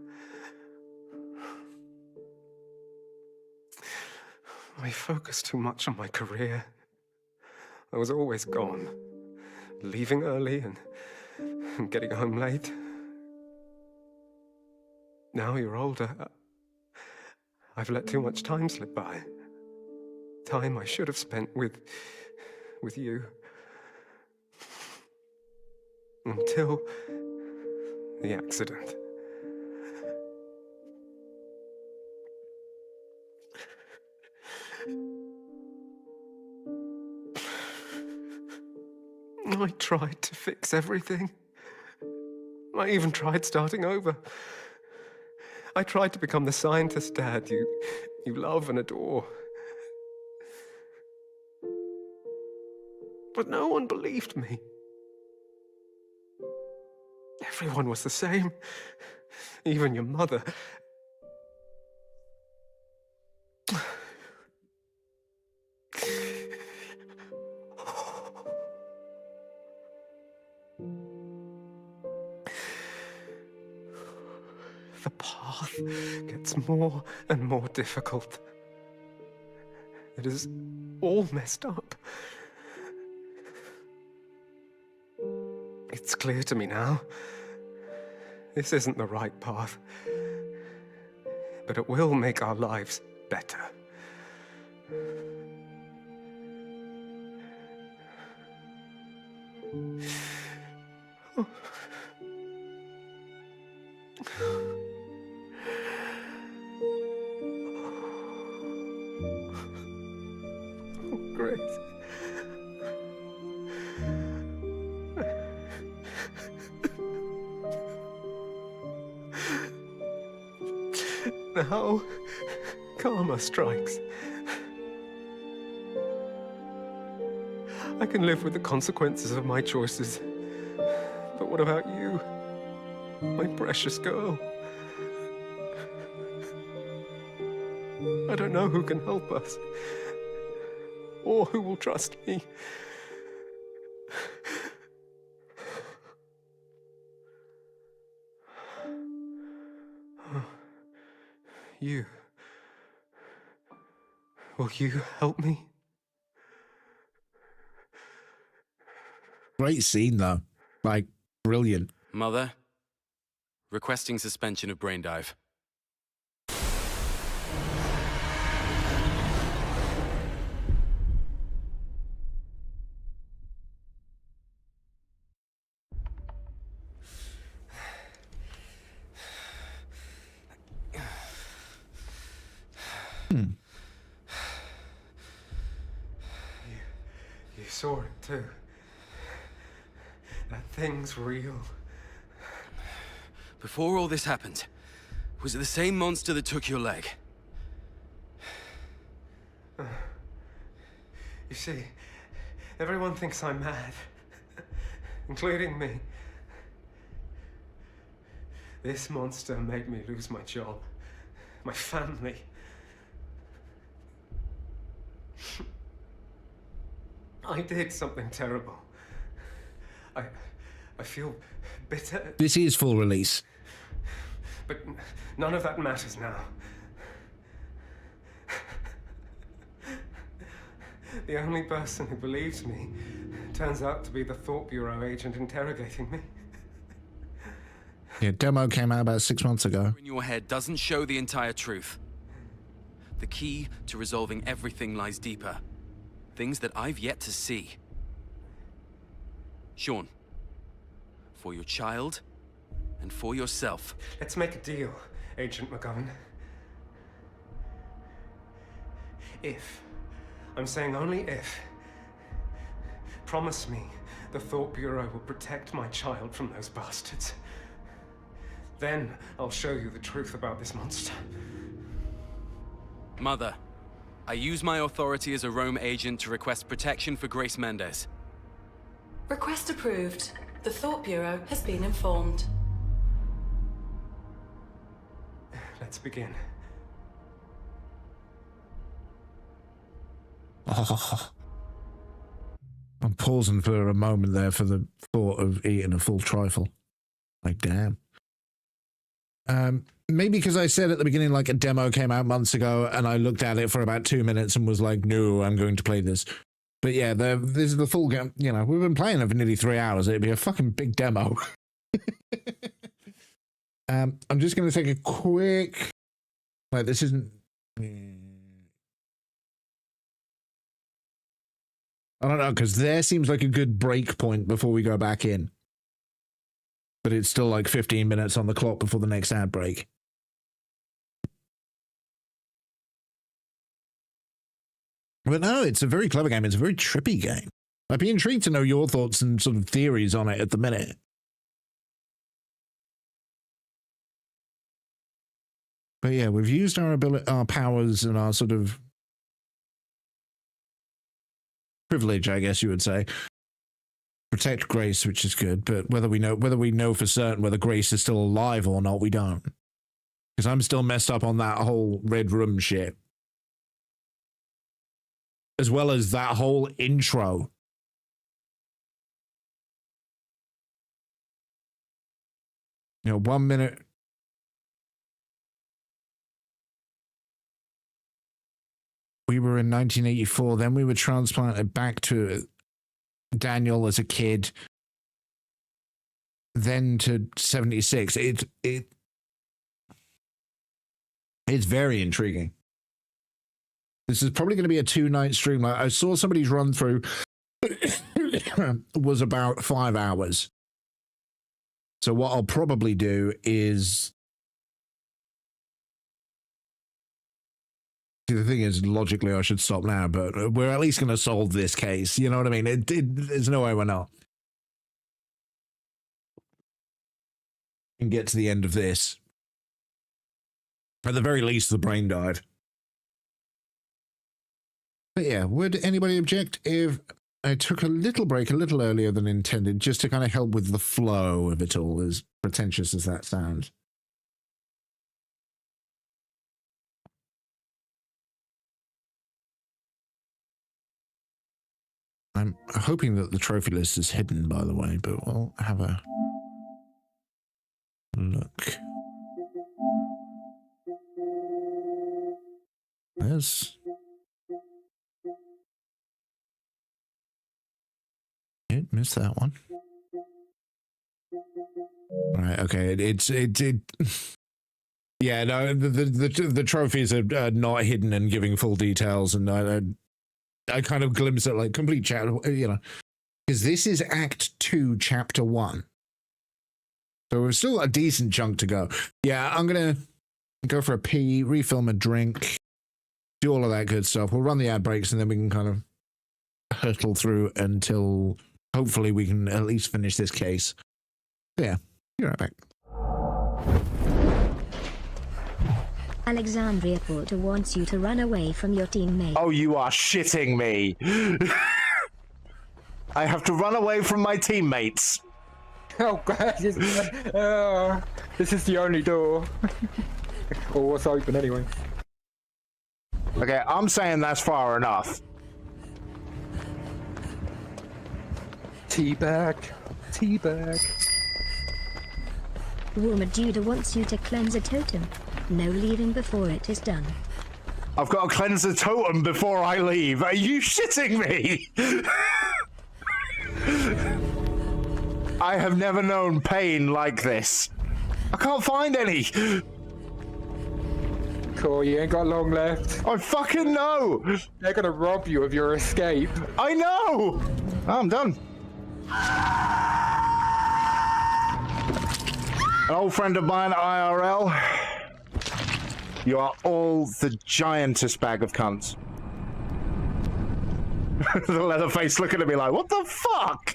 H: I focused too much on my career. I was always gone, leaving early and getting home late. Now you're older, I've let too much time slip by. Time I should have spent with you. Until the accident. I tried to fix everything. I even tried starting over. I tried to become the scientist dad you love and adore. But no one believed me. Everyone was the same. Even your mother. The path gets more and more difficult. It is all messed up. It's clear to me now. This isn't the right path. But it will make our lives better. Grace. Now, karma strikes. I can live with the consequences of my choices. But what about you, my precious girl? I don't know who can help us, or who will trust me. You. Will you help me?
A: Great scene, though. Like, brilliant.
I: Mother, requesting suspension of brain dive.
H: You saw it too. That thing's real.
I: Before all this happened, was it the same monster that took your leg?
H: You see, everyone thinks I'm mad, including me. This monster made me lose my job, my family. I did something terrible. I feel bitter.
A: This is full release.
H: But none of that matters now. The only person who believes me turns out to be the Thought Bureau agent interrogating me.
A: Yeah, demo came out about 6 months ago.
I: In your head doesn't show the entire truth. The key to resolving everything lies deeper. Things that I've yet to see. Sean, for your child and for yourself.
H: Let's make a deal, Agent McGovern. If, I'm saying only if, promise me the Thought Bureau will protect my child from those bastards. Then I'll show you the truth about this monster.
I: Mother, I use my authority as a Rome agent to request protection for Grace Mendez.
B: Request approved. The Thought Bureau has been informed.
H: Let's begin.
A: Oh. I'm pausing for a moment there for the thought of eating a full trifle. Like, damn. Maybe because I said at the beginning, like, a demo came out months ago, and I looked at it for about 2 minutes and was like, no, I'm going to play this. But yeah, this is the full game. You know, we've been playing it for nearly 3 hours. It'd be a fucking big demo. I'm just going to take a quick... Like, this isn't... I don't know, because there seems like a good break point before we go back in. But it's still like 15 minutes on the clock before the next ad break. But no, it's a very clever game. It's a very trippy game. I'd be intrigued to know your thoughts and sort of theories on it at the minute. But yeah, we've used our powers and our sort of privilege, I guess you would say. Protect Grace, which is good, but whether we know for certain whether Grace is still alive or not, we don't. Because I'm still messed up on that whole Red Room shit. As well as that whole intro. You know, 1 minute. We were in 1984, then we were transplanted back to Daniel as a kid, then to 76. It's very intriguing. This is probably going to be a 2-night stream. I saw somebody's run through was about 5 hours. So what I'll probably do is... The thing is, logically, I should stop now, but we're at least going to solve this case. You know what I mean? There's no way we're not. And get to the end of this. At the very least, the brain died. But yeah, would anybody object if I took a little break a little earlier than intended, just to kind of help with the flow of it all, as pretentious as that sounds? I'm hoping that the trophy list is hidden, by the way, but we'll have a look. There's... It missed that one. Right, okay, yeah, no, the trophies are not hidden and giving full details, and I kind of glimpse at like complete chat, you know, because this is Act 2, Chapter 1. So we've still got a decent chunk to go. Yeah, I'm going to go for a pee, refill my drink, do all of that good stuff. We'll run the ad breaks and then we can kind of hurtle through until hopefully we can at least finish this case. Yeah, be right back.
J: Alexandria Porter wants you to run away from your teammate.
P: Oh, you are shitting me. I have to run away from my teammates.
K: Oh, God. This is the only door. Or what's open anyway.
P: Okay, I'm saying that's far enough.
K: Teabag. Teabag.
J: Warmer Judah wants you to cleanse a totem. No leaving before it is done.
P: I've got to cleanse the totem before I leave. Are you shitting me? I have never known pain like this. I can't find any.
K: Cool, you ain't got long left.
P: I fucking know.
K: They're gonna rob you of your escape.
P: I know. I'm done. An old friend of mine, IRL. You are all the giantest bag of cunts. The Leatherface looking at me like, what the fuck?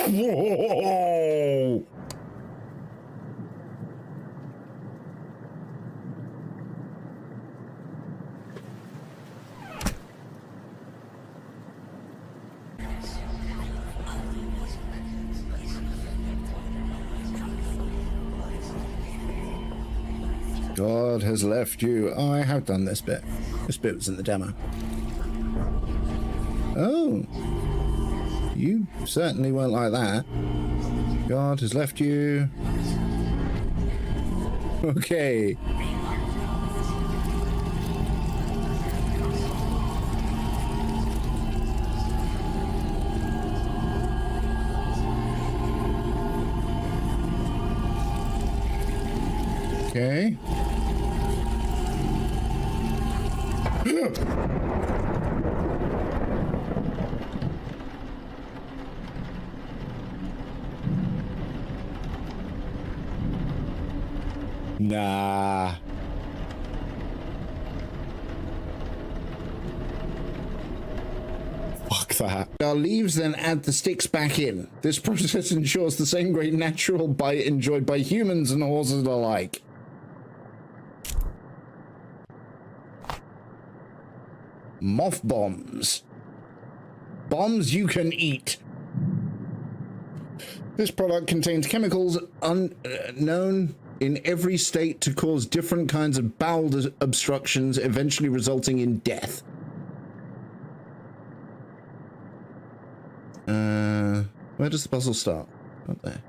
P: Whoa!
A: God has left you. Oh, I have done this bit. This bit was in the demo. Oh. You certainly weren't like that. God has left you. Okay. Okay. Nah. Fuck that. Our leaves, then add the sticks back in. This process ensures the same great natural bite enjoyed by humans and horses alike. Moth bombs. Bombs you can eat. This product contains chemicals unknown in every state to cause different kinds of bowel obstructions, eventually resulting in death. Where does the puzzle start? Up there.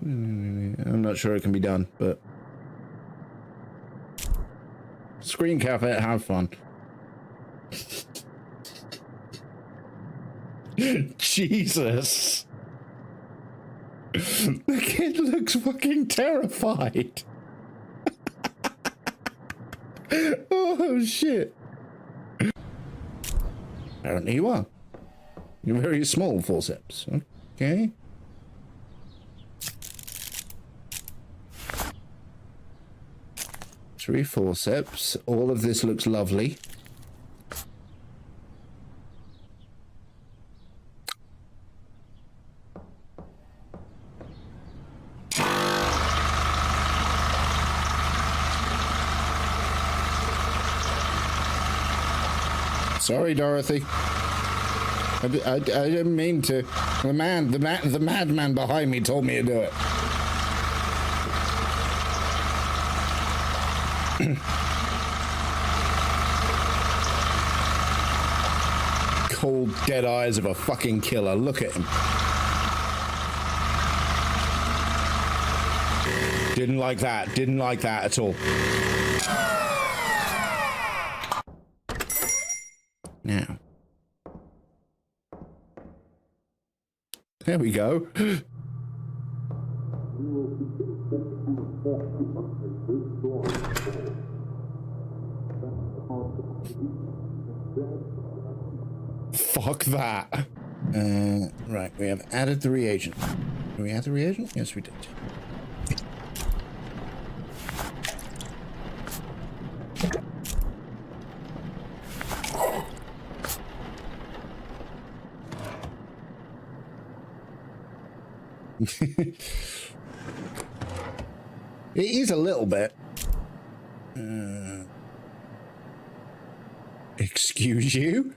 A: I'm not sure it can be done, but... Screen cap it, have fun. Jesus. The kid looks fucking terrified. Oh, shit. Apparently you are. You're very small forceps. Okay. Three forceps. All of this looks lovely. Sorry, Dorothy. I didn't mean to. The madman behind me told me to do it. Cold, dead eyes of a fucking killer. Look at him. Didn't like that. Didn't like that at all. Now. There we go. Fuck that. Right, we have added the reagent. Did we add the reagent? Yes, we did. It is a little bit. Excuse you?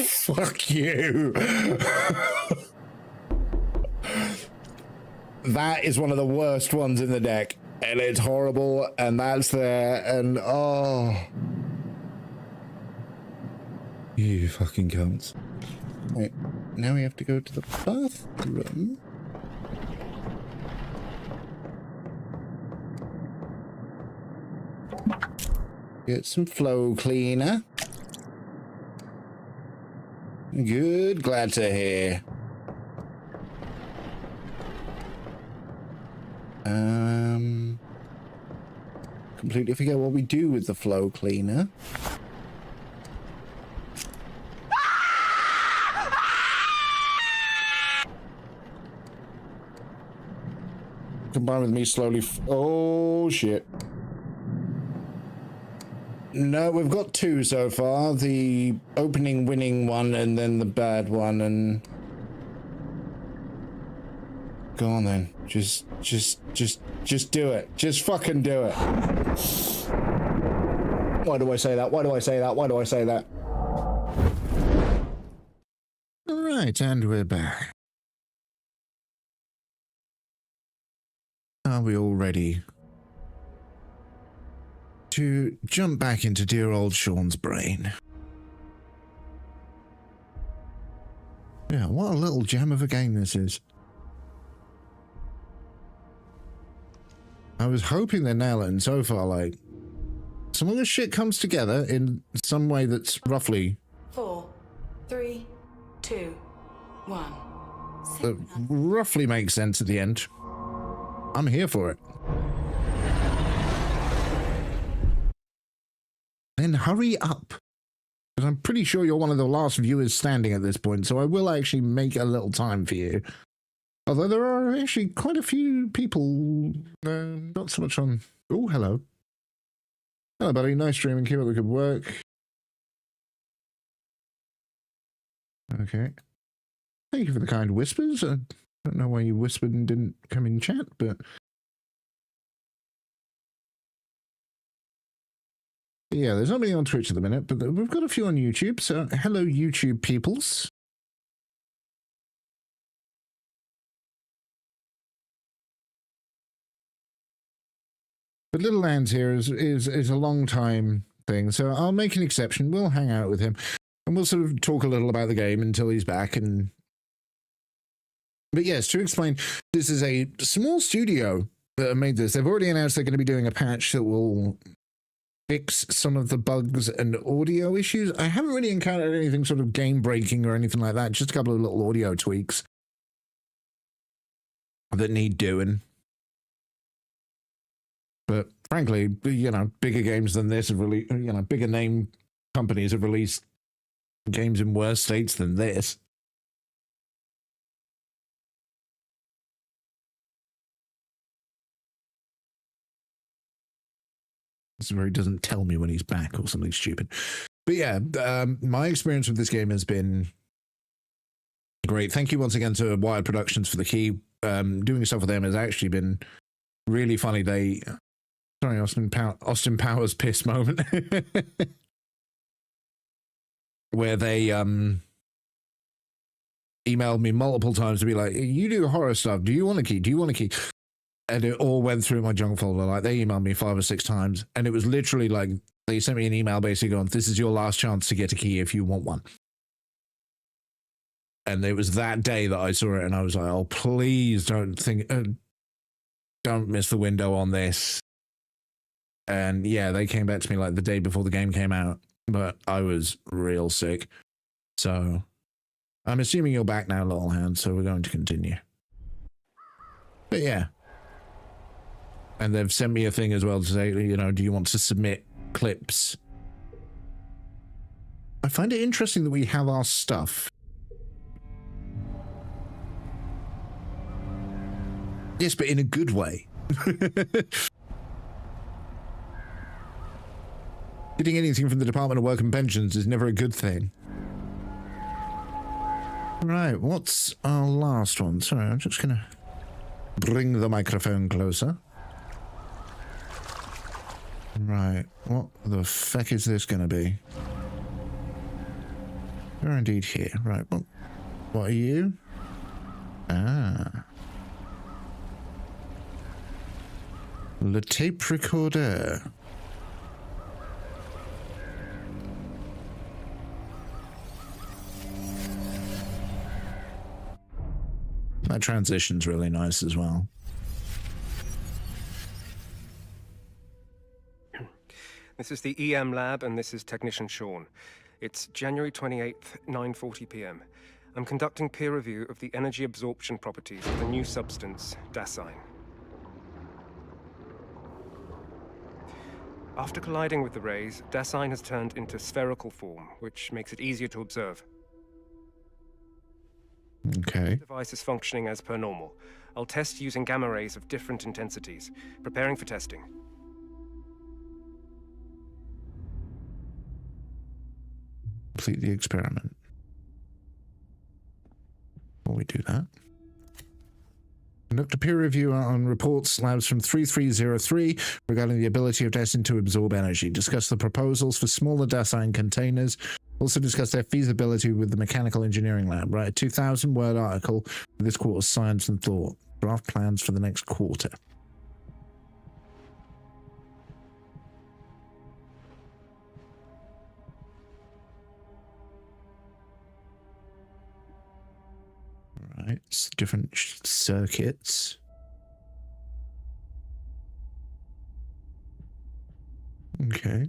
A: Fuck you. That is one of the worst ones in the deck, and it's horrible, and that's there, and oh. You fucking cunts. Right, now we have to go to the bathroom. Get some flow cleaner. Good, glad to hear. Completely forget what we do with the flow cleaner. Combine with me slowly. Oh shit. No, we've got two so far. The opening winning one and then the bad one, and Go on then. Just do it. Just fucking do it. Why do I say that? Why do I say that? Why do I say that? All right, and we're back. Are we all ready to jump back into dear old Sean's brain? Yeah, what a little gem of a game this is. I was hoping they'd nail it, and so far, like, some of this shit comes together in some way that's roughly...
B: 4, 3, 2, 1.
A: that roughly makes sense at the end. I'm here for it. Then hurry up. Because I'm pretty sure you're one of the last viewers standing at this point, so I will actually make a little time for you. Although there are actually quite a few people, not so much on... Oh, hello. Hello, buddy. Nice streaming. Keep up the good work. Okay. Thank you for the kind whispers. I don't know why you whispered and didn't come in chat, but... yeah, there's nobody on Twitch at the minute, but we've got a few on YouTube, so hello, YouTube peoples. But Little Lands here is a long time thing, so I'll make an exception. We'll hang out with him, and we'll sort of talk a little about the game until he's back. But yes, to explain, this is a small studio that made this. They've already announced they're going to be doing a patch that will fix some of the bugs and audio issues. I haven't really encountered anything sort of game-breaking or anything like that, just a couple of little audio tweaks that need doing. But frankly, you know, bigger games than this have really, you know, bigger name companies have released games in worse states than this. This is where he doesn't tell me when he's back or something stupid. But yeah, my experience with this game has been great. Thank you once again to Wired Productions for the key. Doing stuff with them has actually been really funny. Sorry, Austin Powers piss moment. Where they emailed me multiple times to be like, you do horror stuff. Do you want a key? Do you want a key? And it all went through my junk folder. Like, they emailed me 5 or 6 times. And it was literally like, they sent me an email basically going, this is your last chance to get a key if you want one. And it was that day that I saw it, and I was like, oh, please don't miss the window on this. And yeah, they came back to me like the day before the game came out, but I was real sick. So I'm assuming you're back now, Little Hand, so we're going to continue. But yeah. And they've sent me a thing as well to say, you know, do you want to submit clips? I find it interesting that we have our stuff. Yes, but in a good way. Getting anything from the Department of Work and Pensions is never a good thing. Right, what's our last one? Sorry, I'm just going to bring the microphone closer. Right, what the feck is this going to be? You're indeed here. Right, what are you? Ah. Le tape recorder. That transition's really nice as well.
H: This is the EM lab, and this is Technician Sean. It's January 28th, 9:40 p.m. I'm conducting peer review of the energy absorption properties of the new substance, Dystopian. After colliding with the rays, Dystopian has turned into spherical form, which makes it easier to observe.
A: Okay.
H: The device is functioning as per normal. I'll test using gamma rays of different intensities. Preparing for testing.
A: Complete the experiment. Before we do that, Conduct a peer review on reports labs from 3303 regarding the ability of Destin to absorb energy. Discuss the proposals for smaller Dasein containers. Also discuss their feasibility with the mechanical engineering lab. Write a 2,000-word article for this quarter's science and thought. Draft plans for the next quarter. Right, it's different circuits. Okay.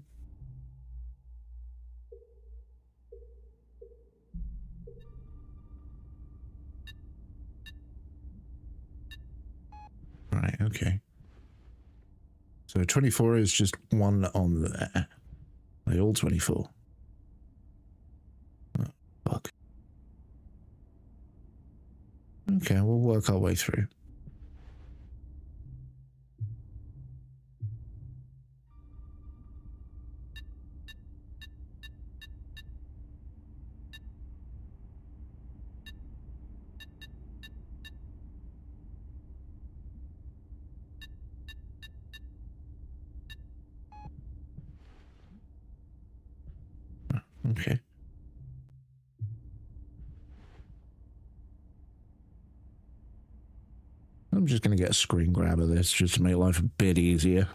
A: Right, okay. So 24 is just one on there. They all 24. Oh, fuck. Okay, we'll work our way through. Okay. I'm just going to get a screen grab of this just to make life a bit easier.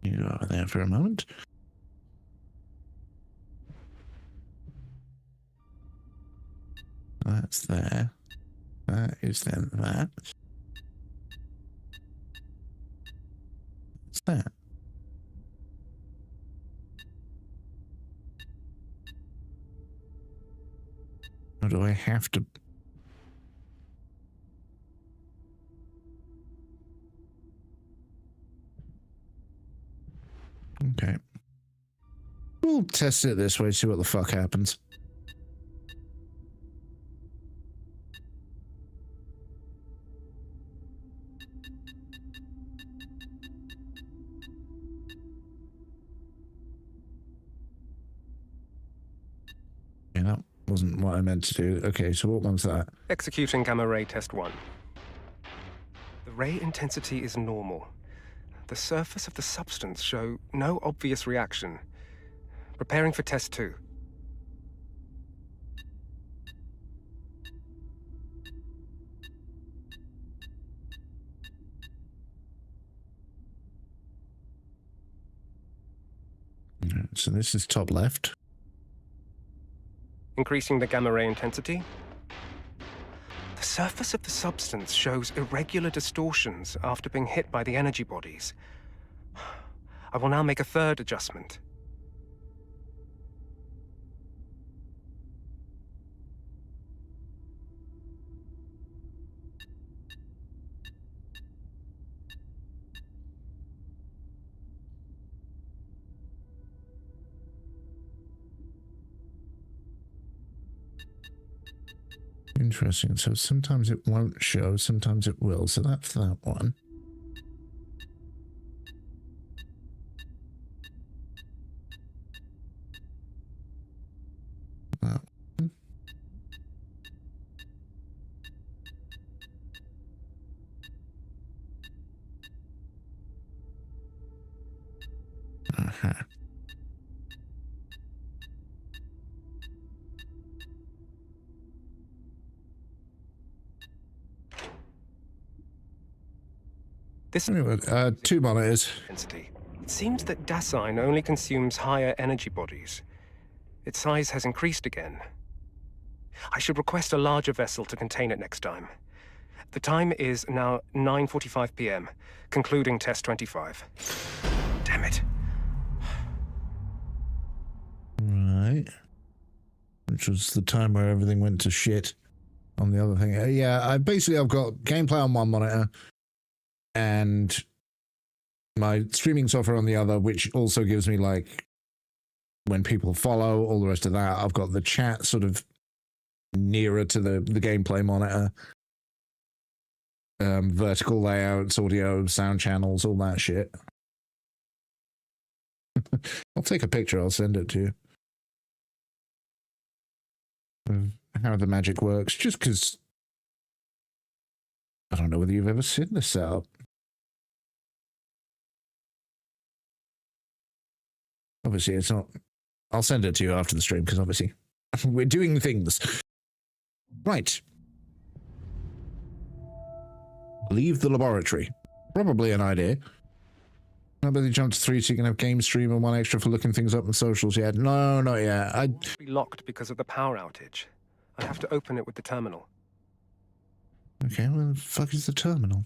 A: You go over there for a moment. That's there. That is then that. What's that? Or do I have to? Okay. We'll test it this way, see what the fuck happens. Yeah, that wasn't what I meant to do. Okay, so what one's that?
H: Executing gamma ray test 1. The ray intensity is normal. The surface of the substance show no obvious reaction. Preparing for test 2.
A: So this is top left.
H: Increasing the gamma ray intensity. The surface of the substance shows irregular distortions after being hit by the energy bodies. I will now make a third adjustment.
A: Interesting. So sometimes it won't show, sometimes it will. So that's that one. That one. Uh-huh.
H: This
A: anyway, two monitors.
H: Intensity. It seems that Dasein only consumes higher energy bodies. Its size has increased again. I should request a larger vessel to contain it next time. The time is now 9:45 p.m., concluding test 25. Damn it.
A: Right. Which was the time where everything went to shit on the other thing. Yeah, I've got gameplay on one monitor and my streaming software on the other, which also gives me, like, when people follow, all the rest of that. I've got the chat sort of nearer to the gameplay monitor. Vertical layouts, audio, sound channels, all that shit. I'll take a picture, I'll send it to you. Of how the magic works, just because I don't know whether you've ever seen this setup. Obviously, it's not. I'll send it to you after the stream, because obviously we're doing things. Right. Leave the laboratory. Probably an idea. How about you jump to 3 so you can have game stream and 1 extra for looking things up in socials yet? No, not yet.
H: I'd be locked because of the power outage. I'd have to open it with the terminal.
A: Okay, well, the fuck is the terminal?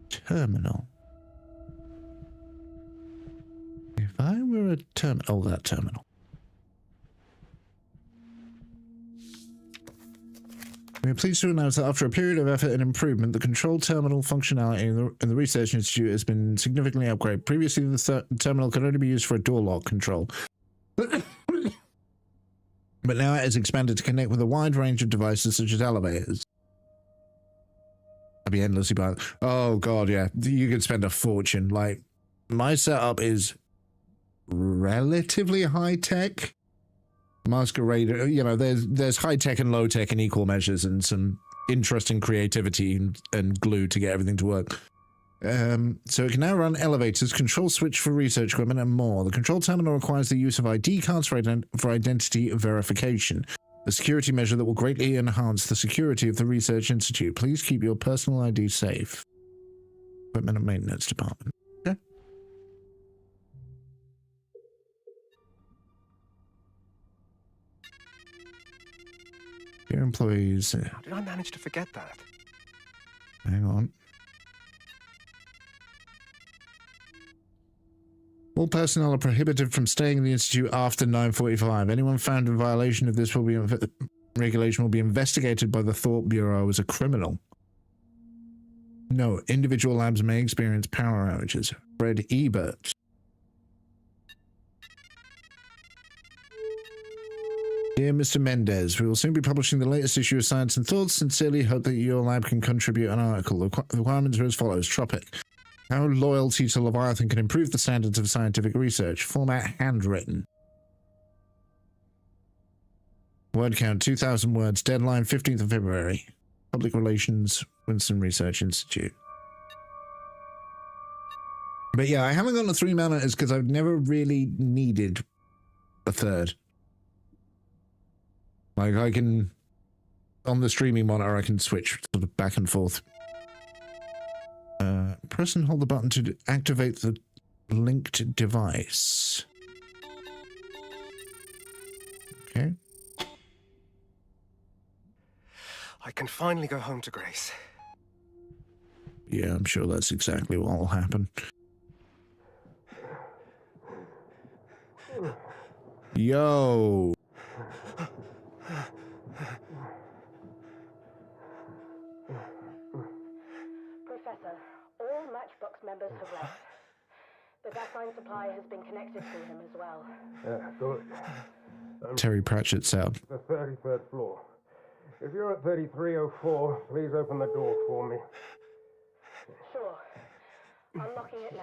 A: Terminal. If I were a terminal, that terminal. We are pleased to announce that after a period of effort and improvement, the control terminal functionality in the Research Institute has been significantly upgraded. Previously, the terminal could only be used for a door lock control. But now it has expanded to connect with a wide range of devices such as elevators. I'd be endlessly buying. Oh god, yeah. You could spend a fortune. Like, my setup is relatively high-tech. Masquerade, you know, there's high-tech and low-tech in equal measures and some interesting creativity and glue to get everything to work. So it can now run elevators, control switch for research equipment, and more. The control terminal requires the use of ID cards for identity verification, a security measure that will greatly enhance the security of the Research Institute. Please keep your personal ID safe. Equipment and Maintenance Department. Okay. Your employees...
H: How did I manage to forget that?
A: Hang on. All personnel are prohibited from staying in the Institute after 9:45. Anyone found in violation of this regulation will be investigated by the Thought Bureau as a criminal. No, individual labs may experience power outages. Fred Ebert. Dear Mr. Mendez, we will soon be publishing the latest issue of Science and Thoughts. Sincerely hope that your lab can contribute an article. The requirements are as follows. Tropic. How loyalty to Leviathan can improve the standards of scientific research. Format handwritten. Word count 2,000 words. Deadline 15th of February. Public Relations, Winston Research Institute. But yeah, I haven't gotten a 3 monitors because I've never really needed a third. Like, I can, on the streaming monitor, I can switch sort of back and forth. Press and hold the button to activate the linked device. Okay.
H: I can finally go home to Grace.
A: Yeah, I'm sure that's exactly what will happen. Yo!
N: Professor, all Matchbox members have left. The Dasein supply has been connected to him as well.
D: Yeah, good.
A: Terry Pratchett sound.
D: The 33rd floor. If you're at 3304, please open the door for me.
N: Sure. Unlocking it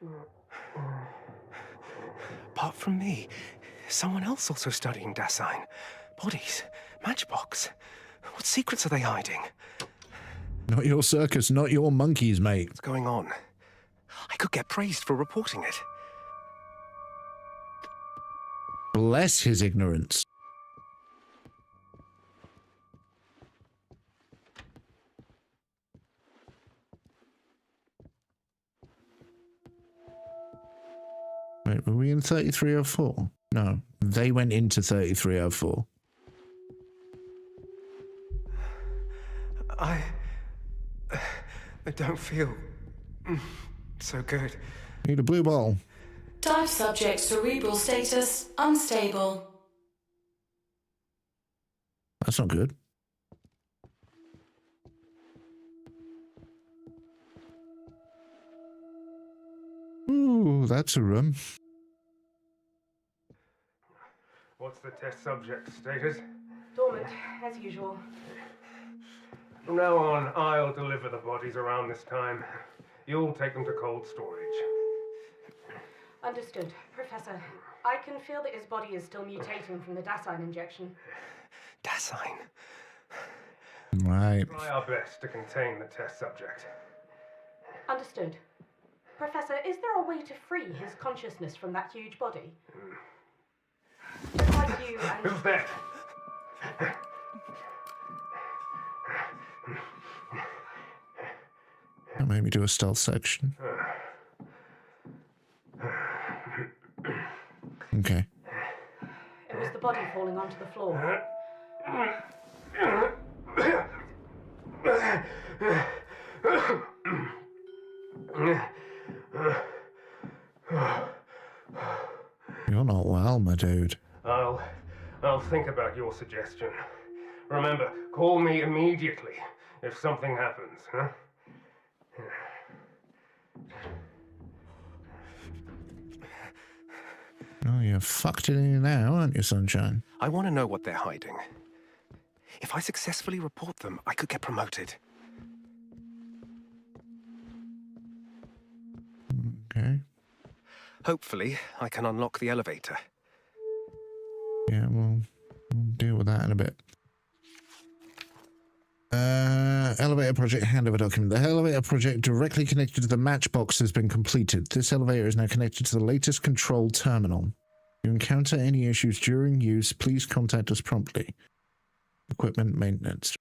N: now.
H: Apart from me, someone else also studying Dasein. Bodies, Matchbox. What secrets are they hiding?
A: Not your circus, not your monkeys, mate.
H: What's going on? I could get praised for reporting it.
A: Bless his ignorance. Wait, were we in 3304? No, they went into 3304.
H: I don't feel so good.
A: Need a blue ball.
B: Dive subject cerebral status unstable.
A: That's not good. Ooh, that's a room.
D: What's the test subject status?
N: Dormant, as usual.
H: From now on, I'll deliver the bodies around this time. You'll take them to cold storage.
N: Understood. Professor, I can feel that his body is still mutating from the Dasein injection.
H: Dasein?
A: Right.
H: Try our best to contain the test subject.
N: Understood. Professor, is there a way to free his consciousness from that huge body? Just like you and...
H: Who's there?
A: That made me do a stealth section. Okay.
N: It was the body falling onto the floor.
A: You're not well, my dude.
H: I'll think about your suggestion. Remember, call me immediately if something happens, huh?
A: Oh, you're fucked it in now, aren't you, Sunshine?
H: I want to know what they're hiding. If I successfully report them, I could get promoted.
A: Okay.
H: Hopefully, I can unlock the elevator.
A: Yeah, we'll deal with that in a bit. Elevator project handover document. The elevator project directly connected to the matchbox has been completed. This elevator is now connected to the latest control terminal. If you encounter any issues during use, please contact us promptly. Equipment maintenance.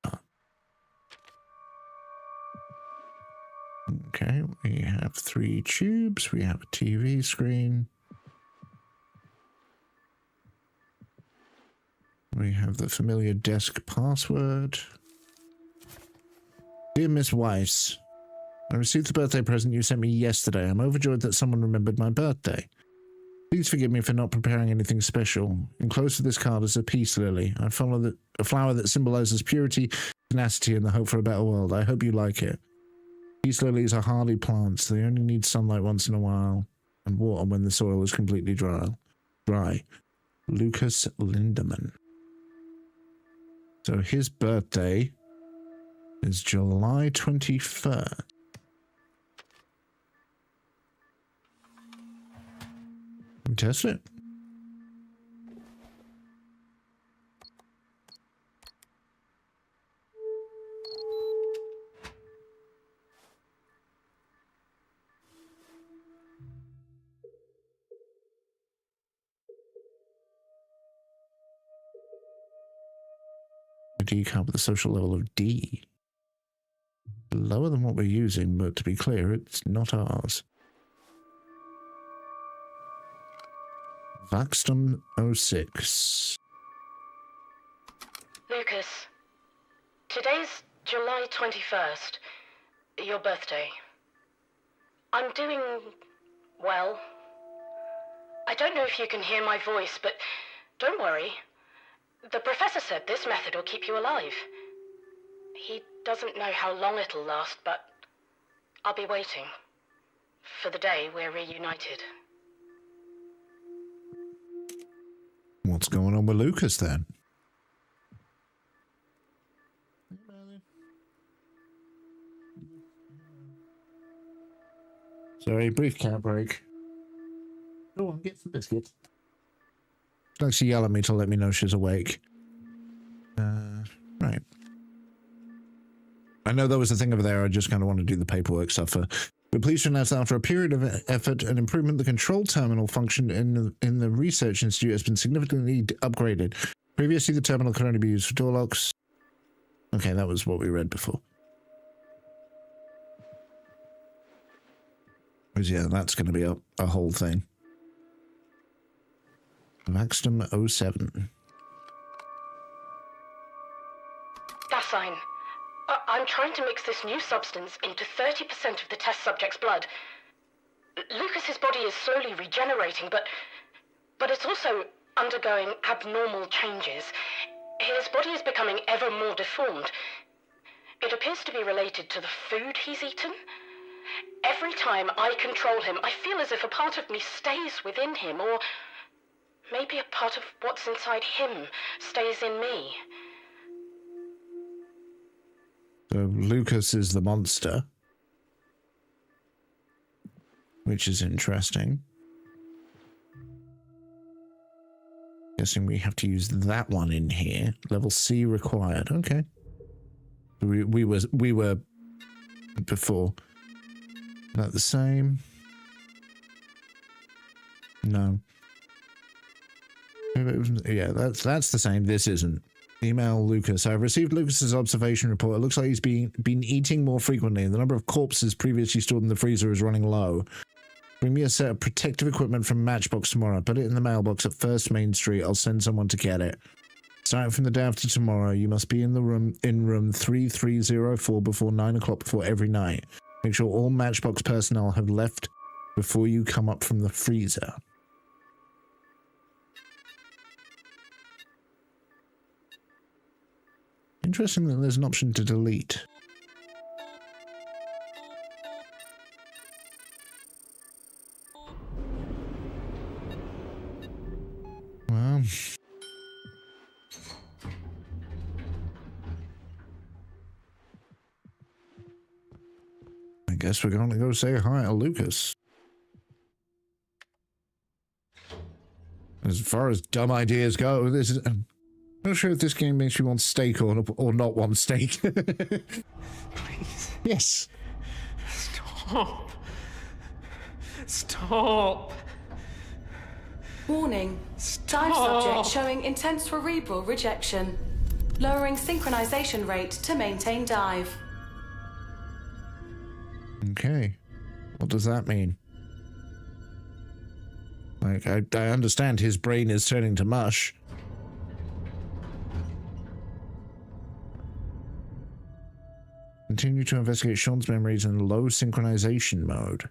A: Okay, we have 3 tubes. We have a TV screen. We have the familiar desk password. Dear Miss Weiss, I received the birthday present you sent me yesterday. I'm overjoyed that someone remembered my birthday. Please forgive me for not preparing anything special. Enclosed to this card is a peace lily. I follow a flower that symbolizes purity, tenacity, and the hope for a better world. I hope you like it. Peace lilies are hardy plants. They only need sunlight once in a while and water when the soil is completely dry. Lucas Lindemann. So his birthday is July 23rd. Let me test it. D count with the social level of D. Lower than what we're using, but to be clear, it's not ours. Vaxton 06.
N: Lucas, today's July 21st, your birthday. I'm doing well. I don't know if you can hear my voice, but don't worry. The professor said this method will keep you alive. He doesn't know how long it'll last, but I'll be waiting for the day we're reunited.
A: What's going on with Lucas then? Sorry, brief cat break. Go on, get some biscuits. She likes to yell at me to let me know she's awake. Right. I know there was a thing over there. I just kind of want to do the paperwork stuff. We're pleased to announce that after a period of effort and improvement, the control terminal function in the research institute has been significantly upgraded. Previously, the terminal could only be used for door locks. Okay, that was what we read before. Because yeah, that's going to be a whole thing. Vaxton 07.
N: Dasein. I'm trying to mix this new substance into 30% of the test subject's blood. Lucas's body is slowly regenerating, but it's also undergoing abnormal changes. His body is becoming ever more deformed. It appears to be related to the food he's eaten. Every time I control him, I feel as if a part of me stays within him, or maybe a part of what's inside him stays in me.
A: So Lucas is the monster, which is interesting. Guessing we have to use that one in here. Level C required. Okay. We were before. Is that the same? No. Yeah, that's the same. This isn't. Email Lucas. I've received Lucas's observation report. It looks like he's been eating more frequently. The number of corpses previously stored in the freezer is running low. Bring me a set of protective equipment from Matchbox tomorrow. Put it in the mailbox at First Main Street. I'll send someone to get it. Starting from the day after tomorrow, you must be in room 3304 before 9 o'clock before every night. Make sure all Matchbox personnel have left before you come up from the freezer. Interesting that there's an option to delete. Well, I guess we're going to go say hi to Lucas. As far as dumb ideas go, this is... I'm not sure if this game makes you want steak or not want steak.
H: Please.
A: Yes.
H: Stop. Stop.
B: Warning. Dive subject showing intense cerebral rejection. Lowering synchronization rate to maintain dive.
A: Okay. What does that mean? Like, I understand his brain is turning to mush. Continue to investigate Sean's memories in low synchronization mode.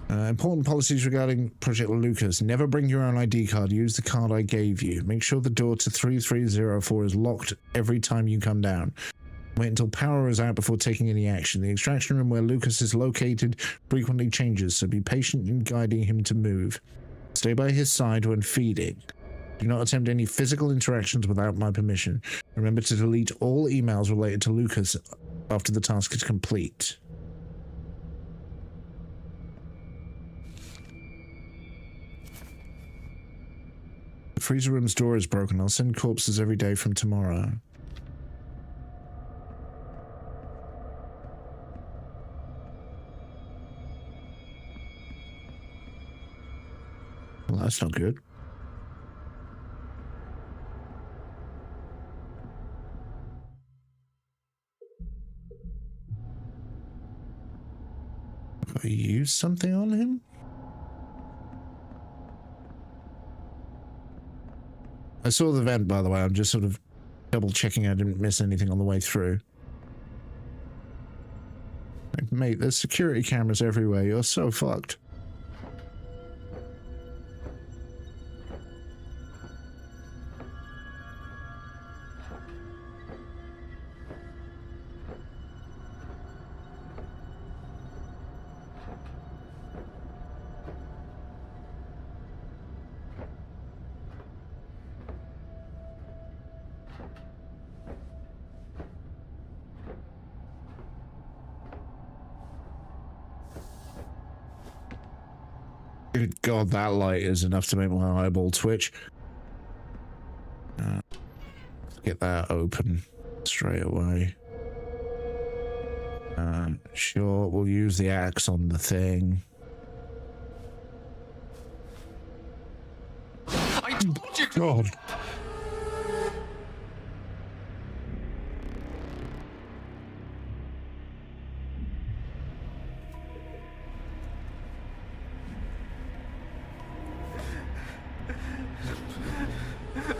A: Important policies regarding Project Lucas. Never bring your own ID card. Use the card I gave you. Make sure the door to 3304 is locked every time you come down. Wait until power is out before taking any action. The extraction room where Lucas is located frequently changes, so be patient in guiding him to move. Stay by his side when feeding. Do not attempt any physical interactions without my permission. Remember to delete all emails related to Lucas after the task is complete. The freezer room's door is broken. I'll send corpses every day from tomorrow. Well, that's not good. Have I used something on him? I saw the vent, by the way. I'm just sort of double checking I didn't miss anything on the way through. Like, mate, there's security cameras everywhere. You're so fucked. Good God, that light is enough to make my eyeball twitch. Get that open straight away. Sure, we'll use the axe on the thing.
C: I told you!
A: God.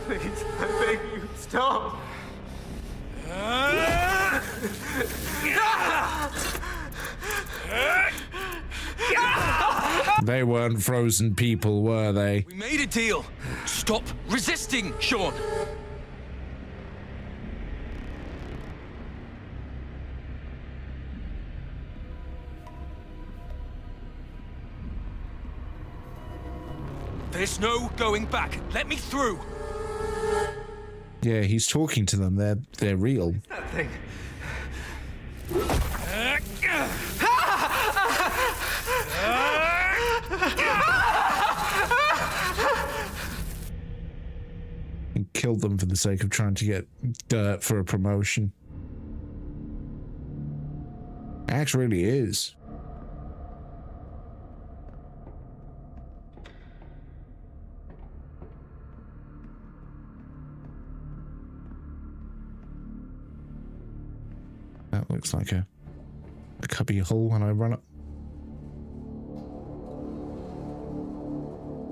H: Please, I beg you, stop.
A: They weren't frozen people, were they?
I: We made a deal. Stop resisting, Sean. There's no going back. Let me through.
A: Yeah, he's talking to them. They're real.
H: That thing.
A: And killed them for the sake of trying to get dirt for a promotion. Axe really is. That looks like a cubby hole when I run up.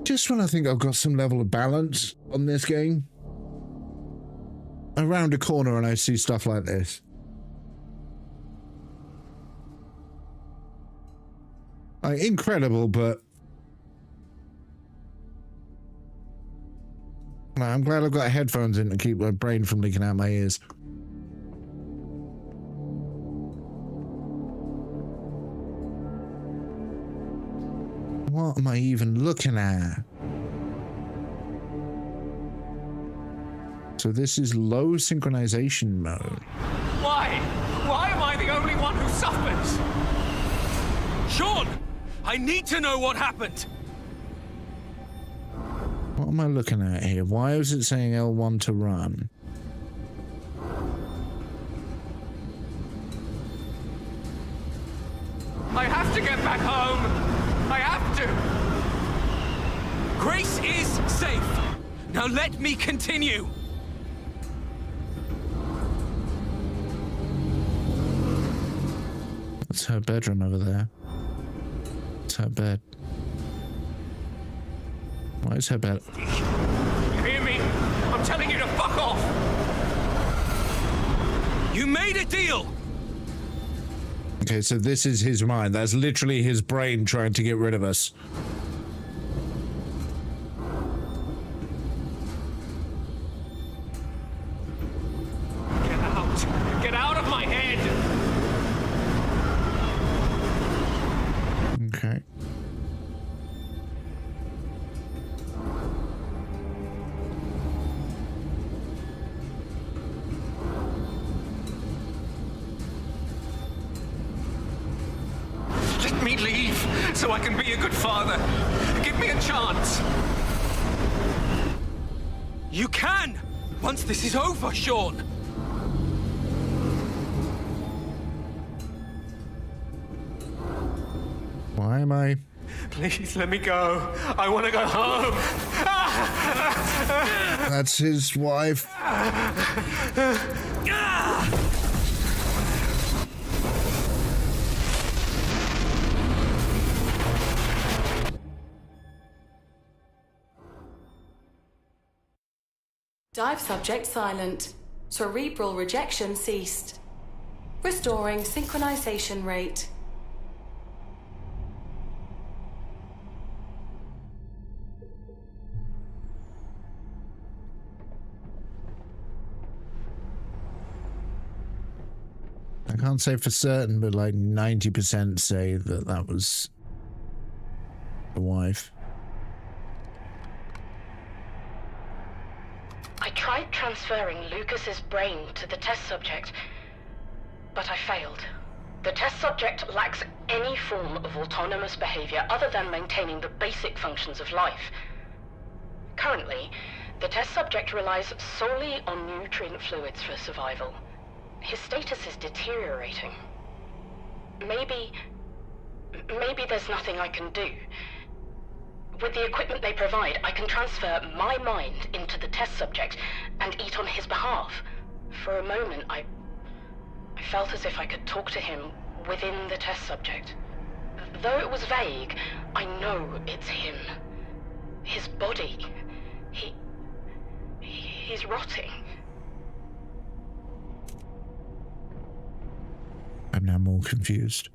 A: Just when I think I've got some level of balance on this game, around a corner and I see stuff like this. Like, incredible, but I'm glad I've got headphones in to keep my brain from leaking out my ears. What am I even looking at? So this is low synchronization mode.
C: Why? Why am I the only one who suffers? Sean! I need to know what happened!
A: What am I looking at here? Why is it saying L1 to run?
C: I have to get back home! I have to!
I: Grace is safe. Now let me continue.
A: That's her bedroom over there. It's her bed. Why is her bed?
C: You hear me? I'm telling you to fuck off!
I: You made a deal!
A: Okay, so this is his mind. That's literally his brain trying to get rid of us.
C: Get out! Get out of my head!
A: Okay.
C: Let me leave so I can be a good father. Give me a chance.
I: You can! Once this is over, Sean!
A: Why am I...
H: Please let me go. I want to go home.
A: That's his wife.
B: Dive subject silent. Cerebral rejection ceased. Restoring synchronization rate.
A: I can't say for certain, but like 90% say that that was the wife.
N: I tried transferring Lucas's brain to the test subject, but I failed. The test subject lacks any form of autonomous behavior other than maintaining the basic functions of life. Currently, the test subject relies solely on nutrient fluids for survival. His status is deteriorating. Maybe there's nothing I can do. With the equipment they provide, I can transfer my mind into the test subject and eat on his behalf. For a moment, I felt as if I could talk to him within the test subject. Though it was vague, I know it's him. His body. He's rotting.
A: I'm now more confused.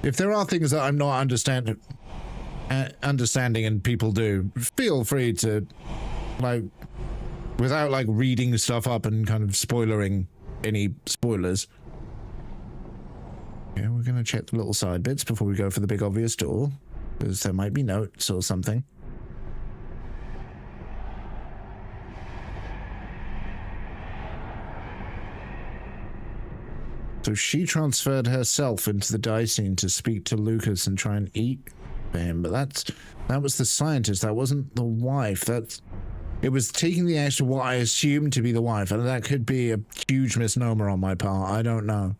A: If there are things that I'm not understanding and people do, feel free to, like, without like reading stuff up and kind of spoilering any spoilers, Yeah, we're going to check the little side bits before we go for the big obvious door, because there might be notes or something. So she transferred herself into the die scene to speak to Lucas and try and eat him, but that was the scientist, that wasn't the wife. It was taking the action of what I assumed to be the wife, and that could be a huge misnomer on my part. I don't know.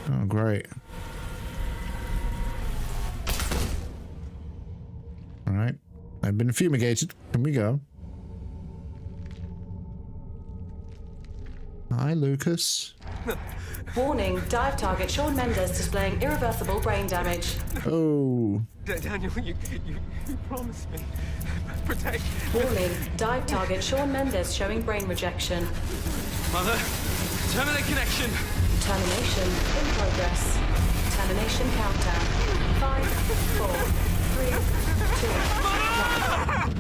A: Oh, great. All right. I've been fumigated. Here we go. Hi, Lucas.
B: Warning, dive target Shawn Mendes displaying irreversible brain damage.
A: Oh.
H: Daniel, you promised me. Protect.
B: Warning, dive target Shawn Mendes showing brain rejection.
I: Mother, terminate connection.
B: Termination in progress. Termination countdown. 5, 4, 3, 2, 1.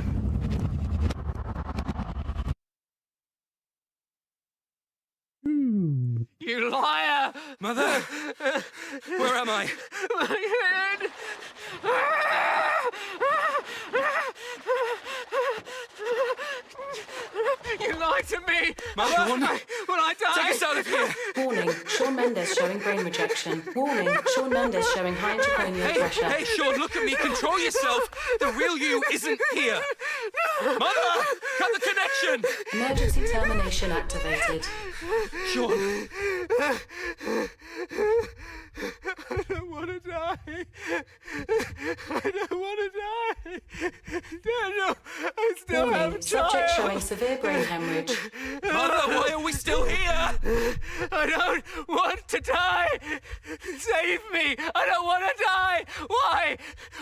C: You liar!
I: Mother! Where am I?
C: My head! You lied to me!
I: Mother!
C: Will I die?
I: Take us out of here!
B: Warning, Shawn Mendes showing brain rejection. Warning, Shawn Mendes showing high intracranial pressure.
I: Hey, Shawn, look at me. Control yourself. The real you isn't here. Mother! Cut the connection!
B: Emergency termination activated.
C: Shawn! I don't want to die. I don't want to die. Daniel, I still have a child.
B: Subject showing severe brain hemorrhage.
I: Mother, why are we still here?
C: I don't want to die. Save me. I don't want to die. Why?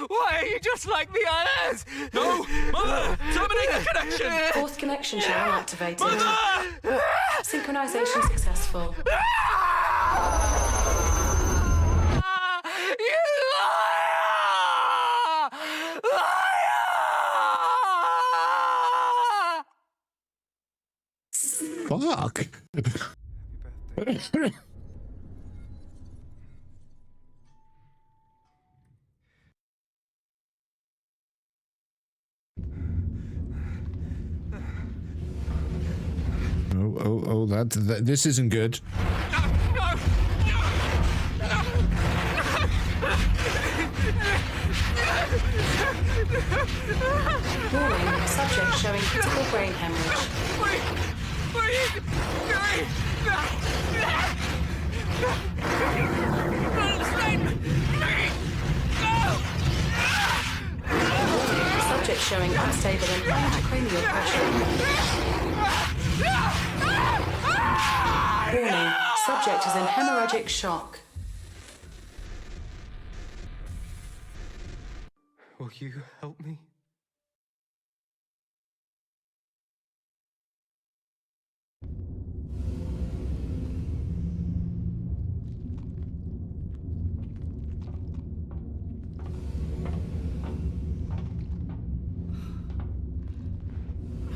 C: Why are you just like the others?
I: No, Mother, terminate the connection.
B: Fourth connection showing activated.
I: Mother!
B: Synchronization successful.
C: You liar! Liar!
A: Fuck. Oh, this isn't good.
B: Warning, subject showing critical brain hemorrhage.
C: What are you doing?
B: Subject showing unstable and high intracranial pressure. Warning, subject is in hemorrhagic shock.
H: Will you help me?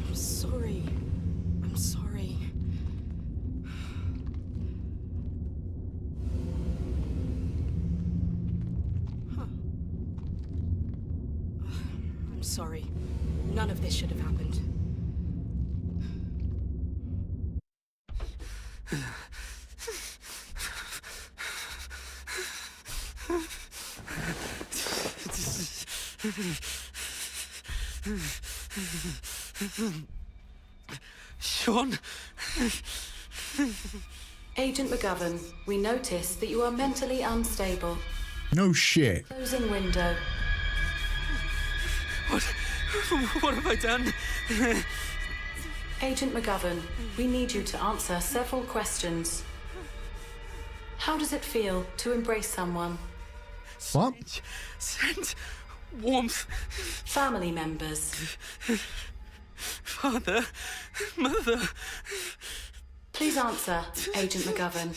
O: I'm sorry. I'm sorry. I'm sorry. None of this should have happened.
C: Shawn?
B: Agent McGovern, we notice that you are mentally unstable.
A: No shit.
B: Closing window.
C: What have I done?
B: Agent McGovern, we need you to answer several questions. How does it feel to embrace someone?
A: What?
C: Scent. Warmth.
B: Family members.
C: Father. Mother.
B: Please answer, Agent McGovern.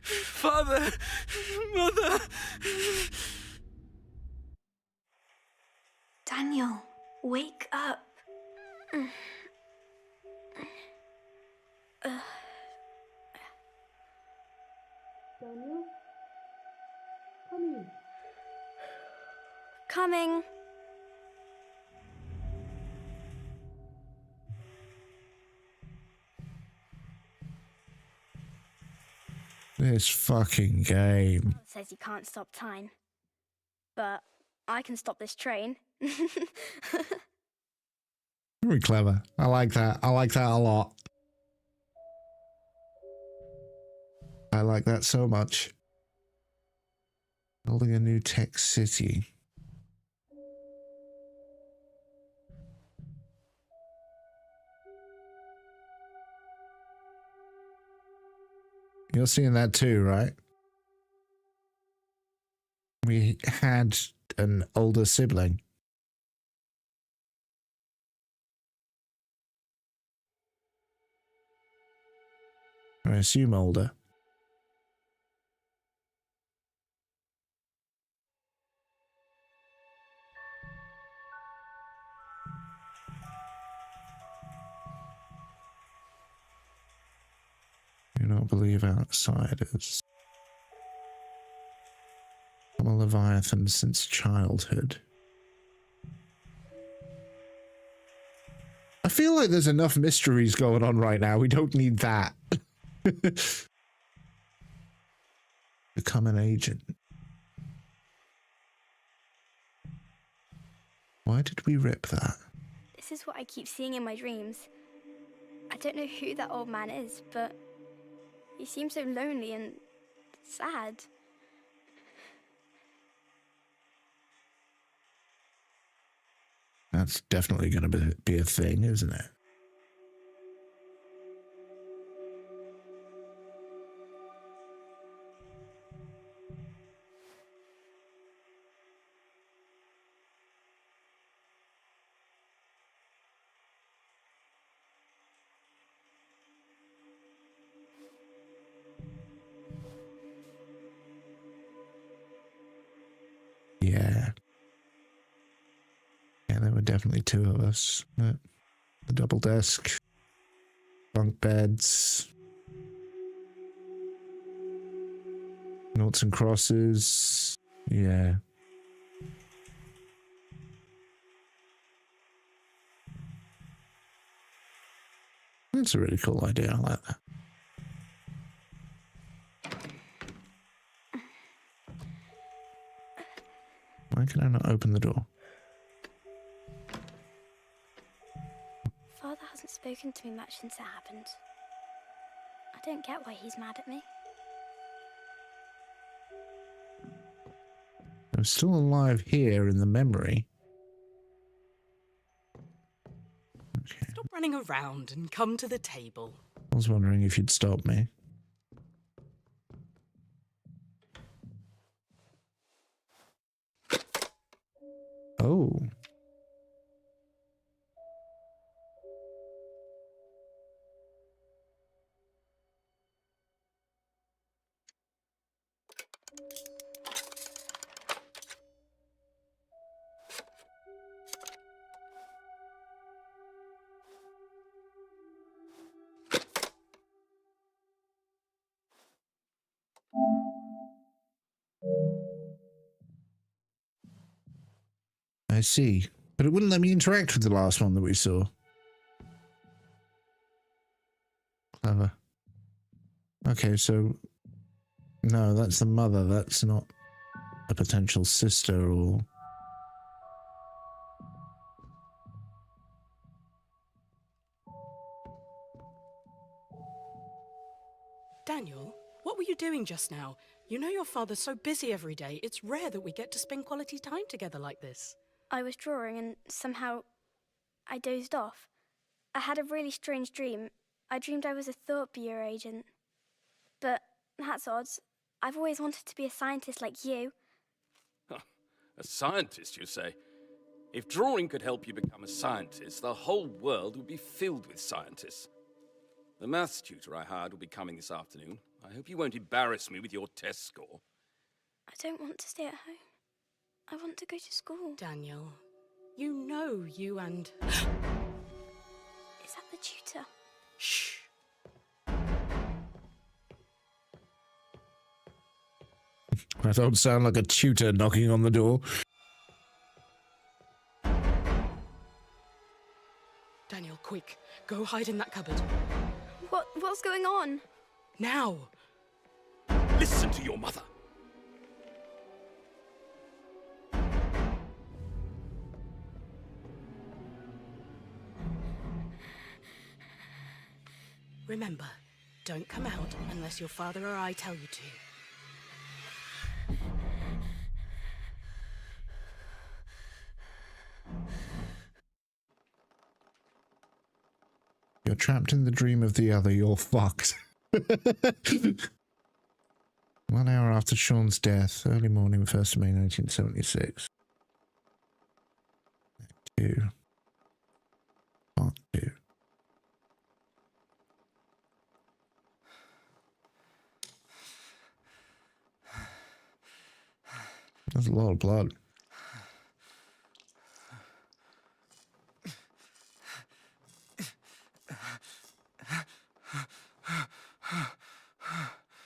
C: Father. Mother.
F: Daniel, Wake up.
J: Daniel? Come
F: Coming.
A: This fucking game.
F: Says you can't stop time. But I can stop this train.
A: Very clever. I like that. I like that a lot. I like that so much. Building a new tech city. You're seeing that too, right? We had an older sibling. I assume older. Do not believe outsiders. I'm a Leviathan since childhood. I feel like there's enough mysteries going on right now. We don't need that. Become an agent. Why did we rip that?
F: This is what I keep seeing in my dreams. I don't know who that old man is, but he seems so lonely and sad.
A: That's definitely going to be a thing, isn't it? Yeah. Yeah, there were definitely two of us. The double desk, bunk beds, noughts and crosses. Yeah. That's a really cool idea. I like that. Why can I not open the door?
F: Father hasn't spoken to me much since it happened. I don't get why he's mad at me.
A: I'm still alive here in the memory. Okay.
T: Stop running around and come to the table.
A: I was wondering if you'd stop me. Oh. I see. But it wouldn't let me interact with the last one that we saw. Clever. Okay, so... No, that's the mother. That's not a potential sister or...
T: Daniel, what were you doing just now? You know your father's so busy every day. It's rare that we get to spend quality time together like this.
F: I was drawing and somehow I dozed off. I had a really strange dream. I dreamed I was a Thought Bureau agent. But that's odd. I've always wanted to be a scientist like you.
U: A scientist, you say? If drawing could help you become a scientist, the whole world would be filled with scientists. The maths tutor I hired will be coming this afternoon. I hope you won't embarrass me with your test score.
F: I don't want to stay at home. I want to go to school.
T: Daniel, You know you and...
F: Is that the tutor?
T: Shh.
A: I don't sound like a tutor knocking on the door.
T: Daniel, quick. Go hide in that cupboard.
F: What's going on?
T: Now!
U: Listen to your mother.
T: Remember, don't come out unless your father or I tell you to.
A: You're trapped in the dream of the other, you're fucked. 1 hour after Sean's death, early morning, 1st of May 1976. Act 2. Part 2. That's a lot of blood.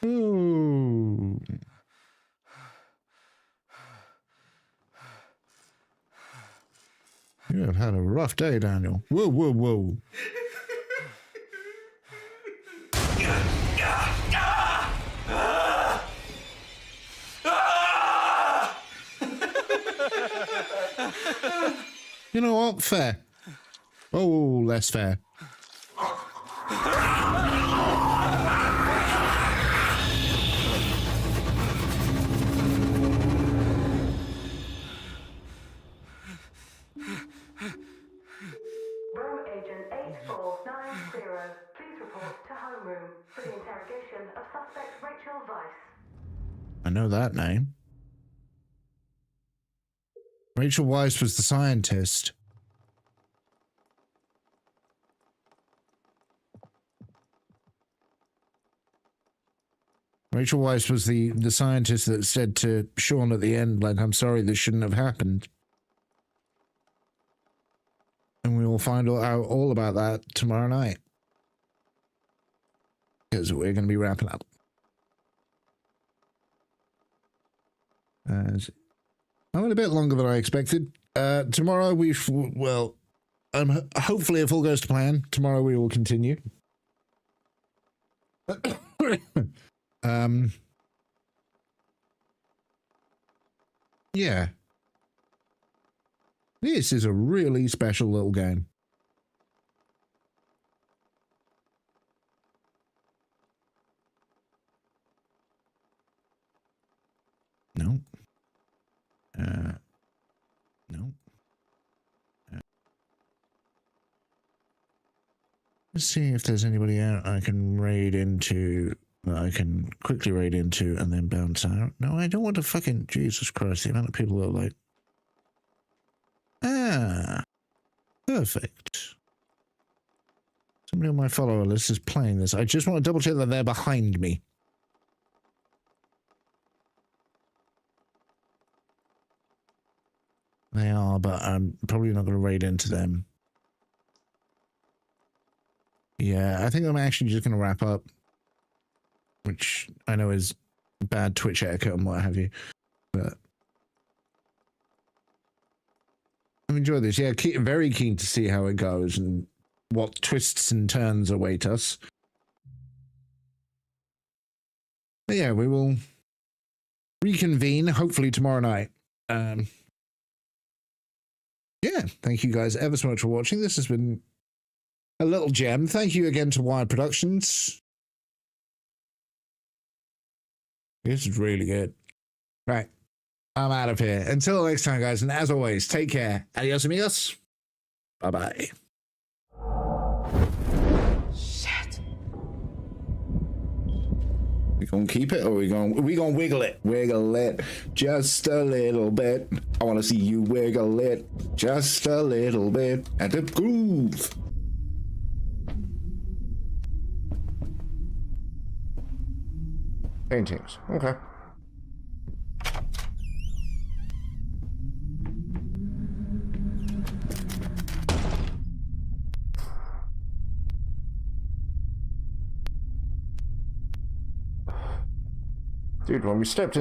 A: Ooh. You have had a rough day, Daniel. Whoa, whoa, whoa. You know what? Fair. Oh, less fair.
B: Room agent 8490, please report to homeroom for the interrogation of suspect Rachel Weiss.
A: I know that name. Rachel Weiss was the scientist. Rachel Weiss was the scientist that said to Sean at the end, like, I'm sorry, this shouldn't have happened. And we will find out all about that tomorrow night. Because we're going to be wrapping up. I went a bit longer than I expected. Tomorrow hopefully if all goes to plan, tomorrow we will continue. Yeah. This is a really special little game. No. No. Let's see if there's anybody out I can raid into, that I can quickly raid into and then bounce out. No, I don't want to fucking... Jesus Christ, the amount of people that are like... Ah. Perfect. Somebody on my follower list is playing this. I just want to double check that they're behind me. They are, but I'm probably not going to raid into them. Yeah, I think I'm actually just going to wrap up. Which I know is bad Twitch etiquette and what have you. But I've enjoyed this. Yeah, very keen to see how it goes and what twists and turns await us. But yeah, we will reconvene hopefully tomorrow night. Yeah, thank you guys ever so much for watching. This has been a little gem. Thank you again to Wired Productions. This is really good. Right. I'm out of here. Until next time, guys. And as always, take care. Adios, amigos. Bye-bye.
T: Shit.
A: We gonna keep it or we gonna wiggle it? Wiggle it just a little bit. I wanna see you wiggle it just a little bit at the groove. Paintings. Okay.
P: Dude, when we stepped